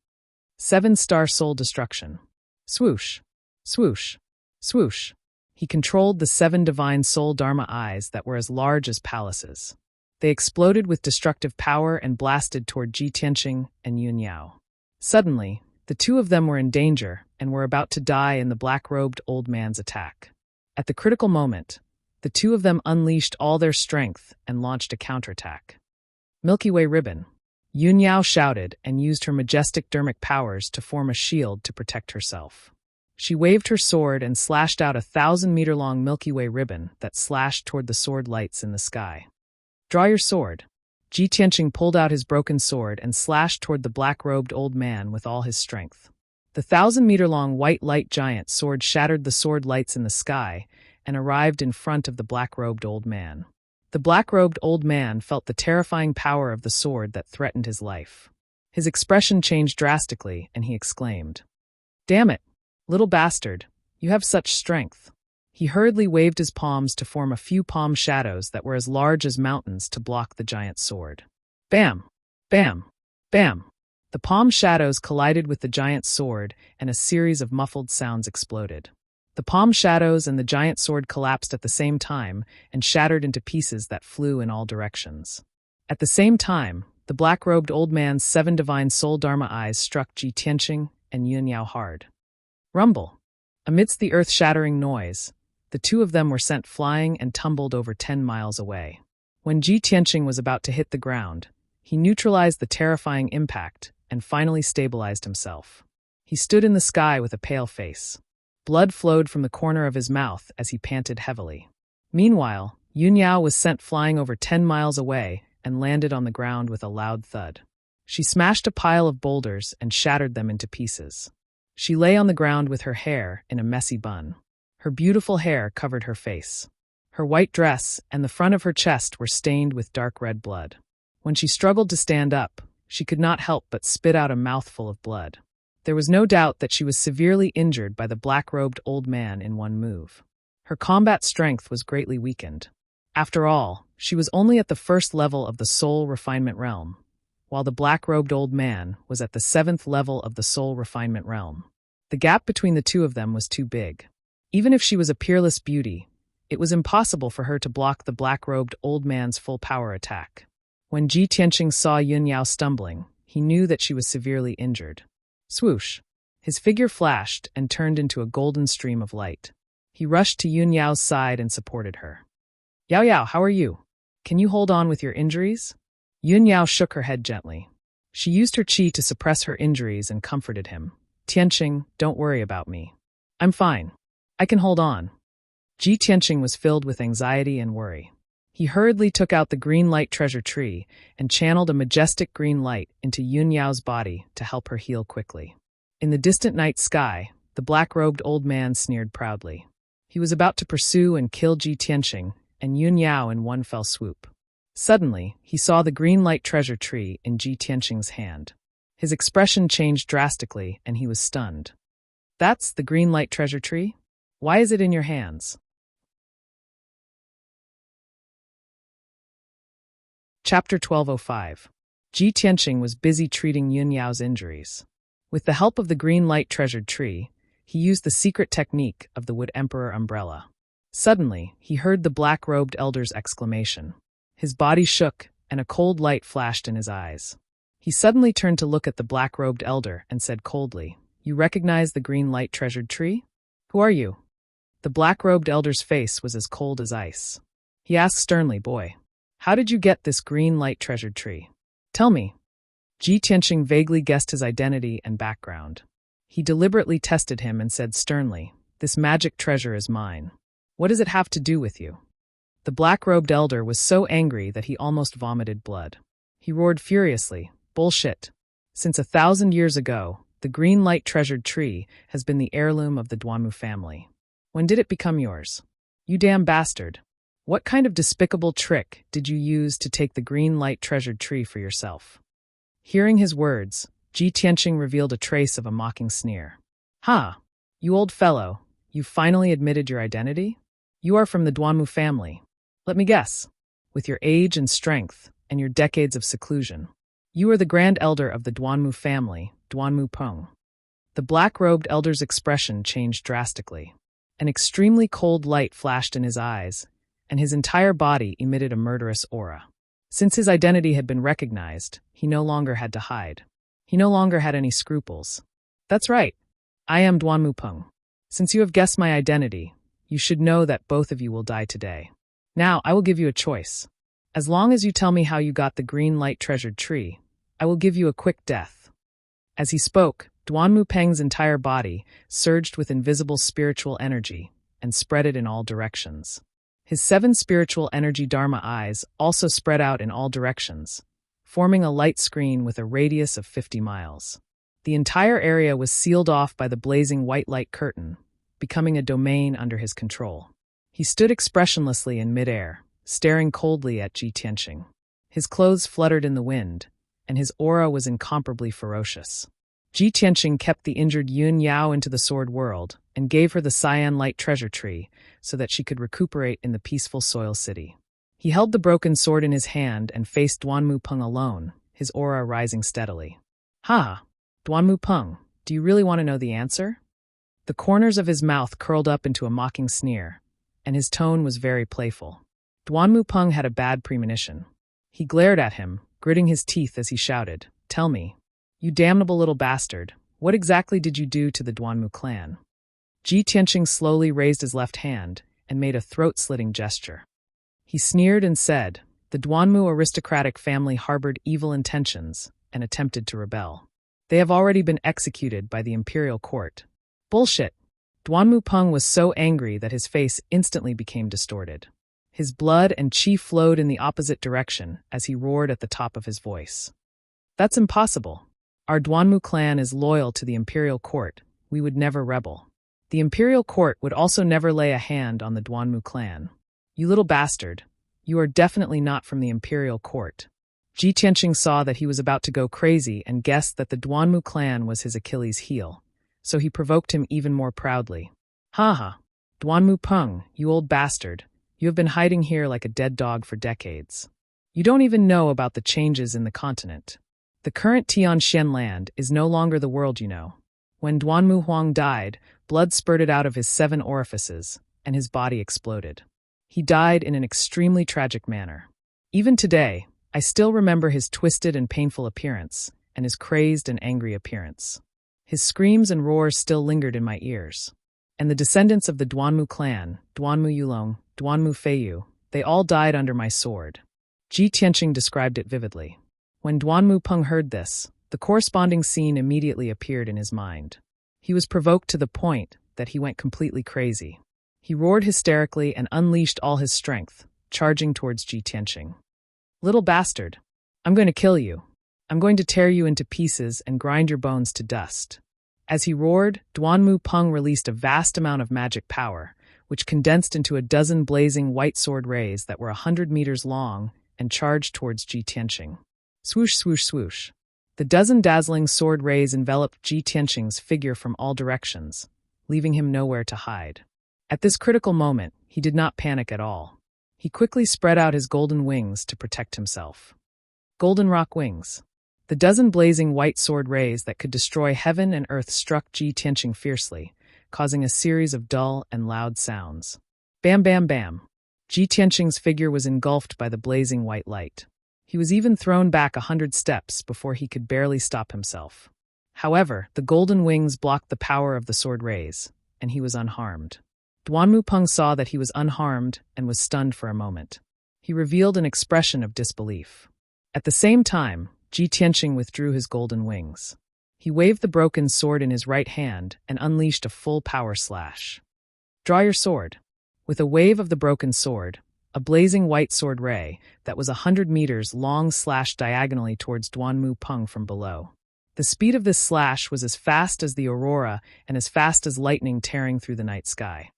7-star soul destruction. Swoosh, swoosh, swoosh. He controlled the 7 divine soul dharma eyes that were as large as palaces. They exploded with destructive power and blasted toward Ji Tianqing and Yun Yao. Suddenly, the two of them were in danger and were about to die in the black-robed old man's attack. At the critical moment, the two of them unleashed all their strength and launched a counterattack. "Milky Way ribbon." Yun Yao shouted and used her majestic dermic powers to form a shield to protect herself. She waved her sword and slashed out a 1,000-meter-long Milky Way ribbon that slashed toward the sword lights in the sky. "Draw your sword." Ji Tianqing pulled out his broken sword and slashed toward the black-robed old man with all his strength. The 1,000-meter-long white light giant sword shattered the sword lights in the sky and arrived in front of the black-robed old man. The black-robed old man felt the terrifying power of the sword that threatened his life. His expression changed drastically, and he exclaimed, "Damn it, little bastard, you have such strength." He hurriedly waved his palms to form a few palm shadows that were as large as mountains to block the giant's sword. Bam! Bam! Bam! The palm shadows collided with the giant's sword, and a series of muffled sounds exploded. The palm shadows and the giant sword collapsed at the same time and shattered into pieces that flew in all directions. At the same time, the black-robed old man's 7 divine soul dharma eyes struck Ji Tianqing and Yun Yao hard. Rumble! Amidst the earth-shattering noise, the two of them were sent flying and tumbled over 10 miles away. When Ji Tianqing was about to hit the ground, he neutralized the terrifying impact and finally stabilized himself. He stood in the sky with a pale face. Blood flowed from the corner of his mouth as he panted heavily. Meanwhile, Yun Yao was sent flying over 10 miles away and landed on the ground with a loud thud. She smashed a pile of boulders and shattered them into pieces. She lay on the ground with her hair in a messy bun. Her beautiful hair covered her face. Her white dress and the front of her chest were stained with dark red blood. When she struggled to stand up, she could not help but spit out a mouthful of blood. There was no doubt that she was severely injured by the black-robed old man in one move. Her combat strength was greatly weakened. After all, she was only at the first level of the soul refinement realm, while the black-robed old man was at the 7th level of the soul refinement realm. The gap between the two of them was too big. Even if she was a peerless beauty, It was impossible for her to block the black-robed old man's full power attack. When Ji Tianqing saw Yun Yao stumbling, he knew that she was severely injured. Swoosh! His figure flashed and turned into a golden stream of light. He rushed to Yun Yao's side and supported her. Yao Yao, how are you? Can you hold on with your injuries? Yun Yao shook her head gently. She used her qi to suppress her injuries and comforted him. Tianqing, don't worry about me. I'm fine. I can hold on. Ji Tianqing was filled with anxiety and worry. He hurriedly took out the green light treasure tree and channeled a majestic green light into Yun Yao's body to help her heal quickly. In the distant night sky, the black-robed old man sneered proudly. He was about to pursue and kill Ji Tianqing and Yun Yao in one fell swoop. Suddenly, he saw the green light treasure tree in Ji Tianqing's hand. His expression changed drastically, and he was stunned. That's the green light treasure tree? Why is it in your hands? Chapter 1205. Ji Tianqing was busy treating Yun Yao's injuries. With the help of the green light treasured tree, he used the secret technique of the Wood Emperor umbrella. Suddenly, he heard the black-robed elder's exclamation. His body shook, and a cold light flashed in his eyes. He suddenly turned to look at the black-robed elder and said coldly, "You recognize the green light treasured tree? Who are you?" The black-robed elder's face was as cold as ice. He asked sternly, "Boy, how did you get this green light treasured tree? Tell me." Ji Tianqing vaguely guessed his identity and background. He deliberately tested him and said sternly, "This magic treasure is mine. What does it have to do with you?" The black-robed elder was so angry that he almost vomited blood. He roared furiously, "Bullshit. Since 1,000 years ago, the green light treasured tree has been the heirloom of the Duanmu family. When did it become yours? You damn bastard. What kind of despicable trick did you use to take the green light treasured tree for yourself?" Hearing his words, Ji Tianqing revealed a trace of a mocking sneer. "Ha! You old fellow, you've finally admitted your identity? You are from the Duanmu family. Let me guess. With your age and strength, and your decades of seclusion, you are the grand elder of the Duanmu family, Duanmu Peng." The black-robed elder's expression changed drastically. An extremely cold light flashed in his eyes, and his entire body emitted a murderous aura. Since his identity had been recognized, he no longer had to hide. He no longer had any scruples. "That's right. I am Duanmu Peng. Since you have guessed my identity, you should know that both of you will die today. Now, I will give you a choice. As long as you tell me how you got the green light treasured tree, I will give you a quick death." As he spoke, Duanmu Peng's entire body surged with invisible spiritual energy and spread it in all directions. His 7 spiritual energy Dharma eyes also spread out in all directions, forming a light screen with a radius of 50 miles. The entire area was sealed off by the blazing white light curtain, becoming a domain under his control. He stood expressionlessly in midair, staring coldly at Ji Tianqing. His clothes fluttered in the wind, and his aura was incomparably ferocious. Ji Tianqing kept the injured Yun Yao into the sword world and gave her the cyan light treasure tree so that she could recuperate in the peaceful soil city. He held the broken sword in his hand and faced Duanmu Peng alone, his aura rising steadily. "Ha! Duanmu Peng, do you really want to know the answer?" The corners of his mouth curled up into a mocking sneer, and his tone was very playful. Duanmu Peng had a bad premonition. He glared at him, gritting his teeth as he shouted, "Tell me, you damnable little bastard, what exactly did you do to the Duanmu clan?" Ji Tianqing slowly raised his left hand and made a throat-slitting gesture. He sneered and said, "The Duanmu aristocratic family harbored evil intentions and attempted to rebel. They have already been executed by the imperial court." "Bullshit!" Duanmu Peng was so angry that his face instantly became distorted. His blood and qi flowed in the opposite direction as he roared at the top of his voice. "That's impossible. Our Duanmu clan is loyal to the imperial court. We would never rebel. The imperial court would also never lay a hand on the Duanmu clan. You little bastard, you are definitely not from the imperial court." Ji Tianqing saw that he was about to go crazy and guessed that the Duanmu clan was his Achilles' heel, so he provoked him even more proudly. "Ha ha! Duanmu Peng, you old bastard, you have been hiding here like a dead dog for decades. You don't even know about the changes in the continent. The current Tianxian land is no longer the world you know. When Duanmu Huang died, blood spurted out of his 7 orifices, and his body exploded. He died in an extremely tragic manner. Even today, I still remember his twisted and painful appearance, and his crazed and angry appearance. His screams and roars still lingered in my ears. And the descendants of the Duanmu clan, Duanmu Yulong, Duanmu Feiyu, they all died under my sword. Ji Tianqing described it vividly. When Duanmu Peng heard this, the corresponding scene immediately appeared in his mind. He was provoked to the point that he went completely crazy. He roared hysterically and unleashed all his strength, charging towards Ji Tianqing. "Little bastard! I'm going to kill you. I'm going to tear you into pieces and grind your bones to dust." As he roared, Duanmu Peng released a vast amount of magic power, which condensed into a dozen blazing white sword rays that were 100 meters long and charged towards Ji Tianqing. Swoosh, swoosh, swoosh. The dozen dazzling sword rays enveloped Ji Tianqing's figure from all directions, leaving him nowhere to hide. At this critical moment, he did not panic at all. He quickly spread out his golden wings to protect himself. Golden rock wings. The dozen blazing white sword rays that could destroy heaven and earth struck Ji Tianqing fiercely, causing a series of dull and loud sounds. Bam, bam, bam. Ji Tianqing's figure was engulfed by the blazing white light. He was even thrown back 100 steps before he could barely stop himself. However, the golden wings blocked the power of the sword rays, and he was unharmed. Duanmu Peng saw that he was unharmed and was stunned for a moment. He revealed an expression of disbelief. At the same time, Ji Tianqing withdrew his golden wings. He waved the broken sword in his right hand and unleashed a full power slash. "Draw your sword." With a wave of the broken sword, a blazing white sword ray that was 100 meters long slashed diagonally towards Duanmu Peng from below. The speed of this slash was as fast as the aurora and as fast as lightning tearing through the night sky.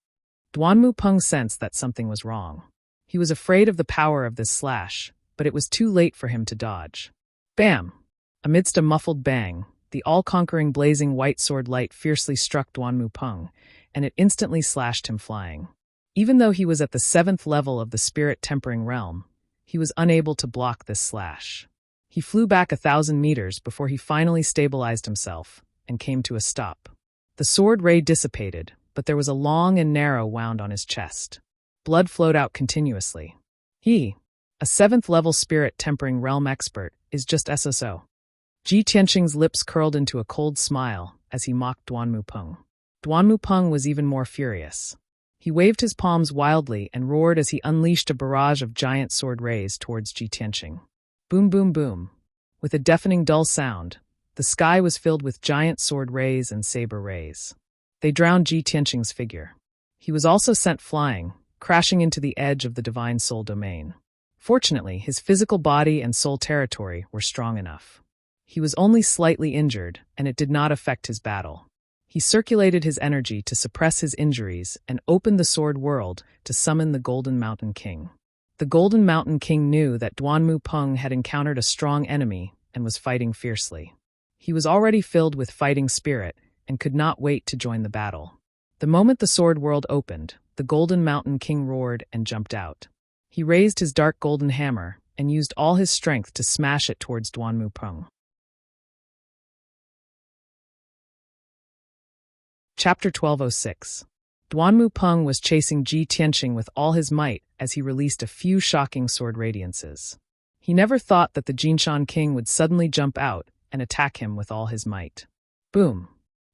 Duanmu Peng sensed that something was wrong. He was afraid of the power of this slash, but it was too late for him to dodge. Bam! Amidst a muffled bang, the all-conquering blazing white sword light fiercely struck Duanmu Peng, and it instantly slashed him flying. Even though he was at the 7th level of the spirit-tempering realm, he was unable to block this slash. He flew back 1,000 meters before he finally stabilized himself and came to a stop. The sword ray dissipated, but there was a long and narrow wound on his chest. Blood flowed out continuously. He, a 7th-level spirit-tempering realm expert, is just SSO. Ji Tianqing's lips curled into a cold smile as he mocked Duanmu Peng. Duanmu Peng was even more furious. He waved his palms wildly and roared as he unleashed a barrage of giant sword rays towards Ji Tianqing. Boom, boom, boom. With a deafening dull sound, the sky was filled with giant sword rays and saber rays. They drowned Ji Tianqing's figure. He was also sent flying, crashing into the edge of the divine soul domain. Fortunately, his physical body and soul territory were strong enough. He was only slightly injured, and it did not affect his battle. He circulated his energy to suppress his injuries and opened the sword world to summon the Golden Mountain King. The Golden Mountain King knew that Duanmu Peng had encountered a strong enemy and was fighting fiercely. He was already filled with fighting spirit and could not wait to join the battle. The moment the sword world opened, the Golden Mountain King roared and jumped out. He raised his dark golden hammer and used all his strength to smash it towards Duanmu Peng. Chapter 1206. Duanmu Peng was chasing Ji Tianqing with all his might as he released a few shocking sword radiances. He never thought that the Jinshan King would suddenly jump out and attack him with all his might. Boom!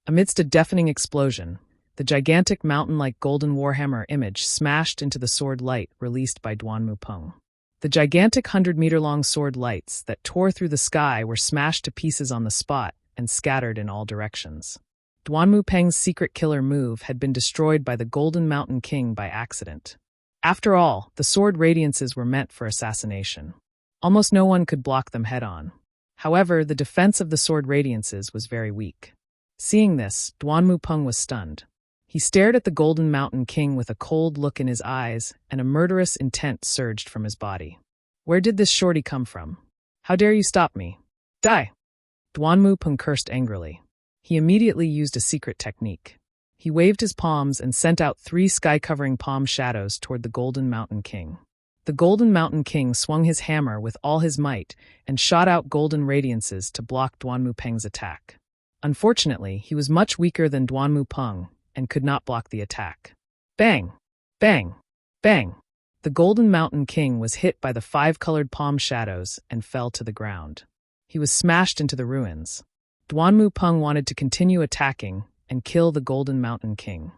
Amidst a deafening explosion, the gigantic mountain-like golden warhammer image smashed into the sword light released by Duanmu Peng. The gigantic 100-meter-long sword lights that tore through the sky were smashed to pieces on the spot and scattered in all directions. Duanmu Peng's secret killer move had been destroyed by the Golden Mountain King by accident. After all, the sword radiances were meant for assassination. Almost no one could block them head-on. However, the defense of the sword radiances was very weak. Seeing this, Duanmu Peng was stunned. He stared at the Golden Mountain King with a cold look in his eyes, and a murderous intent surged from his body. Where did this shorty come from? How dare you stop me? Die! Duanmu Peng cursed angrily. He immediately used a secret technique. He waved his palms and sent out 3 sky-covering palm shadows toward the Golden Mountain King. The Golden Mountain King swung his hammer with all his might and shot out golden radiances to block Duanmu Peng's attack. Unfortunately, he was much weaker than Duanmu Peng and could not block the attack. Bang! Bang! Bang! The Golden Mountain King was hit by the five-colored palm shadows and fell to the ground. He was smashed into the ruins. Duanmu Peng wanted to continue attacking and kill the Golden Mountain King.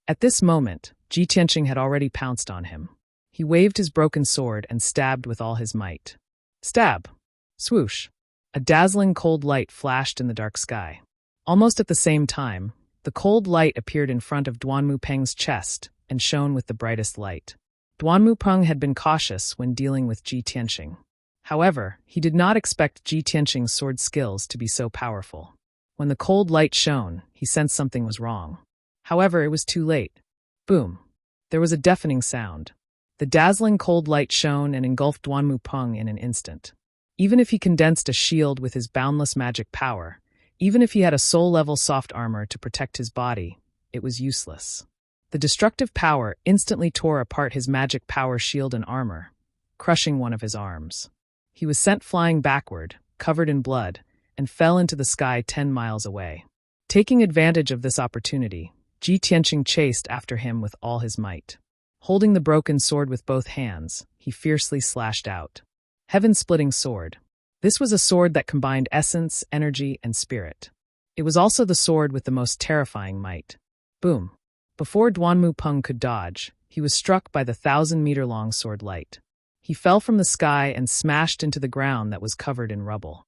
At this moment, Ji Tianqing had already pounced on him. He waved his broken sword and stabbed with all his might. Stab! Swoosh! A dazzling cold light flashed in the dark sky. Almost at the same time, the cold light appeared in front of Duanmu Peng's chest and shone with the brightest light. Duanmu Peng had been cautious when dealing with Ji Tianqing. However, he did not expect Ji Tianqing's sword skills to be so powerful. When the cold light shone, he sensed something was wrong. However, it was too late. Boom! There was a deafening sound. The dazzling cold light shone and engulfed Duanmu Peng in an instant. Even if he condensed a shield with his boundless magic power, even if he had a soul-level soft armor to protect his body, it was useless. The destructive power instantly tore apart his magic power shield and armor, crushing one of his arms. He was sent flying backward, covered in blood, and fell into the sky 10 miles away. Taking advantage of this opportunity, Ji Tianqing chased after him with all his might. Holding the broken sword with both hands, he fiercely slashed out. Heaven-splitting sword. This was a sword that combined essence, energy, and spirit. It was also the sword with the most terrifying might. Boom! Before Duanmu Peng could dodge, he was struck by the 1,000-meter-long sword light. He fell from the sky and smashed into the ground that was covered in rubble.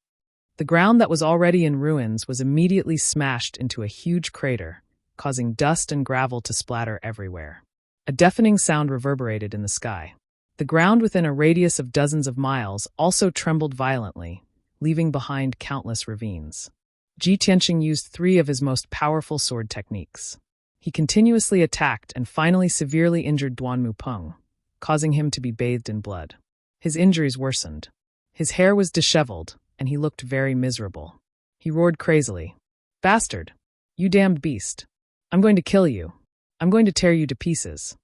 The ground that was already in ruins was immediately smashed into a huge crater, causing dust and gravel to splatter everywhere. A deafening sound reverberated in the sky. The ground within a radius of dozens of miles also trembled violently, leaving behind countless ravines. Ji Tianqing used 3 of his most powerful sword techniques. He continuously attacked and finally severely injured Duanmu Peng, causing him to be bathed in blood. His injuries worsened. His hair was disheveled, and he looked very miserable. He roared crazily, "Bastard! You damned beast! I'm going to kill you! I'm going to tear you to pieces!"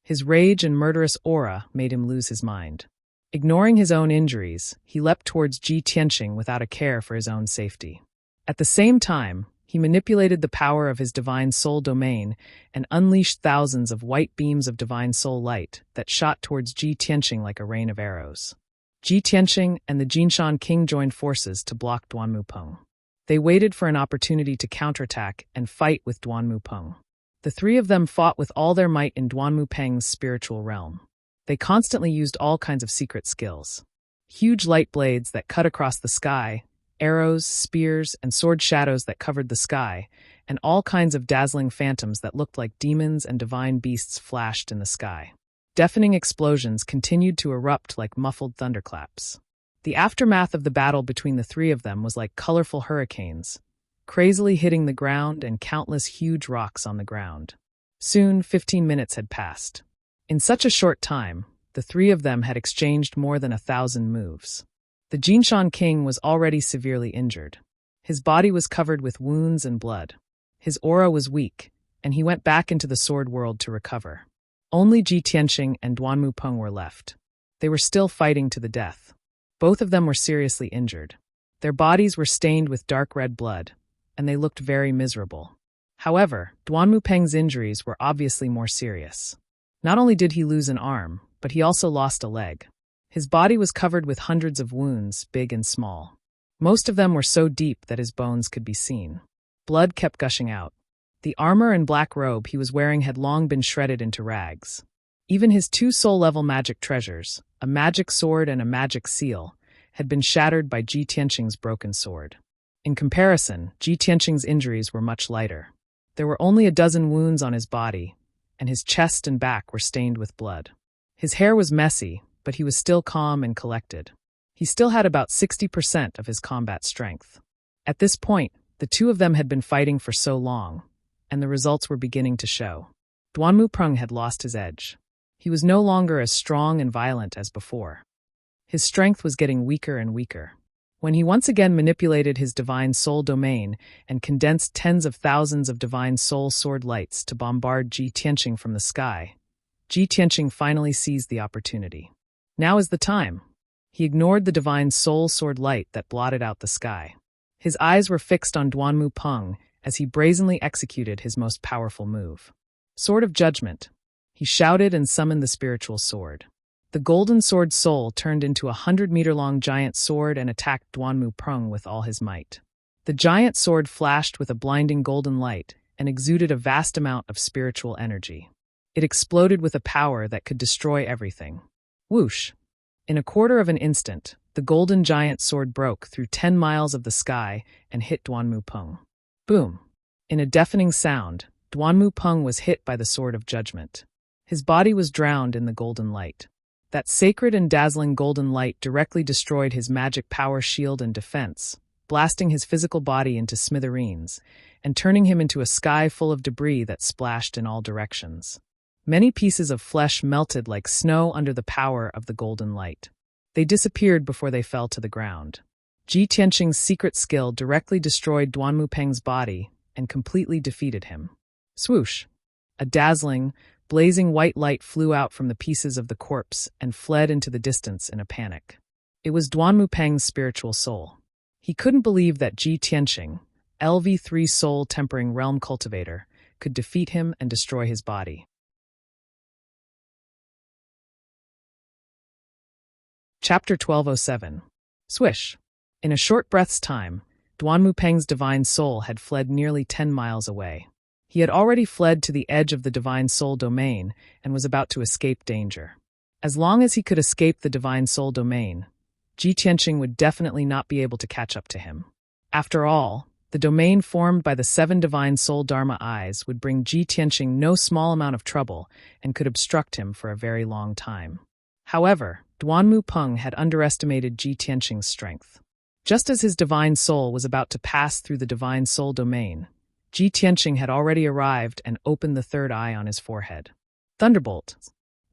His rage and murderous aura made him lose his mind. Ignoring his own injuries, he leapt towards Ji Tianqing without a care for his own safety. At the same time, he manipulated the power of his divine soul domain and unleashed thousands of white beams of divine soul light that shot towards Ji Tianqing like a rain of arrows. Ji Tianqing and the Jinshan King joined forces to block Duanmu Peng. They waited for an opportunity to counterattack and fight with Duanmu Peng. The 3 of them fought with all their might in Duanmu Peng's spiritual realm. They constantly used all kinds of secret skills. Huge light blades that cut across the sky, arrows, spears, and sword shadows that covered the sky, and all kinds of dazzling phantoms that looked like demons and divine beasts flashed in the sky. Deafening explosions continued to erupt like muffled thunderclaps. The aftermath of the battle between the 3 of them was like colorful hurricanes, crazily hitting the ground and countless huge rocks on the ground. Soon, 15 minutes had passed. In such a short time, the 3 of them had exchanged more than 1,000 moves. The Jinshan King was already severely injured. His body was covered with wounds and blood. His aura was weak, and he went back into the sword world to recover. Only Ji Tianqing and Duanmu Peng were left. They were still fighting to the death. Both of them were seriously injured. Their bodies were stained with dark red blood, and they looked very miserable. However, Duanmu Peng's injuries were obviously more serious. Not only did he lose an arm, but he also lost a leg. His body was covered with hundreds of wounds, big and small. Most of them were so deep that his bones could be seen. Blood kept gushing out. The armor and black robe he was wearing had long been shredded into rags. Even his 2 soul-level magic treasures, a magic sword and a magic seal, had been shattered by Ji Tianqing's broken sword. In comparison, Ji Tianqing's injuries were much lighter. There were only a dozen wounds on his body, and his chest and back were stained with blood. His hair was messy, but he was still calm and collected. He still had about 60% of his combat strength. At this point, the 2 of them had been fighting for so long, and the results were beginning to show. Duanmu Peng had lost his edge. He was no longer as strong and violent as before. His strength was getting weaker and weaker. When he once again manipulated his divine soul domain and condensed tens of thousands of divine soul sword lights to bombard Ji Tianqing from the sky, Ji Tianqing finally seized the opportunity. Now is the time. He ignored the divine soul sword light that blotted out the sky. His eyes were fixed on Duanmu Peng as he brazenly executed his most powerful move. Sword of Judgment. He shouted and summoned the spiritual sword. The golden sword soul turned into a 100-meter-long giant sword and attacked Duanmu Prung with all his might. The giant sword flashed with a blinding golden light and exuded a vast amount of spiritual energy. It exploded with a power that could destroy everything. Whoosh! In a quarter of an instant, the golden giant sword broke through 10 miles of the sky and hit Duanmu Prung. Boom! In a deafening sound, Duanmu Prung was hit by the sword of judgment. His body was drowned in the golden light. That sacred and dazzling golden light directly destroyed his magic power shield and defense, blasting his physical body into smithereens, and turning him into a sky full of debris that splashed in all directions. Many pieces of flesh melted like snow under the power of the golden light. They disappeared before they fell to the ground. Ji Tianqing's secret skill directly destroyed Duanmu Peng's body and completely defeated him. Swoosh! A dazzling, blazing white light flew out from the pieces of the corpse and fled into the distance in a panic. It was Duanmu Peng's spiritual soul. He couldn't believe that Ji Tianqing, LV3 Soul Tempering Realm Cultivator, could defeat him and destroy his body. Chapter 1207. Swish! In a short breath's time, Duanmu Peng's divine soul had fled nearly 10 miles away. He had already fled to the edge of the divine soul domain and was about to escape danger. As long as he could escape the divine soul domain, Ji Tianqing would definitely not be able to catch up to him. After all, the domain formed by the 7 divine soul Dharma eyes would bring Ji Tianqing no small amount of trouble and could obstruct him for a very long time. However, Duanmu Prung had underestimated Ji Tianqing's strength. Just as his divine soul was about to pass through the divine soul domain, Ji Tianqing had already arrived and opened the third eye on his forehead. Thunderbolt!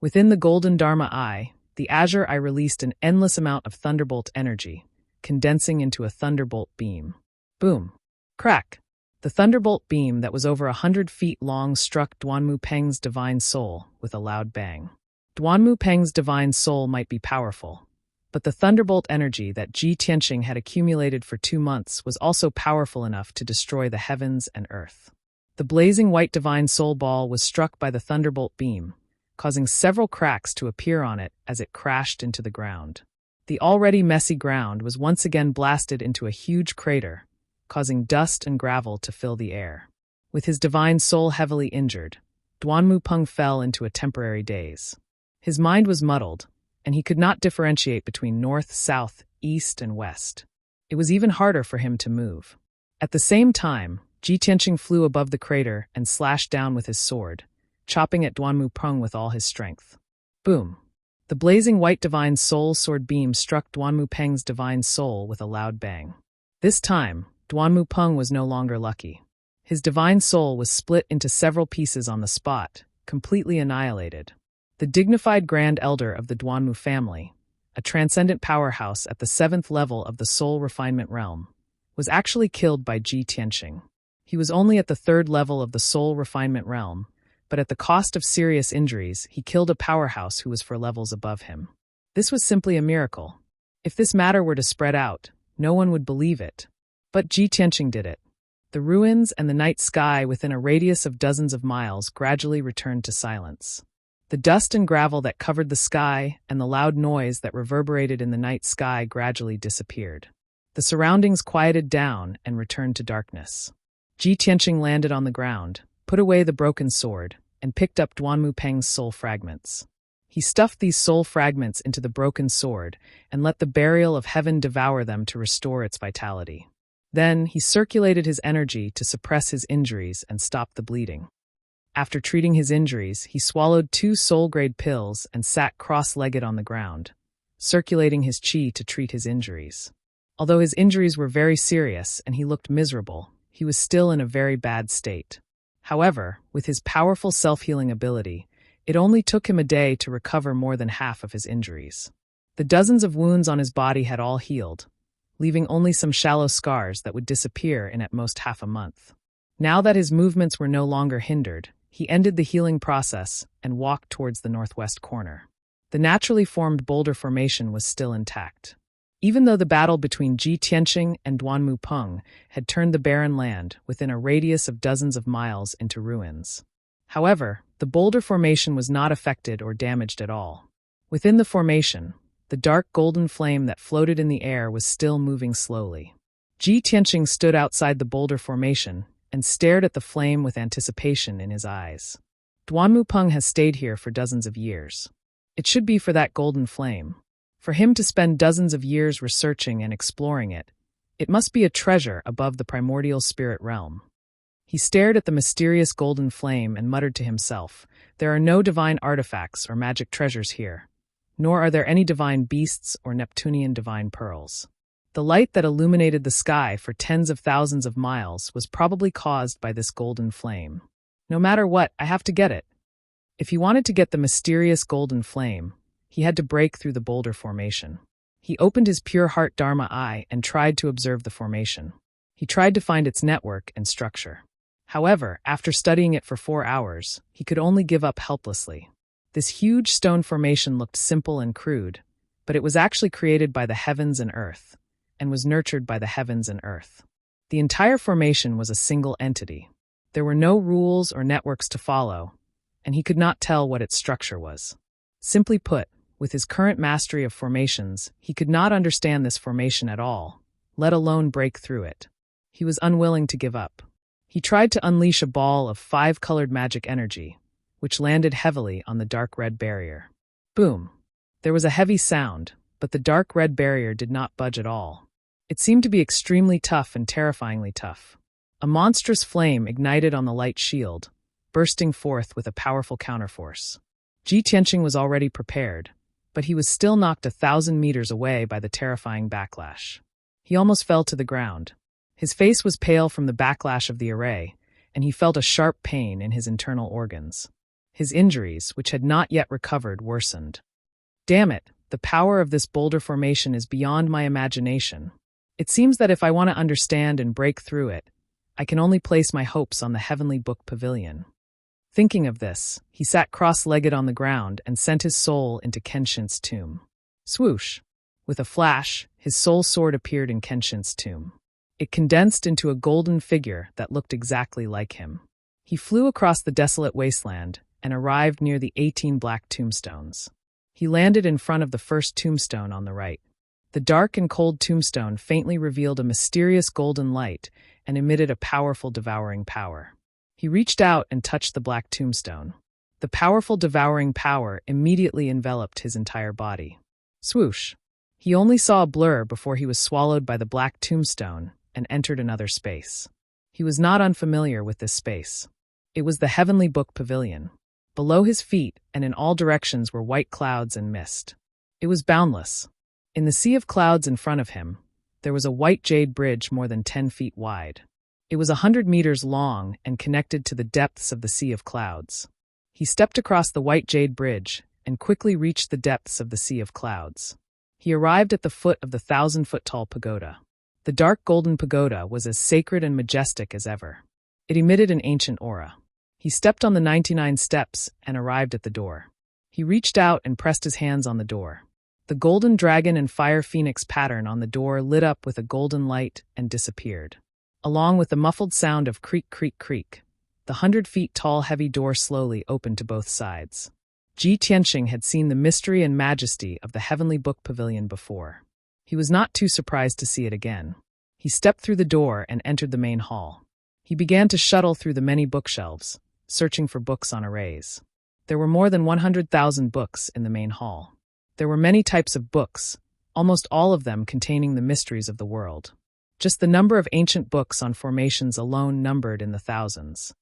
Within the golden Dharma eye, the azure eye released an endless amount of thunderbolt energy, condensing into a thunderbolt beam. Boom! Crack! The thunderbolt beam that was over 100 feet long struck Duanmu Peng's divine soul with a loud bang. Duanmu Peng's divine soul might be powerful, but the thunderbolt energy that Ji Tianqing had accumulated for 2 months was also powerful enough to destroy the heavens and earth. The blazing white divine soul ball was struck by the thunderbolt beam, causing several cracks to appear on it as it crashed into the ground. The already messy ground was once again blasted into a huge crater, causing dust and gravel to fill the air. With his divine soul heavily injured, Duanmu Prung fell into a temporary daze. His mind was muddled, and he could not differentiate between north, south, east, and west. It was even harder for him to move. At the same time, Ji Tianqing flew above the crater and slashed down with his sword, chopping at Duanmu Prung with all his strength. Boom! The blazing white divine soul sword beam struck Duanmu Peng's divine soul with a loud bang. This time, Duanmu Prung was no longer lucky. His divine soul was split into several pieces on the spot, completely annihilated. The dignified Grand Elder of the Duanmu family, a transcendent powerhouse at the 7th level of the soul refinement realm, was actually killed by Ji Tianqing. He was only at the 3rd level of the soul refinement realm, but at the cost of serious injuries, he killed a powerhouse who was 4 levels above him. This was simply a miracle. If this matter were to spread out, no one would believe it. But Ji Tianqing did it. The ruins and the night sky within a radius of dozens of miles gradually returned to silence. The dust and gravel that covered the sky and the loud noise that reverberated in the night sky gradually disappeared. The surroundings quieted down and returned to darkness. Ji Tianqing landed on the ground, put away the broken sword, and picked up Duanmu Peng's soul fragments. He stuffed these soul fragments into the broken sword and let the burial of heaven devour them to restore its vitality. Then he circulated his energy to suppress his injuries and stop the bleeding. After treating his injuries, he swallowed 2 soul-grade pills and sat cross-legged on the ground, circulating his qi to treat his injuries. Although his injuries were very serious and he looked miserable, he was still in a very bad state. However, with his powerful self-healing ability, it only took him a day to recover more than half of his injuries. The dozens of wounds on his body had all healed, leaving only some shallow scars that would disappear in at most half a month. Now that his movements were no longer hindered, he ended the healing process and walked towards the northwest corner. The naturally formed boulder formation was still intact. Even though the battle between Ji Tianqing and Duanmu Prung had turned the barren land within a radius of dozens of miles into ruins. However, the boulder formation was not affected or damaged at all. Within the formation, the dark golden flame that floated in the air was still moving slowly. Ji Tianqing stood outside the boulder formation and stared at the flame with anticipation in his eyes. Duanmupeng has stayed here for dozens of years. It should be for that golden flame. For him to spend dozens of years researching and exploring it, it must be a treasure above the primordial spirit realm. He stared at the mysterious golden flame and muttered to himself, "There are no divine artifacts or magic treasures here, nor are there any divine beasts or Neptunian divine pearls." The light that illuminated the sky for tens of thousands of miles was probably caused by this golden flame. No matter what, I have to get it. If he wanted to get the mysterious golden flame, he had to break through the boulder formation. He opened his pure heart Dharma eye and tried to observe the formation. He tried to find its network and structure. However, after studying it for 4 hours, he could only give up helplessly. This huge stone formation looked simple and crude, but it was actually created by the heavens and earth, and was nurtured by the heavens and earth. The entire formation was a single entity. There were no rules or networks to follow, and he could not tell what its structure was. Simply put, with his current mastery of formations, he could not understand this formation at all, let alone break through it. He was unwilling to give up. He tried to unleash a ball of 5-colored magic energy, which landed heavily on the dark red barrier. Boom! There was a heavy sound, but the dark red barrier did not budge at all. It seemed to be extremely tough and terrifyingly tough. A monstrous flame ignited on the light shield, bursting forth with a powerful counterforce. Ji Tianqing was already prepared, but he was still knocked 1,000 meters away by the terrifying backlash. He almost fell to the ground. His face was pale from the backlash of the array, and he felt a sharp pain in his internal organs. His injuries, which had not yet recovered, worsened. Damn it, the power of this boulder formation is beyond my imagination. It seems that if I want to understand and break through it, I can only place my hopes on the heavenly book pavilion. Thinking of this, he sat cross-legged on the ground and sent his soul into Kenshin's tomb. Swoosh! With a flash, his soul sword appeared in Kenshin's tomb. It condensed into a golden figure that looked exactly like him. He flew across the desolate wasteland and arrived near the 18 black tombstones. He landed in front of the first tombstone on the right. The dark and cold tombstone faintly revealed a mysterious golden light and emitted a powerful devouring power. He reached out and touched the black tombstone. The powerful devouring power immediately enveloped his entire body. Swoosh! He only saw a blur before he was swallowed by the black tombstone and entered another space. He was not unfamiliar with this space. It was the heavenly book pavilion. Below his feet and in all directions were white clouds and mist. It was boundless. In the sea of clouds in front of him, there was a white jade bridge more than 10 feet wide. It was 100 meters long and connected to the depths of the sea of clouds. He stepped across the white jade bridge and quickly reached the depths of the sea of clouds. He arrived at the foot of the 1,000-foot-tall pagoda. The dark golden pagoda was as sacred and majestic as ever. It emitted an ancient aura. He stepped on the 99 steps and arrived at the door. He reached out and pressed his hands on the door. The golden dragon and fire phoenix pattern on the door lit up with a golden light and disappeared. Along with the muffled sound of creak, creak, creak, the 100-feet-tall heavy door slowly opened to both sides. Ji Tianqing had seen the mystery and majesty of the heavenly book pavilion before. He was not too surprised to see it again. He stepped through the door and entered the main hall. He began to shuttle through the many bookshelves, searching for books on arrays. There were more than 100,000 books in the main hall. There were many types of books, almost all of them containing the mysteries of the world. Just the number of ancient books on formations alone numbered in the thousands.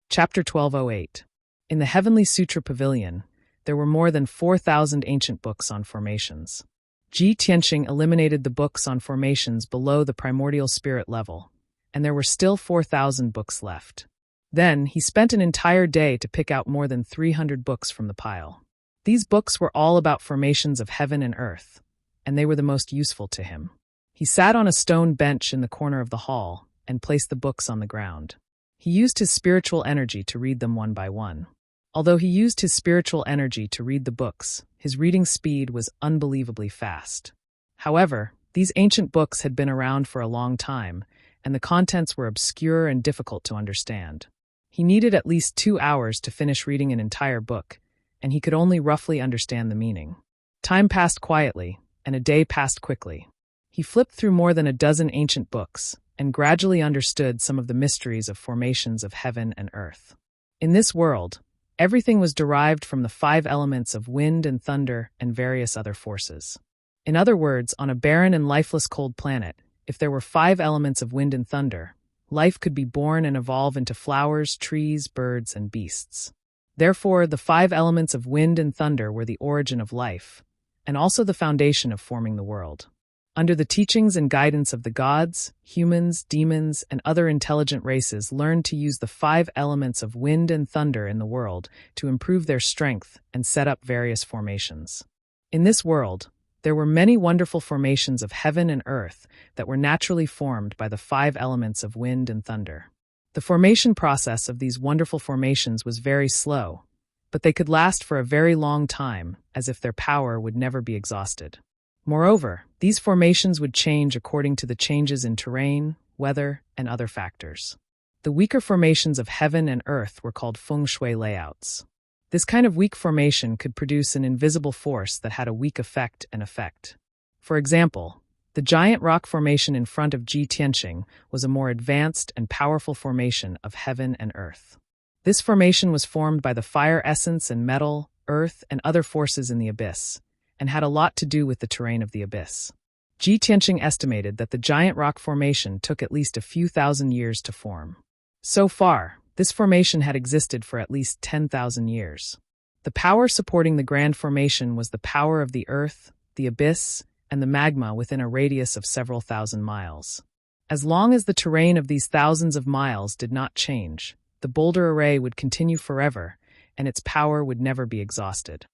Chapter 1208. In the Heavenly Sutra Pavilion, there were more than 4,000 ancient books on formations. Ji Tianqing eliminated the books on formations below the primordial spirit level, and there were still 4,000 books left. Then, he spent an entire day to pick out more than 300 books from the pile. These books were all about formations of heaven and earth, and they were the most useful to him. He sat on a stone bench in the corner of the hall and placed the books on the ground. He used his spiritual energy to read them one by one. Although he used his spiritual energy to read the books, his reading speed was unbelievably fast. However, these ancient books had been around for a long time, and the contents were obscure and difficult to understand. He needed at least 2 hours to finish reading an entire book, and he could only roughly understand the meaning. Time passed quietly, and a day passed quickly. He flipped through more than a dozen ancient books, and gradually understood some of the mysteries of formations of heaven and earth. In this world, everything was derived from the 5 elements of wind and thunder and various other forces. In other words, on a barren and lifeless cold planet, if there were 5 elements of wind and thunder, life could be born and evolve into flowers, trees, birds, and beasts. Therefore, the 5 elements of wind and thunder were the origin of life, and also the foundation of forming the world. Under the teachings and guidance of the gods, humans, demons, and other intelligent races learned to use the 5 elements of wind and thunder in the world to improve their strength and set up various formations. In this world, there were many wonderful formations of heaven and earth that were naturally formed by the 5 elements of wind and thunder. The formation process of these wonderful formations was very slow, but they could last for a very long time, as if their power would never be exhausted. Moreover, these formations would change according to the changes in terrain, weather, and other factors. The weaker formations of heaven and earth were called feng shui layouts. This kind of weak formation could produce an invisible force that had a weak effect and effect. For example, the giant rock formation in front of Ji Tianqing was a more advanced and powerful formation of heaven and earth. This formation was formed by the fire essence and metal, earth, and other forces in the abyss, and had a lot to do with the terrain of the abyss. Ji Tianqing estimated that the giant rock formation took at least a few thousand years to form. So far, this formation had existed for at least 10,000 years. The power supporting the grand formation was the power of the earth, the abyss, and the magma within a radius of several thousand miles. As long as the terrain of these thousands of miles did not change, the boulder array would continue forever, and its power would never be exhausted.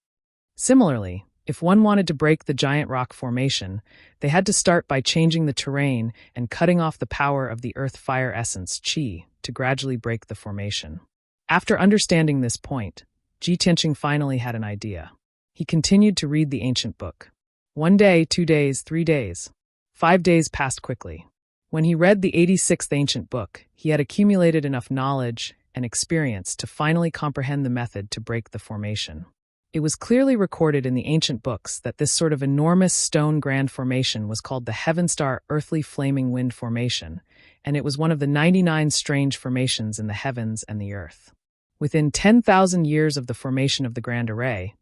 Similarly, if one wanted to break the giant rock formation, they had to start by changing the terrain and cutting off the power of the earth fire essence, qi, to gradually break the formation. After understanding this point, Ji Tianqing finally had an idea. He continued to read the ancient book. 1 day, 2 days, 3 days. 5 days passed quickly. When he read the 86th ancient book, he had accumulated enough knowledge and experience to finally comprehend the method to break the formation. It was clearly recorded in the ancient books that this sort of enormous stone grand formation was called the Heaven Star Earthly Flaming Wind Formation, and it was one of the 99 strange formations in the heavens and the earth. Within 10,000 years of the formation of the Grand Array,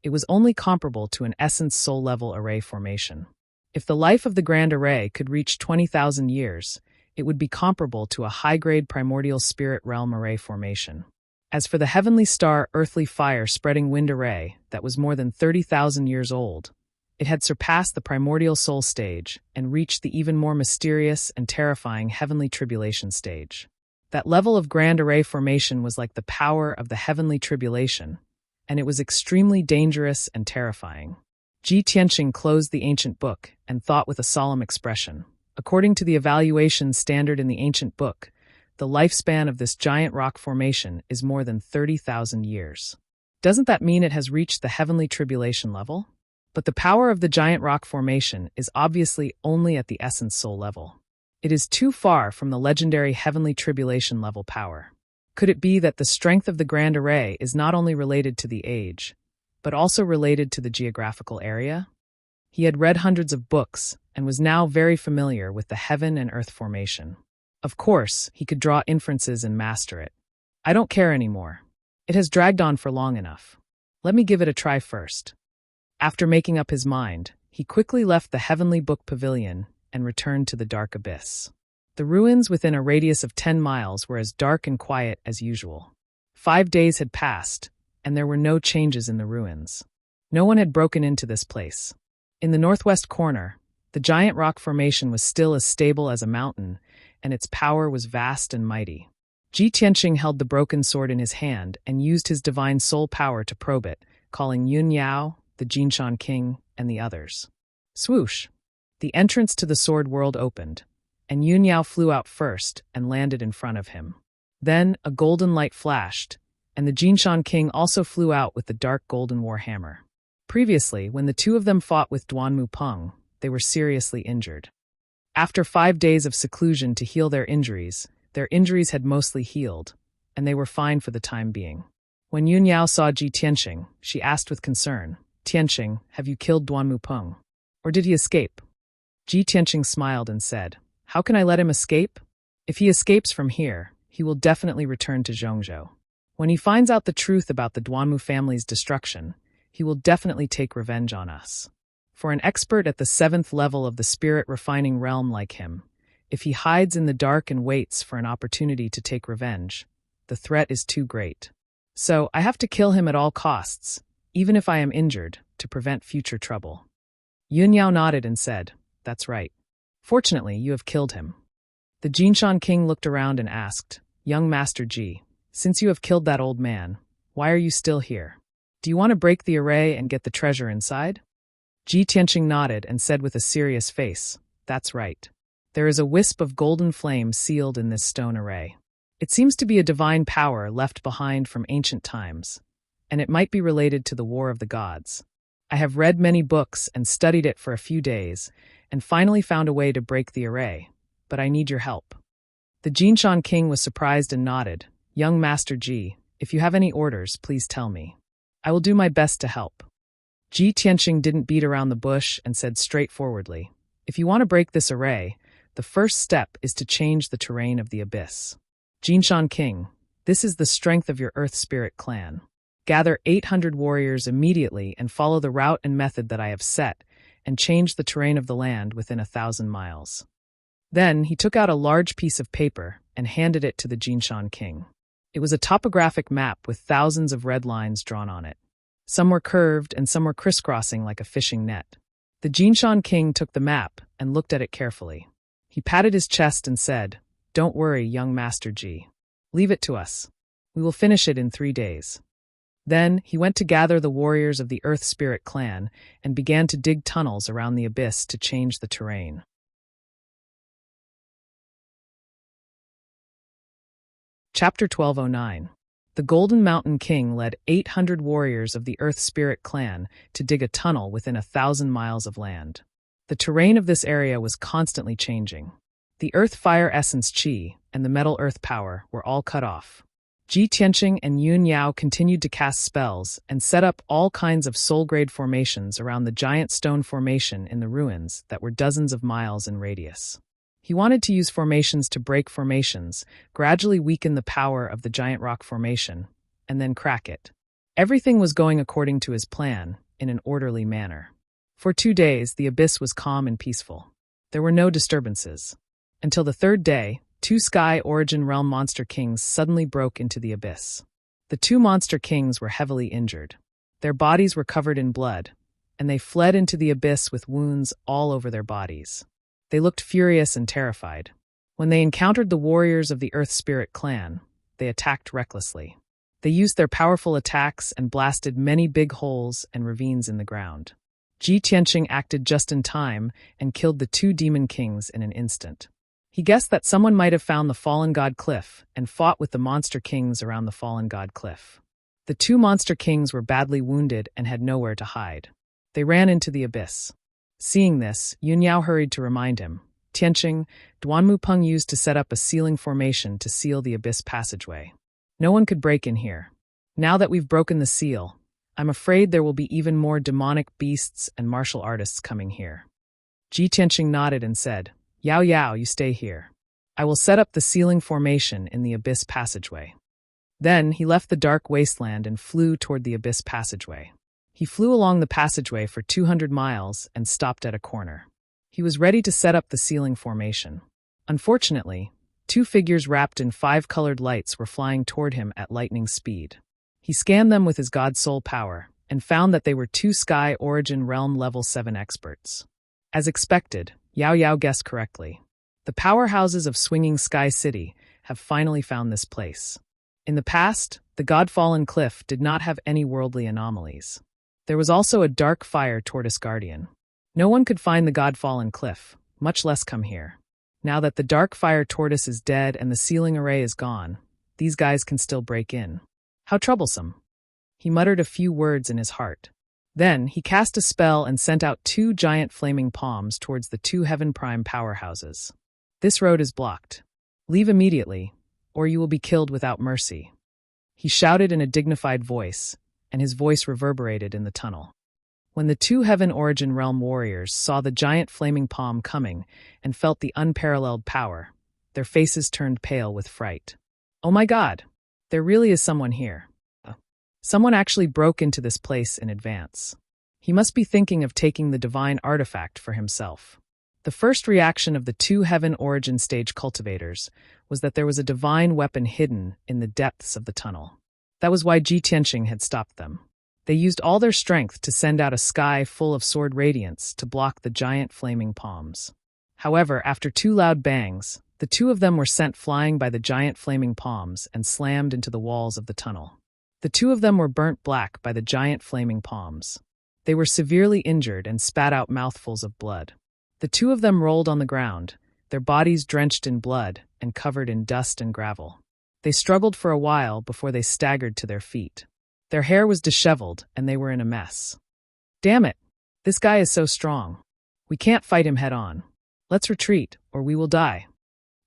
it was only comparable to an Essence Soul Level Array formation. If the life of the Grand Array could reach 20,000 years, it would be comparable to a high-grade Primordial Spirit Realm Array formation. As for the Heavenly Star Earthly Fire Spreading Wind Array that was more than 30,000 years old, it had surpassed the Primordial Soul stage and reached the even more mysterious and terrifying Heavenly Tribulation stage. That level of Grand Array formation was like the power of the Heavenly Tribulation, and it was extremely dangerous and terrifying. Ji Tianqing closed the ancient book and thought with a solemn expression. According to the evaluation standard in the ancient book, the lifespan of this giant rock formation is more than 30,000 years. Doesn't that mean it has reached the heavenly tribulation level? But the power of the giant rock formation is obviously only at the essence soul level. It is too far from the legendary heavenly tribulation level power. Could it be that the strength of the Grand Array is not only related to the age, but also related to the geographical area? He had read hundreds of books and was now very familiar with the heaven and earth formation. Of course, he could draw inferences and master it. I don't care anymore. It has dragged on for long enough. Let me give it a try first. After making up his mind, he quickly left the Heavenly Book Pavilion and returned to the dark abyss. The ruins within a radius of 10 miles were as dark and quiet as usual. 5 days had passed, and there were no changes in the ruins. No one had broken into this place. In the northwest corner, the giant rock formation was still as stable as a mountain, and its power was vast and mighty. Ji Tianqing held the broken sword in his hand and used his divine soul power to probe it, calling Yun Yao, the Jinshan King, and the others. Swoosh! The entrance to the sword world opened, and Yun Yao flew out first and landed in front of him. Then a golden light flashed, and the Jinshan King also flew out with the dark golden war hammer. Previously, when the two of them fought with Duan Mu Peng, they were seriously injured. After 5 days of seclusion to heal their injuries had mostly healed, and they were fine for the time being. When Yun Yao saw Ji Tianxing, she asked with concern, "Tianxing, have you killed Duan Mupeng? Or did he escape?" Ji Tianxing smiled and said, "How can I let him escape? If he escapes from here, he will definitely return to Zhongzhou. When he finds out the truth about the Duanmu family's destruction, he will definitely take revenge on us. For an expert at the 7th level of the spirit-refining realm like him, if he hides in the dark and waits for an opportunity to take revenge, the threat is too great. So I have to kill him at all costs, even if I am injured, to prevent future trouble." Yun Yao nodded and said, "That's right. Fortunately, you have killed him." The Jinshan king looked around and asked, "Young Master Ji, since you have killed that old man, why are you still here? Do you want to break the array and get the treasure inside?" Ji Tianxing nodded and said with a serious face, "That's right. There is a wisp of golden flame sealed in this stone array. It seems to be a divine power left behind from ancient times, and it might be related to the War of the Gods. I have read many books and studied it for a few days, and finally found a way to break the array, but I need your help." The Jinshan king was surprised and nodded, "Young Master Ji, if you have any orders, please tell me. I will do my best to help." Ji Tianxing didn't beat around the bush and said straightforwardly, "If you want to break this array, the first step is to change the terrain of the abyss. Jinshan king, this is the strength of your Earth Spirit clan. Gather 800 warriors immediately and follow the route and method that I have set, and change the terrain of the land within 1,000 miles. Then he took out a large piece of paper and handed it to the Jinshan king. It was a topographic map with thousands of red lines drawn on it. Some were curved and some were crisscrossing like a fishing net. The Jinshan king took the map and looked at it carefully. He patted his chest and said, "Don't worry, young Master Ji. Leave it to us. We will finish it in 3 days." Then he went to gather the warriors of the Earth Spirit clan and began to dig tunnels around the abyss to change the terrain. Chapter 1209. The Golden Mountain King led 800 warriors of the Earth Spirit clan to dig a tunnel within 1,000 miles of land. The terrain of this area was constantly changing. The Earth Fire Essence Qi and the Metal Earth Power were all cut off. Ji Tianxing and Yun Yao continued to cast spells and set up all kinds of soul-grade formations around the giant stone formation in the ruins that were dozens of miles in radius. He wanted to use formations to break formations, gradually weaken the power of the giant rock formation, and then crack it. Everything was going according to his plan, in an orderly manner. For 2 days, the abyss was calm and peaceful. There were no disturbances. Until the 3rd day, 2 Sky Origin Realm Monster Kings suddenly broke into the abyss. The 2 Monster Kings were heavily injured. Their bodies were covered in blood, and they fled into the abyss with wounds all over their bodies. They looked furious and terrified. When they encountered the warriors of the Earth Spirit clan, they attacked recklessly. They used their powerful attacks and blasted many big holes and ravines in the ground. Ji Tianxing acted just in time and killed the 2 Demon Kings in an instant. He guessed that someone might have found the Fallen God Cliff and fought with the Monster Kings around the Fallen God Cliff. The 2 Monster Kings were badly wounded and had nowhere to hide. They ran into the abyss. Seeing this, Yun Yao hurried to remind him, "Tianxing, Duan Mupeng used to set up a sealing formation to seal the abyss passageway. No one could break in here. Now that we've broken the seal, I'm afraid there will be even more demonic beasts and martial artists coming here." Ji Tianxing nodded and said, "Yao Yao, you stay here. I will set up the sealing formation in the abyss passageway." Then he left the dark wasteland and flew toward the abyss passageway. He flew along the passageway for 200 miles and stopped at a corner. He was ready to set up the sealing formation. Unfortunately, 2 figures wrapped in 5-colored lights were flying toward him at lightning speed. He scanned them with his God Soul power and found that they were 2 Sky Origin Realm Level 7 experts. As expected, Yao Yao guessed correctly. The powerhouses of Swinging Sky City have finally found this place. In the past, the God-Fallen Cliff did not have any worldly anomalies. There was also a dark fire tortoise guardian. No one could find the God-Fallen Cliff, much less come here. Now that the dark fire tortoise is dead and the sealing array is gone, these guys can still break in. How troublesome. He muttered a few words in his heart. Then he cast a spell and sent out 2 giant flaming palms towards the 2 Heaven Prime powerhouses. "This road is blocked. Leave immediately, or you will be killed without mercy," he shouted in a dignified voice, and his voice reverberated in the tunnel. When the 2 Heaven Origin Realm warriors saw the giant flaming palm coming and felt the unparalleled power, their faces turned pale with fright. "Oh my God! There really is someone here. Someone actually broke into this place in advance. He must be thinking of taking the divine artifact for himself." The first reaction of the 2 Heaven Origin Stage cultivators was that there was a divine weapon hidden in the depths of the tunnel. That was why Ji Tianqing had stopped them. They used all their strength to send out a sky full of sword radiance to block the giant flaming palms. However, after 2 loud bangs, the 2 of them were sent flying by the giant flaming palms and slammed into the walls of the tunnel. The 2 of them were burnt black by the giant flaming palms. They were severely injured and spat out mouthfuls of blood. The 2 of them rolled on the ground, their bodies drenched in blood and covered in dust and gravel. They struggled for a while before they staggered to their feet. Their hair was disheveled and they were in a mess. "Damn it! This guy is so strong. We can't fight him head on. Let's retreat, or we will die."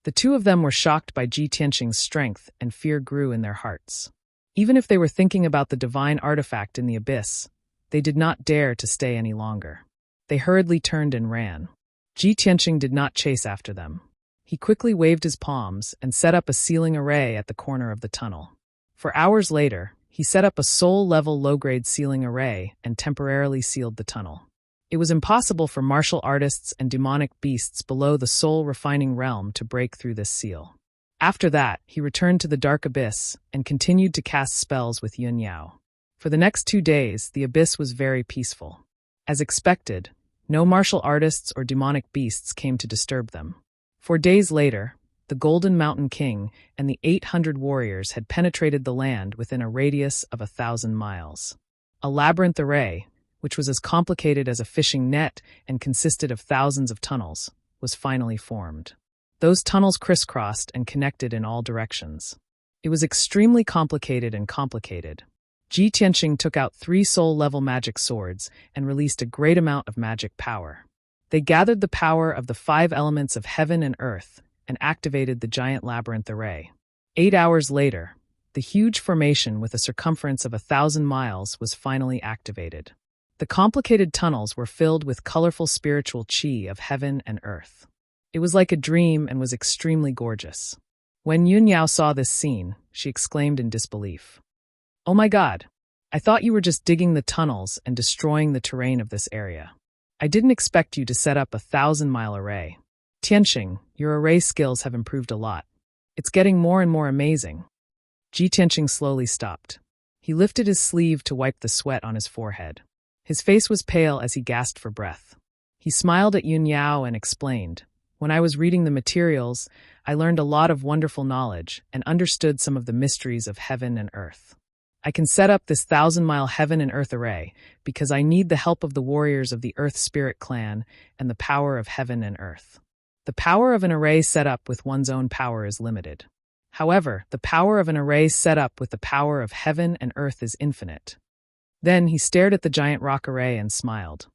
The 2 of them were shocked by Ji Tianqing's strength, and fear grew in their hearts. Even if they were thinking about the divine artifact in the abyss, they did not dare to stay any longer. They hurriedly turned and ran. Ji Tianqing did not chase after them. He quickly waved his palms and set up a sealing array at the corner of the tunnel. For hours later, he set up a soul-level low-grade sealing array and temporarily sealed the tunnel. It was impossible for martial artists and demonic beasts below the soul-refining realm to break through this seal. After that, he returned to the dark abyss and continued to cast spells with Yun Yao. For the next 2 days, the abyss was very peaceful. As expected, no martial artists or demonic beasts came to disturb them. 4 days later, the Golden Mountain King and the 800 warriors had penetrated the land within a radius of 1,000 miles. A labyrinth array, which was as complicated as a fishing net and consisted of thousands of tunnels, was finally formed. Those tunnels crisscrossed and connected in all directions. It was extremely complicated and complicated. Ji Tianqing took out 3 soul-level magic swords and released a great amount of magic power. They gathered the power of the 5 elements of heaven and earth and activated the giant labyrinth array. 8 hours later, the huge formation with a circumference of 1,000 miles was finally activated. The complicated tunnels were filled with colorful spiritual qi of heaven and earth. It was like a dream and was extremely gorgeous. When Yun Yao saw this scene, she exclaimed in disbelief, "Oh my God! I thought you were just digging the tunnels and destroying the terrain of this area. I didn't expect you to set up a 1,000-mile array. Tianqing, your array skills have improved a lot. It's getting more and more amazing." Ji Tianqing slowly stopped. He lifted his sleeve to wipe the sweat on his forehead. His face was pale as he gasped for breath. He smiled at Yun Yao and explained, "When I was reading the materials, I learned a lot of wonderful knowledge and understood some of the mysteries of heaven and earth. I can set up this 1,000-mile heaven and earth array because I need the help of the warriors of the Earth Spirit clan and the power of heaven and earth. The power of an array set up with one's own power is limited. However, the power of an array set up with the power of heaven and earth is infinite." Then he stared at the giant rock array and smiled.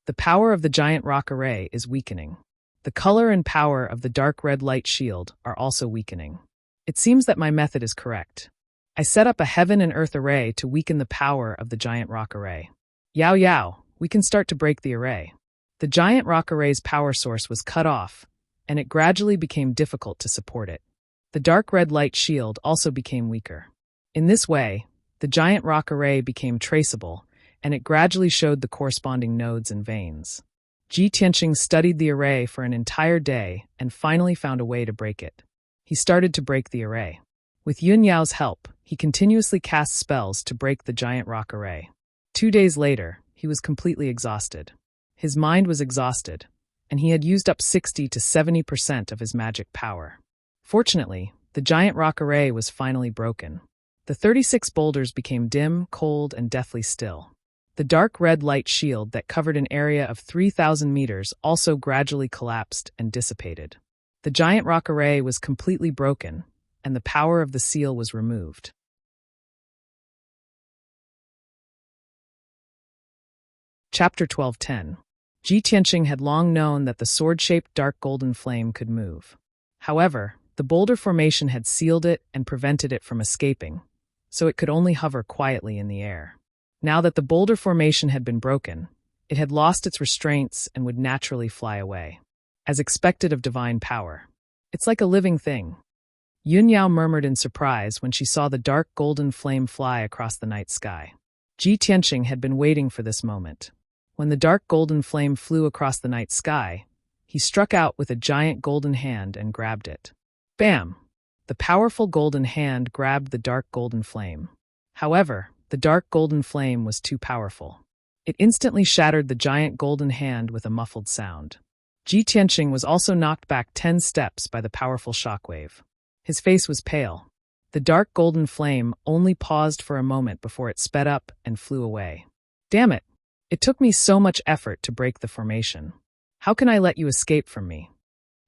"The power of the giant rock array is weakening. The color and power of the dark red light shield are also weakening. It seems that my method is correct. I set up a heaven and earth array to weaken the power of the giant rock array. Yao Yao, we can start to break the array." The giant rock array's power source was cut off, and it gradually became difficult to support it. The dark red light shield also became weaker. In this way, the giant rock array became traceable, and it gradually showed the corresponding nodes and veins. Ji Tianqing studied the array for an entire day and finally found a way to break it. He started to break the array. With Yun Yao's help, he continuously cast spells to break the giant rock array. 2 days later, he was completely exhausted. His mind was exhausted, and he had used up 60 to 70% of his magic power. Fortunately, the giant rock array was finally broken. The 36 boulders became dim, cold, and deathly still. The dark red light shield that covered an area of 3,000 meters also gradually collapsed and dissipated. The giant rock array was completely broken, and the power of the seal was removed. Chapter 12:10. Ji Tianqing had long known that the sword-shaped dark golden flame could move. However, the boulder formation had sealed it and prevented it from escaping, so it could only hover quietly in the air. Now that the boulder formation had been broken, it had lost its restraints and would naturally fly away, as expected of divine power. It's like a living thing. Yun Yao murmured in surprise when she saw the dark golden flame fly across the night sky. Ji Tianqing had been waiting for this moment. When the dark golden flame flew across the night sky, he struck out with a giant golden hand and grabbed it. Bam! The powerful golden hand grabbed the dark golden flame. However, the dark golden flame was too powerful. It instantly shattered the giant golden hand with a muffled sound. Ji Tianqing was also knocked back 10 steps by the powerful shockwave. His face was pale. The dark golden flame only paused for a moment before it sped up and flew away. Damn it! It took me so much effort to break the formation. How can I let you escape from me?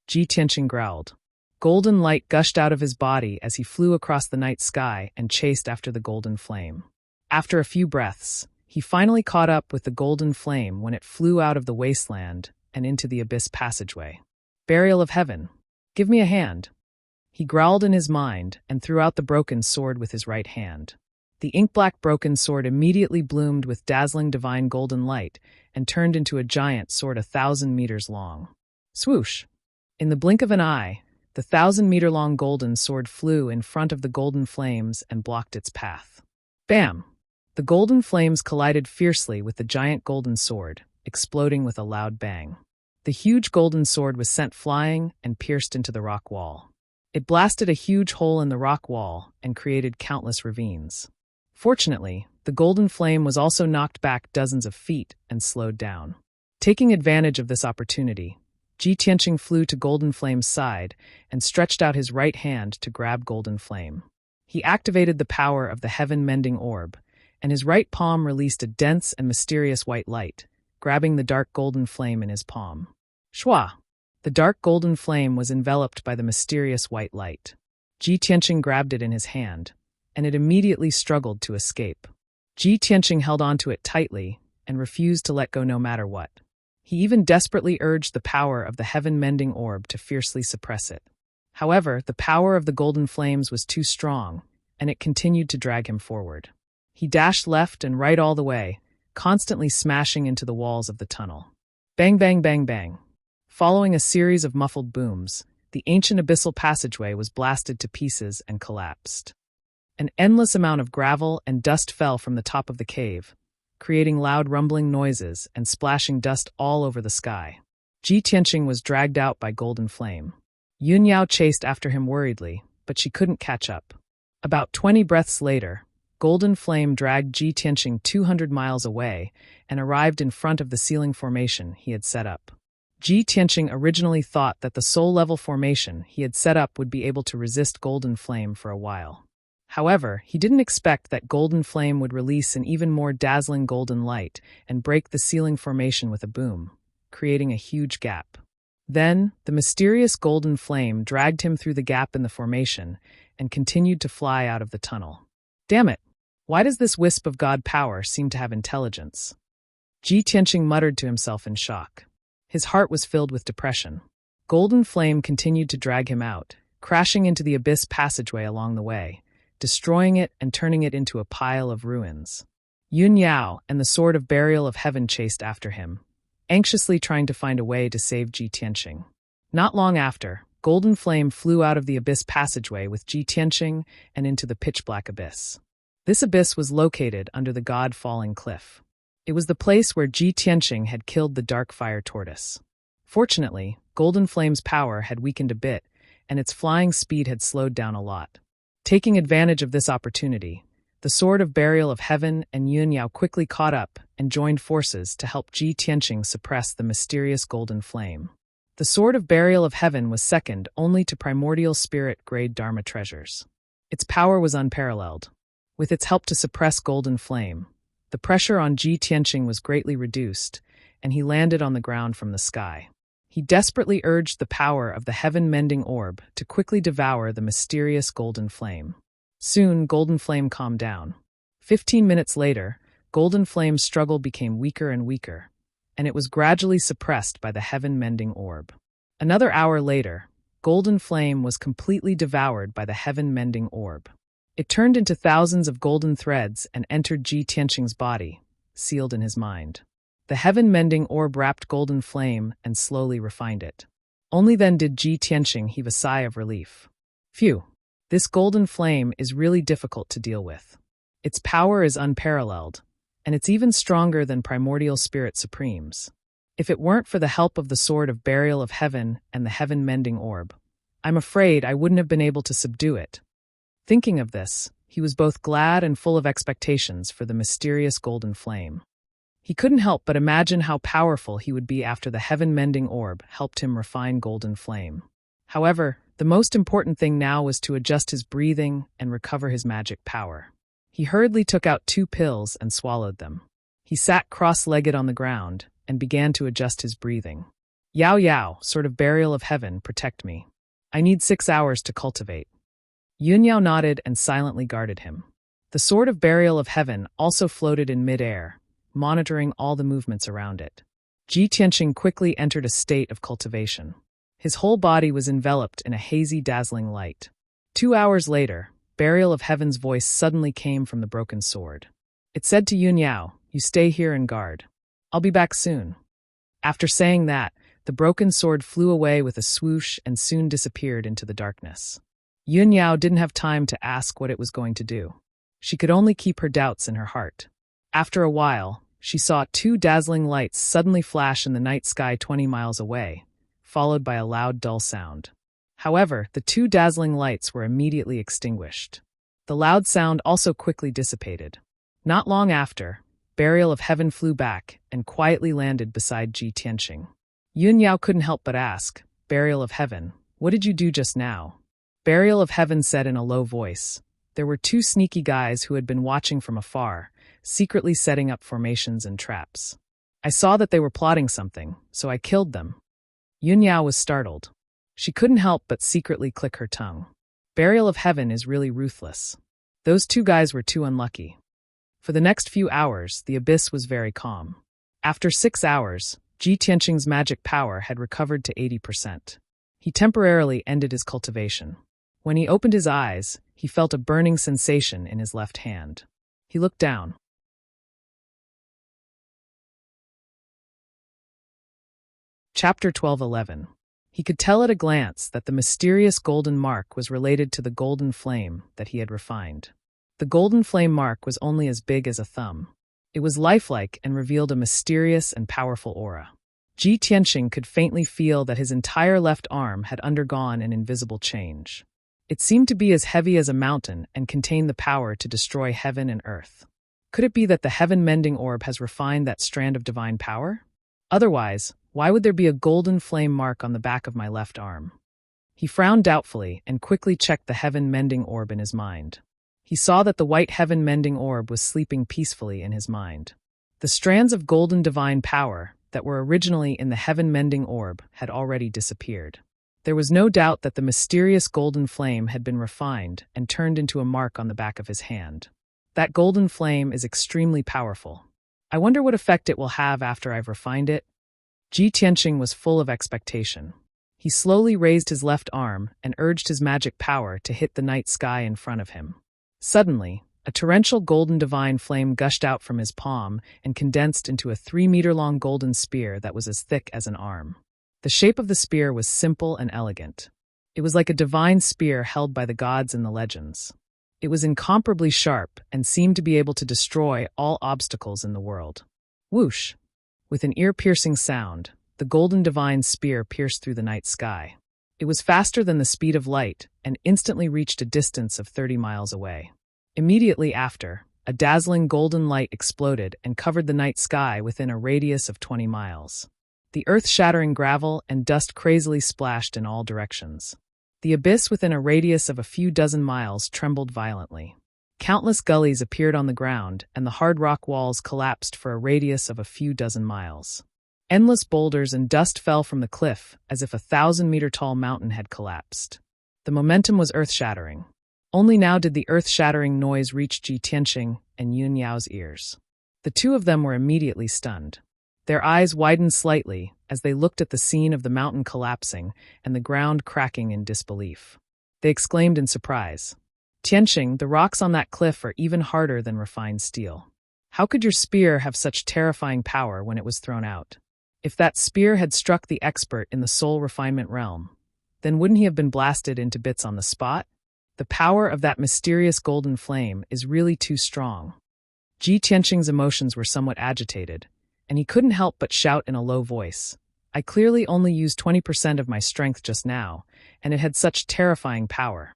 Ji Tianqing growled. Golden light gushed out of his body as he flew across the night sky and chased after the golden flame. After a few breaths, he finally caught up with the golden flame when it flew out of the wasteland and into the abyss passageway. Burial of heaven. Give me a hand. He growled in his mind and threw out the broken sword with his right hand. The ink-black broken sword immediately bloomed with dazzling divine golden light and turned into a giant sword 1,000 meters long. Swoosh! In the blink of an eye, the 1,000-meter-long golden sword flew in front of the golden flames and blocked its path. Bam! The golden flames collided fiercely with the giant golden sword, exploding with a loud bang. The huge golden sword was sent flying and pierced into the rock wall. It blasted a huge hole in the rock wall and created countless ravines. Fortunately, the golden flame was also knocked back dozens of feet and slowed down. Taking advantage of this opportunity, Ji Tianqing flew to Golden Flame's side and stretched out his right hand to grab Golden Flame. He activated the power of the heaven-mending orb, and his right palm released a dense and mysterious white light, grabbing the dark golden flame in his palm. Shwa! The dark golden flame was enveloped by the mysterious white light. Ji Tianqing grabbed it in his hand, and it immediately struggled to escape. Ji Tianqing held onto it tightly and refused to let go no matter what. He even desperately urged the power of the heaven-mending orb to fiercely suppress it. However, the power of the golden flames was too strong, and it continued to drag him forward. He dashed left and right all the way, constantly smashing into the walls of the tunnel. Bang, bang, bang, bang. Following a series of muffled booms, the ancient abyssal passageway was blasted to pieces and collapsed. An endless amount of gravel and dust fell from the top of the cave, creating loud rumbling noises and splashing dust all over the sky. Ji Tianqing was dragged out by Golden Flame. Yun Yao chased after him worriedly, but she couldn't catch up. About 20 breaths later, Golden Flame dragged Ji Tianqing 200 miles away and arrived in front of the ceiling formation he had set up. Ji Tianqing originally thought that the soul-level formation he had set up would be able to resist Golden Flame for a while. However, he didn't expect that Golden Flame would release an even more dazzling golden light and break the ceiling formation with a boom, creating a huge gap. Then, the mysterious Golden Flame dragged him through the gap in the formation and continued to fly out of the tunnel. Damn it! Why does this wisp of god power seem to have intelligence? Ji Tianqing muttered to himself in shock. His heart was filled with depression. Golden Flame continued to drag him out, crashing into the abyss passageway along the way, destroying it and turning it into a pile of ruins. Yun Yao and the Sword of Burial of Heaven chased after him, anxiously trying to find a way to save Ji Tianqing. Not long after, Golden Flame flew out of the abyss passageway with Ji Tianqing and into the pitch-black abyss. This abyss was located under the God-falling cliff. It was the place where Ji Tianqing had killed the dark fire tortoise. Fortunately, Golden Flame's power had weakened a bit, and its flying speed had slowed down a lot. Taking advantage of this opportunity, the Sword of Burial of Heaven and Yun Yao quickly caught up and joined forces to help Ji Tianqing suppress the mysterious Golden Flame. The Sword of Burial of Heaven was second only to primordial spirit-grade Dharma treasures. Its power was unparalleled. With its help to suppress Golden Flame, the pressure on Ji Tianqing was greatly reduced, and he landed on the ground from the sky. He desperately urged the power of the heaven-mending orb to quickly devour the mysterious Golden Flame. Soon, Golden Flame calmed down. 15 minutes later, Golden Flame's struggle became weaker and weaker, and it was gradually suppressed by the heaven-mending orb. Another hour later, Golden Flame was completely devoured by the heaven-mending orb. It turned into thousands of golden threads and entered Ji Tianqing's body, sealed in his mind. The heaven-mending orb wrapped Golden Flame and slowly refined it. Only then did Ji Tianqing heave a sigh of relief. Phew, this Golden Flame is really difficult to deal with. Its power is unparalleled, and it's even stronger than primordial spirit supremes. If it weren't for the help of the Sword of Burial of Heaven and the heaven-mending orb, I'm afraid I wouldn't have been able to subdue it. Thinking of this, he was both glad and full of expectations for the mysterious Golden Flame. He couldn't help but imagine how powerful he would be after the heaven-mending orb helped him refine Golden Flame. However, the most important thing now was to adjust his breathing and recover his magic power. He hurriedly took out 2 pills and swallowed them. He sat cross-legged on the ground and began to adjust his breathing. Yao Yao, Sword of Burial of Heaven, protect me. I need 6 hours to cultivate. Yun Yao nodded and silently guarded him. The Sword of Burial of Heaven also floated in mid-air, monitoring all the movements around it. Ji Tianqing quickly entered a state of cultivation. His whole body was enveloped in a hazy, dazzling light. 2 hours later, Burial of Heaven's voice suddenly came from the broken sword. It said to Yun Yao, "You stay here and guard. I'll be back soon." After saying that, the broken sword flew away with a swoosh and soon disappeared into the darkness. Yun Yao didn't have time to ask what it was going to do. She could only keep her doubts in her heart. After a while, she saw 2 dazzling lights suddenly flash in the night sky 20 miles away, followed by a loud, dull sound. However, the 2 dazzling lights were immediately extinguished. The loud sound also quickly dissipated. Not long after, Burial of Heaven flew back and quietly landed beside Ji Tianqing. Yun Yao couldn't help but ask, "Burial of Heaven, what did you do just now?" Burial of Heaven said in a low voice, "There were 2 sneaky guys who had been watching from afar, secretly setting up formations and traps. I saw that they were plotting something, so I killed them." Yun Yao was startled. She couldn't help but secretly click her tongue. Burial of Heaven is really ruthless. Those 2 guys were too unlucky. For the next few hours, the abyss was very calm. After 6 hours, Ji Tianqing's magic power had recovered to 80%. He temporarily ended his cultivation. When he opened his eyes, he felt a burning sensation in his left hand. He looked down. Chapter 12:11. He could tell at a glance that the mysterious golden mark was related to the golden flame that he had refined. The golden flame mark was only as big as a thumb. It was lifelike and revealed a mysterious and powerful aura. Ji Tianqing could faintly feel that his entire left arm had undergone an invisible change. It seemed to be as heavy as a mountain and contained the power to destroy heaven and earth. Could it be that the heaven-mending orb has refined that strand of divine power? Otherwise, why would there be a golden flame mark on the back of my left arm? He frowned doubtfully and quickly checked the heaven-mending orb in his mind. He saw that the white heaven-mending orb was sleeping peacefully in his mind. The strands of golden divine power that were originally in the heaven-mending orb had already disappeared. There was no doubt that the mysterious golden flame had been refined and turned into a mark on the back of his hand. That golden flame is extremely powerful. I wonder what effect it will have after I've refined it. Ji Tianqing was full of expectation. He slowly raised his left arm and urged his magic power to hit the night sky in front of him. Suddenly, a torrential golden divine flame gushed out from his palm and condensed into a 3-meter-long golden spear that was as thick as an arm. The shape of the spear was simple and elegant. It was like a divine spear held by the gods in the legends. It was incomparably sharp and seemed to be able to destroy all obstacles in the world. Whoosh! With an ear-piercing sound, the golden divine spear pierced through the night sky. It was faster than the speed of light and instantly reached a distance of 30 miles away. Immediately after, a dazzling golden light exploded and covered the night sky within a radius of 20 miles. The earth-shattering gravel and dust crazily splashed in all directions. The abyss within a radius of a few dozen miles trembled violently. Countless gullies appeared on the ground, and the hard rock walls collapsed for a radius of a few dozen miles. Endless boulders and dust fell from the cliff as if a 1,000-meter-tall mountain had collapsed. The momentum was earth-shattering. Only now did the earth-shattering noise reach Ji Tianqing and Yun Yao's ears. The two of them were immediately stunned. Their eyes widened slightly as they looked at the scene of the mountain collapsing and the ground cracking in disbelief. They exclaimed in surprise, "Tianqing, the rocks on that cliff are even harder than refined steel. How could your spear have such terrifying power when it was thrown out? If that spear had struck the expert in the soul refinement realm, then wouldn't he have been blasted into bits on the spot? The power of that mysterious golden flame is really too strong." Ji Tianqing's emotions were somewhat agitated, and he couldn't help but shout in a low voice, "I clearly only used 20% of my strength just now, and it had such terrifying power.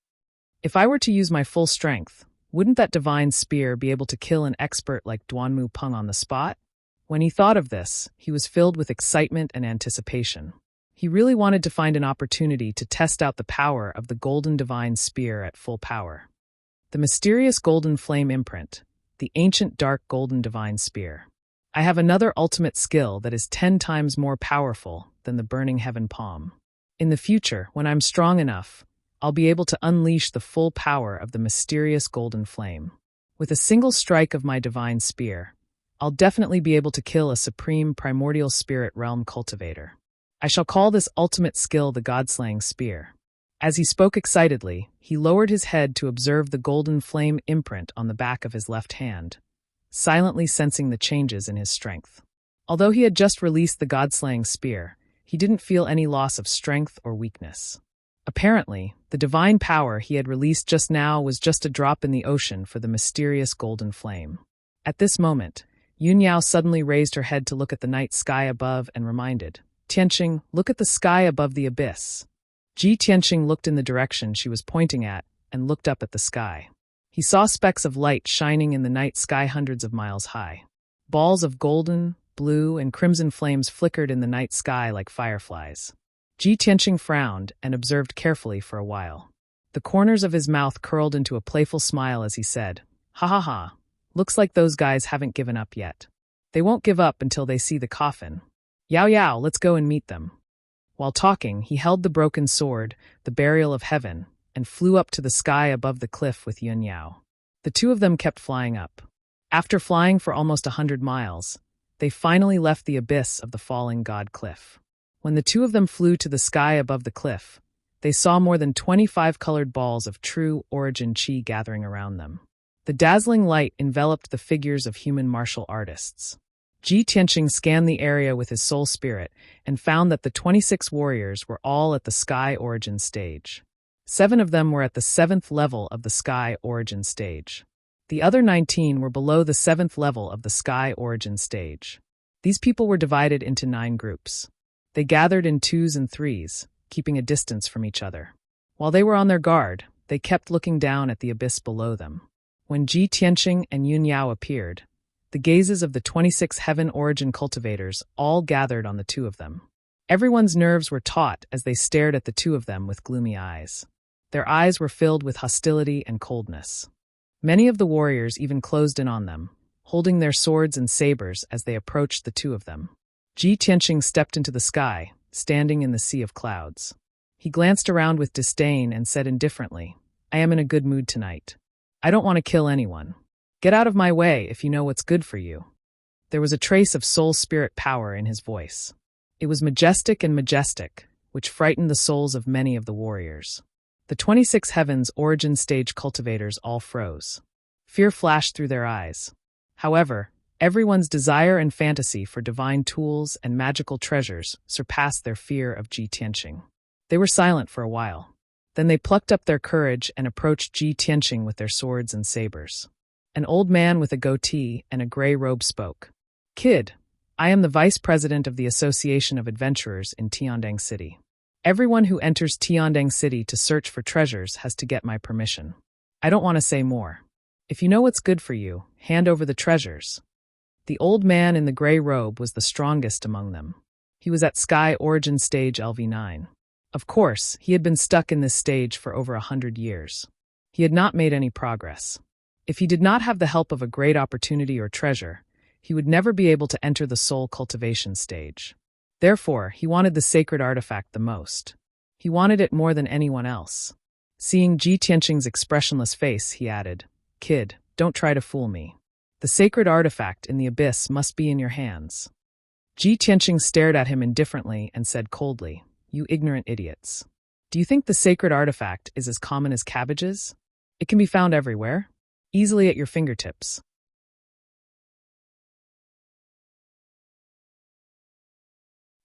If I were to use my full strength, wouldn't that divine spear be able to kill an expert like Duanmu Peng on the spot?" When he thought of this, he was filled with excitement and anticipation. He really wanted to find an opportunity to test out the power of the golden divine spear at full power. The mysterious golden flame imprint, the ancient dark golden divine spear. I have another ultimate skill that is 10 times more powerful than the burning heaven palm. In the future, when I'm strong enough, I'll be able to unleash the full power of the mysterious golden flame. With a single strike of my divine spear, I'll definitely be able to kill a supreme primordial spirit realm cultivator. I shall call this ultimate skill the God-slaying spear. As he spoke excitedly, he lowered his head to observe the golden flame imprint on the back of his left hand, silently sensing the changes in his strength. Although he had just released the God-slaying spear, he didn't feel any loss of strength or weakness. Apparently, the divine power he had released just now was just a drop in the ocean for the mysterious golden flame. At this moment, Yunyao suddenly raised her head to look at the night sky above and reminded, "Tianqing, look at the sky above the abyss." Ji Tianqing looked in the direction she was pointing at and looked up at the sky. He saw specks of light shining in the night sky hundreds of miles high. Balls of golden, blue, and crimson flames flickered in the night sky like fireflies. Ji Tianqing frowned and observed carefully for a while. The corners of his mouth curled into a playful smile as he said, "Ha ha ha, looks like those guys haven't given up yet. They won't give up until they see the coffin. Yao Yao, let's go and meet them." While talking, he held the broken sword, the burial of heaven, and flew up to the sky above the cliff with Yun Yao. The two of them kept flying up. After flying for almost 100 miles, they finally left the abyss of the falling god cliff. When the two of them flew to the sky above the cliff, they saw more than 25 colored balls of true origin chi gathering around them. The dazzling light enveloped the figures of human martial artists. Ji Tianqing scanned the area with his soul spirit and found that the 26 warriors were all at the sky origin stage. 7 of them were at the 7th level of the sky origin stage. The other 19 were below the 7th level of the sky origin stage. These people were divided into 9 groups. They gathered in 2s and 3s, keeping a distance from each other. While they were on their guard, they kept looking down at the abyss below them. When Ji Tianqing and Yun Yao appeared, the gazes of the 26 heaven origin cultivators all gathered on the two of them. Everyone's nerves were taut as they stared at the two of them with gloomy eyes. Their eyes were filled with hostility and coldness. Many of the warriors even closed in on them, holding their swords and sabers as they approached the two of them. Ji Tianqing stepped into the sky, standing in the sea of clouds. He glanced around with disdain and said indifferently, "I am in a good mood tonight. I don't want to kill anyone. Get out of my way if you know what's good for you." There was a trace of soul spirit power in his voice. It was majestic and majestic, which frightened the souls of many of the warriors. The 26 heavens origin stage cultivators all froze. Fear flashed through their eyes. However, everyone's desire and fantasy for divine tools and magical treasures surpassed their fear of Ji Tianqing. They were silent for a while. Then they plucked up their courage and approached Ji Tianqing with their swords and sabers. An old man with a goatee and a gray robe spoke. "Kid, I am the vice president of the Association of Adventurers in Tiandang City. Everyone who enters Tiandang City to search for treasures has to get my permission. I don't want to say more. If you know what's good for you, hand over the treasures." The old man in the gray robe was the strongest among them. He was at Sky Origin Stage LV9. Of course, he had been stuck in this stage for over 100 years. He had not made any progress. If he did not have the help of a great opportunity or treasure, he would never be able to enter the soul cultivation stage. Therefore, he wanted the sacred artifact the most. He wanted it more than anyone else. Seeing Ji Tianqing's expressionless face, he added, "Kid, don't try to fool me. The sacred artifact in the abyss must be in your hands. Ji Tianqing stared at him indifferently and said coldly, "You ignorant idiots. Do you think the sacred artifact is as common as cabbages? It can be found everywhere, easily at your fingertips."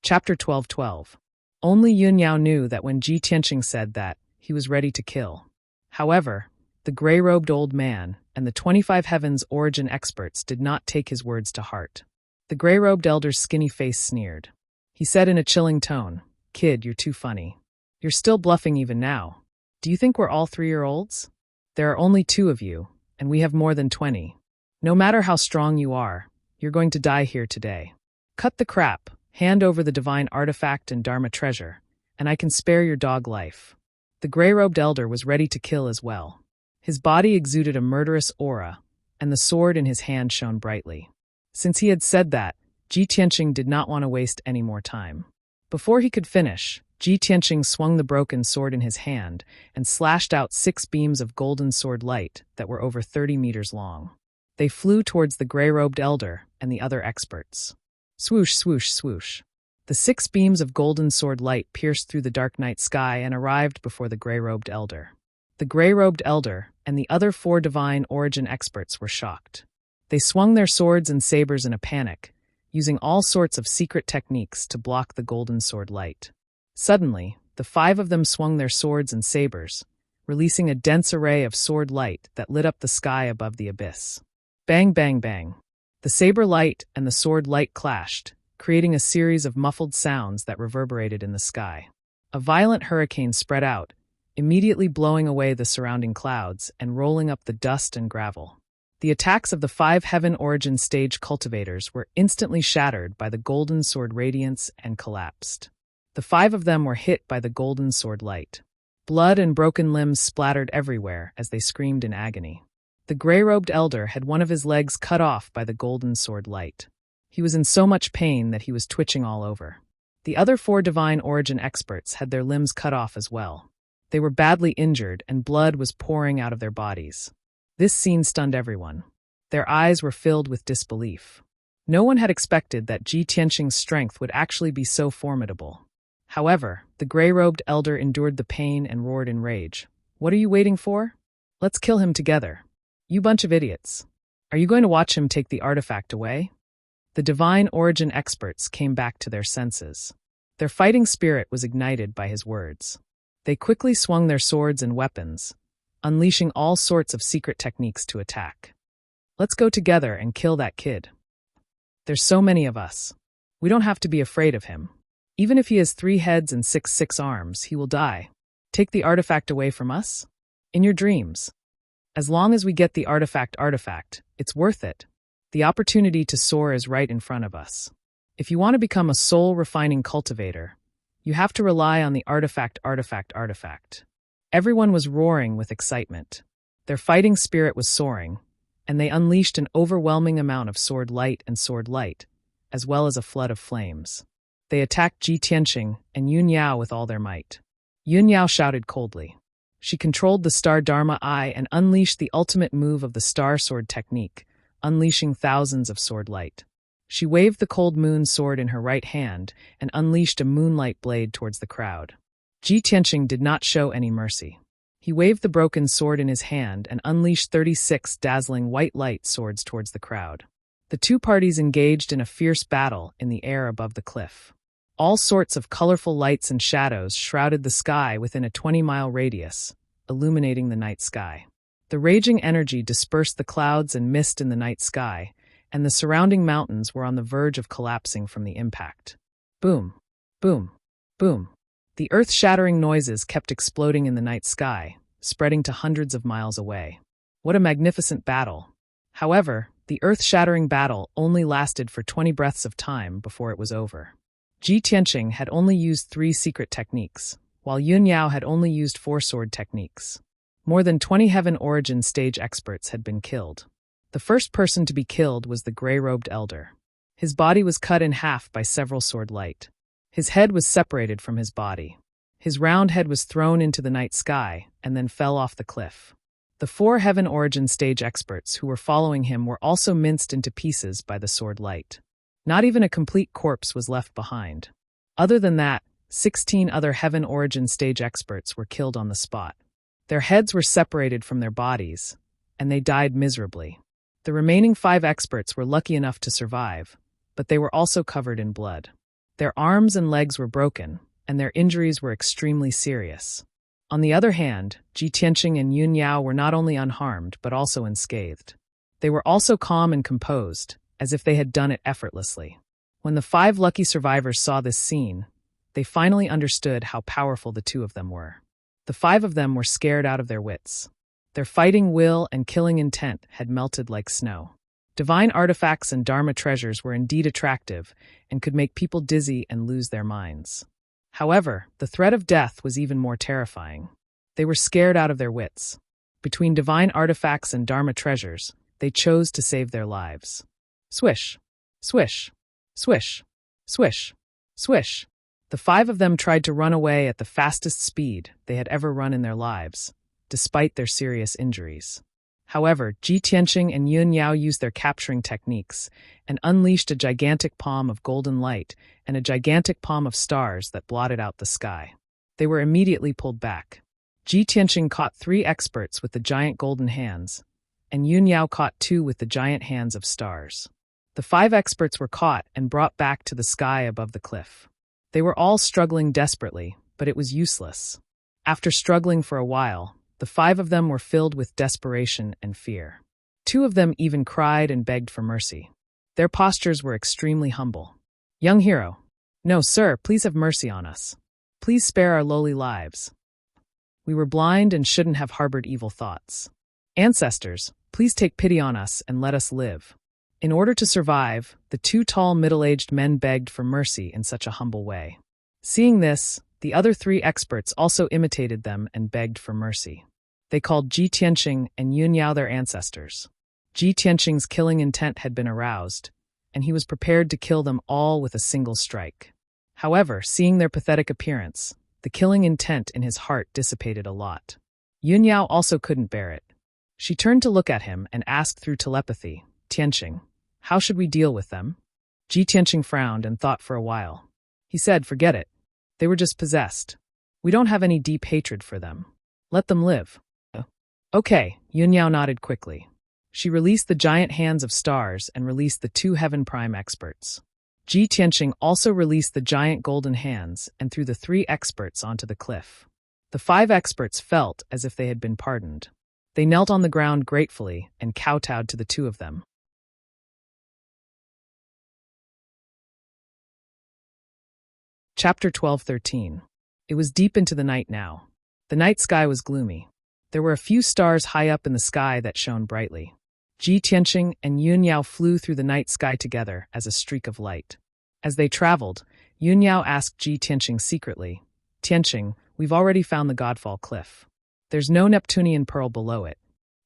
Chapter 12:12. Only Yun Yao knew that when Ji Tianqing said that, he was ready to kill. However, the gray-robed old man and the 25 Heavens origin experts did not take his words to heart. The gray-robed elder's skinny face sneered. He said in a chilling tone, "Kid, you're too funny. You're still bluffing even now. Do you think we're all 3-year-olds? There are only 2 of you, and we have more than 20. No matter how strong you are, you're going to die here today. Cut the crap. Hand over the divine artifact and Dharma treasure, and I can spare your dog life." The gray-robed elder was ready to kill as well. His body exuded a murderous aura, and the sword in his hand shone brightly. Since he had said that, Ji Tianqing did not want to waste any more time. Before he could finish, Ji Tianqing swung the broken sword in his hand and slashed out 6 beams of golden sword light that were over 30 meters long. They flew towards the gray-robed elder and the other experts. Swoosh, swoosh, swoosh. The 6 beams of golden sword light pierced through the dark night sky and arrived before the gray-robed elder. The gray-robed elder and the other 4 divine origin experts were shocked. They swung their swords and sabers in a panic, using all sorts of secret techniques to block the golden sword light. Suddenly, the 5 of them swung their swords and sabers, releasing a dense array of sword light that lit up the sky above the abyss. Bang, bang, bang. The saber light and the sword light clashed, creating a series of muffled sounds that reverberated in the sky. A violent hurricane spread out, immediately blowing away the surrounding clouds and rolling up the dust and gravel. The attacks of the 5 Heaven Origin stage cultivators were instantly shattered by the golden sword radiance and collapsed. The 5 of them were hit by the golden sword light. Blood and broken limbs splattered everywhere as they screamed in agony. The gray-robed elder had one of his legs cut off by the golden sword light. He was in so much pain that he was twitching all over. The other 4 divine origin experts had their limbs cut off as well. They were badly injured and blood was pouring out of their bodies. This scene stunned everyone. Their eyes were filled with disbelief. No one had expected that Ji Tianqing's strength would actually be so formidable. However, the gray-robed elder endured the pain and roared in rage. "What are you waiting for? Let's kill him together. You bunch of idiots. Are you going to watch him take the artifact away?" The divine origin experts came back to their senses. Their fighting spirit was ignited by his words. They quickly swung their swords and weapons, unleashing all sorts of secret techniques to attack. "Let's go together and kill that kid. There's so many of us. We don't have to be afraid of him. Even if he has 3 heads and 6 arms, he will die. Take the artifact away from us? In your dreams. As long as we get the artifact, it's worth it. The opportunity to soar is right in front of us. If you want to become a soul-refining cultivator, you have to rely on the artifact. Everyone was roaring with excitement. Their fighting spirit was soaring, and they unleashed an overwhelming amount of sword light, as well as a flood of flames. They attacked Ji Tianqing and Yun Yao with all their might. Yun Yao shouted coldly. She controlled the Star Dharma Eye and unleashed the ultimate move of the Star Sword technique, unleashing thousands of sword light. She waved the cold moon sword in her right hand and unleashed a moonlight blade towards the crowd. Ji Tianqing did not show any mercy. He waved the broken sword in his hand and unleashed 36 dazzling white light swords towards the crowd. The 2 parties engaged in a fierce battle in the air above the cliff. All sorts of colorful lights and shadows shrouded the sky within a 20-mile radius, illuminating the night sky. The raging energy dispersed the clouds and mist in the night sky, and the surrounding mountains were on the verge of collapsing from the impact. Boom, boom, boom. The earth-shattering noises kept exploding in the night sky, spreading to hundreds of miles away. What a magnificent battle! However, the earth-shattering battle only lasted for 20 breaths of time before it was over. Ji Tianqing had only used 3 secret techniques, while Yun Yao had only used 4 sword techniques. More than 20 Heaven Origin stage experts had been killed. The first person to be killed was the gray-robed elder. His body was cut in half by several sword light. His head was separated from his body. His round head was thrown into the night sky and then fell off the cliff. The 4 Heaven Origin stage experts who were following him were also minced into pieces by the sword light. Not even a complete corpse was left behind. Other than that, 16 other Heaven Origin stage experts were killed on the spot. Their heads were separated from their bodies, and they died miserably. The remaining 5 experts were lucky enough to survive, but they were also covered in blood. Their arms and legs were broken, and their injuries were extremely serious. On the other hand, Ji Tianqing and Yun Yao were not only unharmed but also unscathed. They were also calm and composed, as if they had done it effortlessly. When the 5 lucky survivors saw this scene, they finally understood how powerful the 2 of them were. The 5 of them were scared out of their wits. Their fighting will and killing intent had melted like snow. Divine artifacts and Dharma treasures were indeed attractive and could make people dizzy and lose their minds. However, the threat of death was even more terrifying. They were scared out of their wits. Between divine artifacts and Dharma treasures, they chose to save their lives. Swish, swish, swish, swish, swish. The 5 of them tried to run away at the fastest speed they had ever run in their lives, despite their serious injuries. However, Ji Tianqing and Yun Yao used their capturing techniques and unleashed a gigantic palm of golden light and a gigantic palm of stars that blotted out the sky. They were immediately pulled back. Ji Tianqing caught 3 experts with the giant golden hands, and Yun Yao caught 2 with the giant hands of stars. The 5 experts were caught and brought back to the sky above the cliff. They were all struggling desperately, but it was useless. After struggling for a while, the 5 of them were filled with desperation and fear. 2 of them even cried and begged for mercy. Their postures were extremely humble. "Young hero, no, sir, please have mercy on us. Please spare our lowly lives. We were blind and shouldn't have harbored evil thoughts. Ancestors, please take pity on us and let us live." In order to survive, the 2 tall middle-aged men begged for mercy in such a humble way. Seeing this, the other 3 experts also imitated them and begged for mercy. They called Ji Tianqing and Yun Yao their ancestors. Ji Tianqing's killing intent had been aroused, and he was prepared to kill them all with a single strike. However, seeing their pathetic appearance, the killing intent in his heart dissipated a lot. Yun Yao also couldn't bear it. She turned to look at him and asked through telepathy, "Tianqing, how should we deal with them?" Ji Tianqing frowned and thought for a while. He said, "Forget it. They were just possessed. We don't have any deep hatred for them. Let them live." "Okay," Yun Yao nodded quickly. She released the giant hands of stars and released the 2 Heaven Prime experts. Ji Tianqing also released the giant golden hands and threw the 3 experts onto the cliff. The 5 experts felt as if they had been pardoned. They knelt on the ground gratefully and kowtowed to the 2 of them. Chapter 12:13. It was deep into the night now. The night sky was gloomy. There were a few stars high up in the sky that shone brightly. Ji Tianqing and Yun Yao flew through the night sky together as a streak of light. As they traveled, Yun Yao asked Ji Tianqing secretly, "Tianqing, we've already found the Godfall Cliff. There's no Neptunian pearl below it.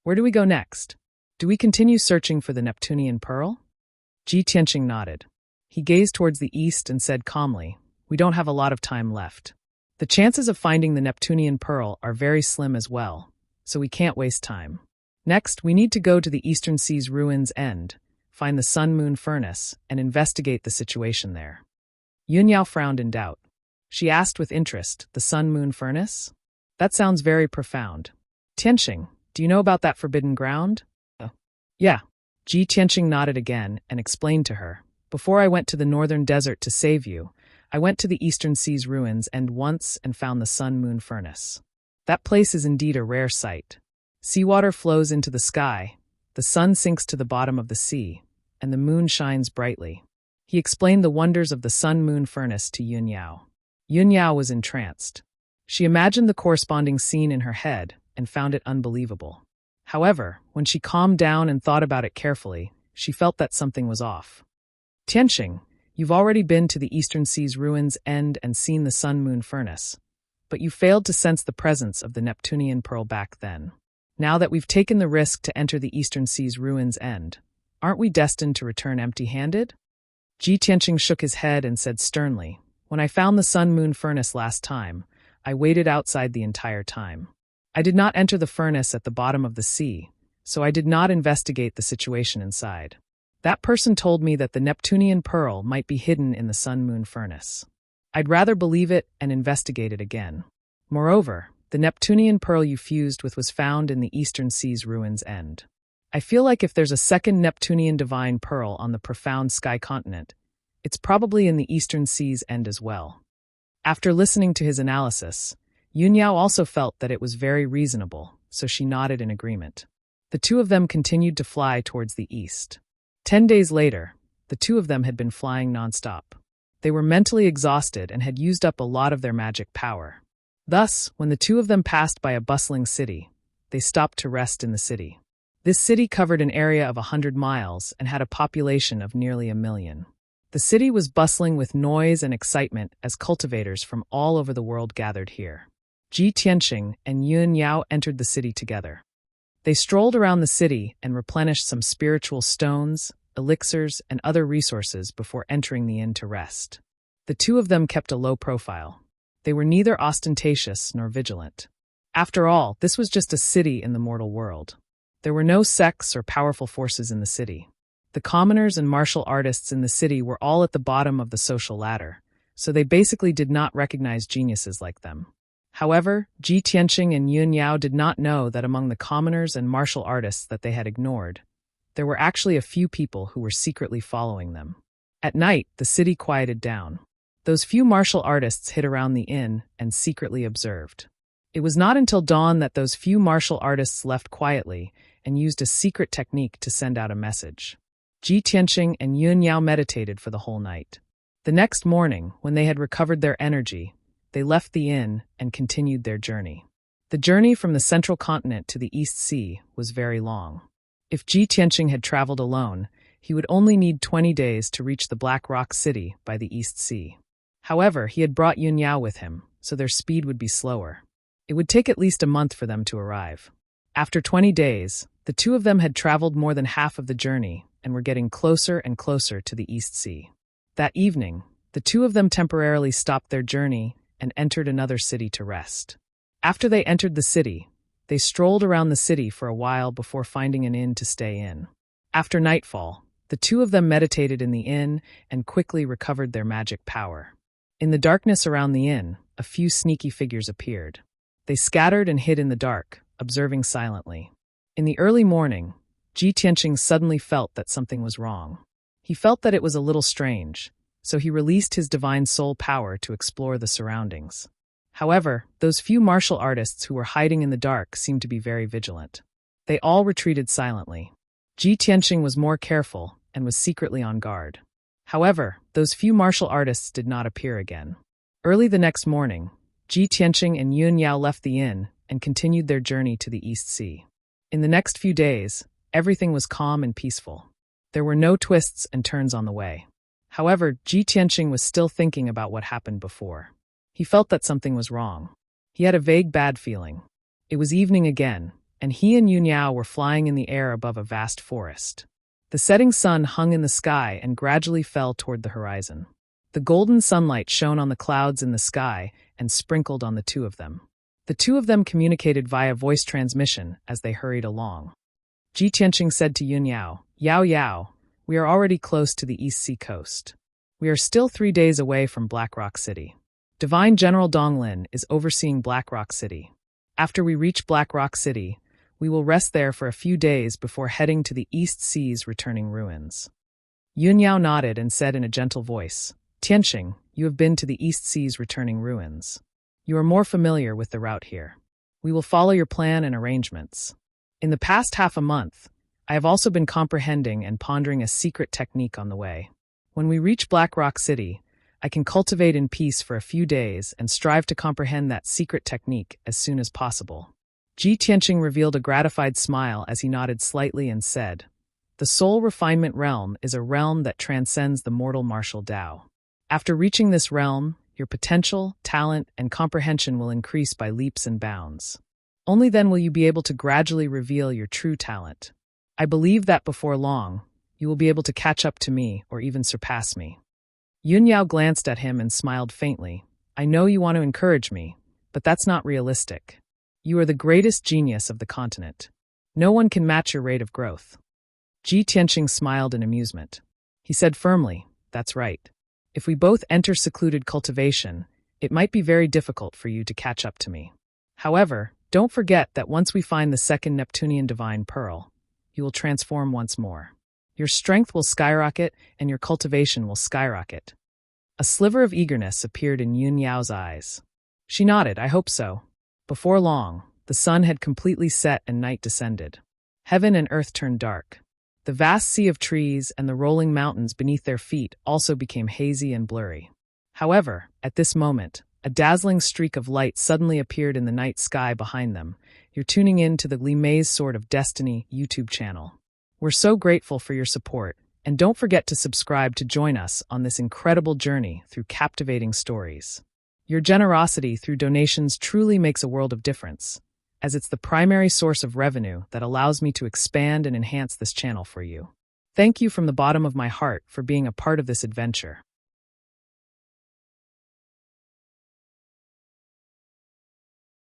Where do we go next? Do we continue searching for the Neptunian pearl?" Ji Tianqing nodded. He gazed towards the east and said calmly, "We don't have a lot of time left. The chances of finding the Neptunian pearl are very slim as well, so we can't waste time. Next, we need to go to the Eastern Sea's ruins end, find the Sun-Moon Furnace, and investigate the situation there." Yun Yao frowned in doubt. She asked with interest, "The Sun-Moon Furnace? That sounds very profound. Tianqing, do you know about that forbidden ground?" "Yeah." Ji Tianqing nodded again and explained to her, "Before I went to the northern desert to save you, I went to the Eastern Sea's ruins end once and found the Sun-Moon Furnace. That place is indeed a rare sight. Seawater flows into the sky, the sun sinks to the bottom of the sea, and the moon shines brightly." He explained the wonders of the Sun-Moon Furnace to Yun Yao. Yun Yao was entranced. She imagined the corresponding scene in her head and found it unbelievable. However, when she calmed down and thought about it carefully, she felt that something was off. "Tianqing, you've already been to the Eastern Sea's ruins end and seen the Sun-Moon Furnace, but you failed to sense the presence of the Neptunian pearl back then. Now that we've taken the risk to enter the Eastern Sea's ruins end, aren't we destined to return empty-handed?" Ji Tianqing shook his head and said sternly, "When I found the Sun-Moon Furnace last time, I waited outside the entire time. I did not enter the furnace at the bottom of the sea, so I did not investigate the situation inside. That person told me that the Neptunian pearl might be hidden in the sun-moon furnace. I'd rather believe it and investigate it again. Moreover, the Neptunian pearl you fused with was found in the Eastern Sea's ruins end. I feel like if there's a second Neptunian divine pearl on the profound sky continent, it's probably in the Eastern Sea's end as well. After listening to his analysis, Yunyao also felt that it was very reasonable, so she nodded in agreement. The two of them continued to fly towards the east. 10 days later, the two of them had been flying nonstop. They were mentally exhausted and had used up a lot of their magic power. Thus, when the two of them passed by a bustling city, they stopped to rest in the city. This city covered an area of 100 miles and had a population of nearly 1 million. The city was bustling with noise and excitement as cultivators from all over the world gathered here. Ji Tianqing and Yun Yao entered the city together. They strolled around the city and replenished some spiritual stones, elixirs, and other resources before entering the inn to rest. The two of them kept a low profile. They were neither ostentatious nor vigilant. After all, this was just a city in the mortal world. There were no sects or powerful forces in the city. The commoners and martial artists in the city were all at the bottom of the social ladder, so they basically did not recognize geniuses like them. However, Ji Tianqing and Yun Yao did not know that among the commoners and martial artists that they had ignored, there were actually a few people who were secretly following them. At night, the city quieted down. Those few martial artists hid around the inn and secretly observed. It was not until dawn that those few martial artists left quietly and used a secret technique to send out a message. Ji Tianqing and Yun Yao meditated for the whole night. The next morning, when they had recovered their energy, they left the inn and continued their journey. The journey from the central continent to the East Sea was very long. If Ji Tianqing had traveled alone, he would only need 20 days to reach the Black Rock City by the East Sea. However, he had brought Yun Yao with him, so their speed would be slower. It would take at least a month for them to arrive. After 20 days, the two of them had traveled more than half of the journey and were getting closer and closer to the East Sea. That evening, the two of them temporarily stopped their journey and entered another city to rest. After they entered the city, they strolled around the city for a while before finding an inn to stay in. After nightfall, the two of them meditated in the inn and quickly recovered their magic power. In the darkness around the inn, a few sneaky figures appeared. They scattered and hid in the dark, observing silently. In the early morning, Ji Tianqing suddenly felt that something was wrong. He felt that it was a little strange, so he released his divine soul power to explore the surroundings. However, those few martial artists who were hiding in the dark seemed to be very vigilant. They all retreated silently. Ji Tianqing was more careful and was secretly on guard. However, those few martial artists did not appear again. Early the next morning, Ji Tianqing and Yun Yao left the inn and continued their journey to the East Sea. In the next few days, everything was calm and peaceful. There were no twists and turns on the way. However, Ji Tianqing was still thinking about what happened before. He felt that something was wrong. He had a vague bad feeling. It was evening again, and he and Yun Yao were flying in the air above a vast forest. The setting sun hung in the sky and gradually fell toward the horizon. The golden sunlight shone on the clouds in the sky and sprinkled on the two of them. The two of them communicated via voice transmission as they hurried along. Ji Tianqing said to Yun Yao, "Yao Yao, we are already close to the East Sea coast. We are still 3 days away from Black Rock City. Divine General Donglin is overseeing Black Rock City. After we reach Black Rock City, we will rest there for a few days before heading to the East Sea's returning ruins." Yun Yao nodded and said in a gentle voice, "Tianqing, you have been to the East Sea's returning ruins. You are more familiar with the route here. We will follow your plan and arrangements. In the past half a month, I have also been comprehending and pondering a secret technique on the way. When we reach Black Rock City, I can cultivate in peace for a few days and strive to comprehend that secret technique as soon as possible." Ji Tianqing revealed a gratified smile as he nodded slightly and said, "The soul refinement realm is a realm that transcends the mortal martial Tao. After reaching this realm, your potential, talent, and comprehension will increase by leaps and bounds. Only then will you be able to gradually reveal your true talent. I believe that before long, you will be able to catch up to me or even surpass me." Yun Yao glanced at him and smiled faintly. "I know you want to encourage me, but that's not realistic." You are the greatest genius of the continent. No one can match your rate of growth. Ji Tianqing smiled in amusement. He said firmly, "That's right. If we both enter secluded cultivation, it might be very difficult for you to catch up to me. However, don't forget that once we find the second Neptunian divine pearl, you will transform once more. Your strength will skyrocket and your cultivation will skyrocket." A sliver of eagerness appeared in Yun Yao's eyes. She nodded, "I hope so." Before long, the sun had completely set and night descended. Heaven and earth turned dark. The vast sea of trees and the rolling mountains beneath their feet also became hazy and blurry. However, at this moment, a dazzling streak of light suddenly appeared in the night sky behind them. You're tuning in to the Li Mei's Sword of Destiny YouTube channel. We're so grateful for your support, and don't forget to subscribe to join us on this incredible journey through captivating stories. Your generosity through donations truly makes a world of difference, as it's the primary source of revenue that allows me to expand and enhance this channel for you. Thank you from the bottom of my heart for being a part of this adventure.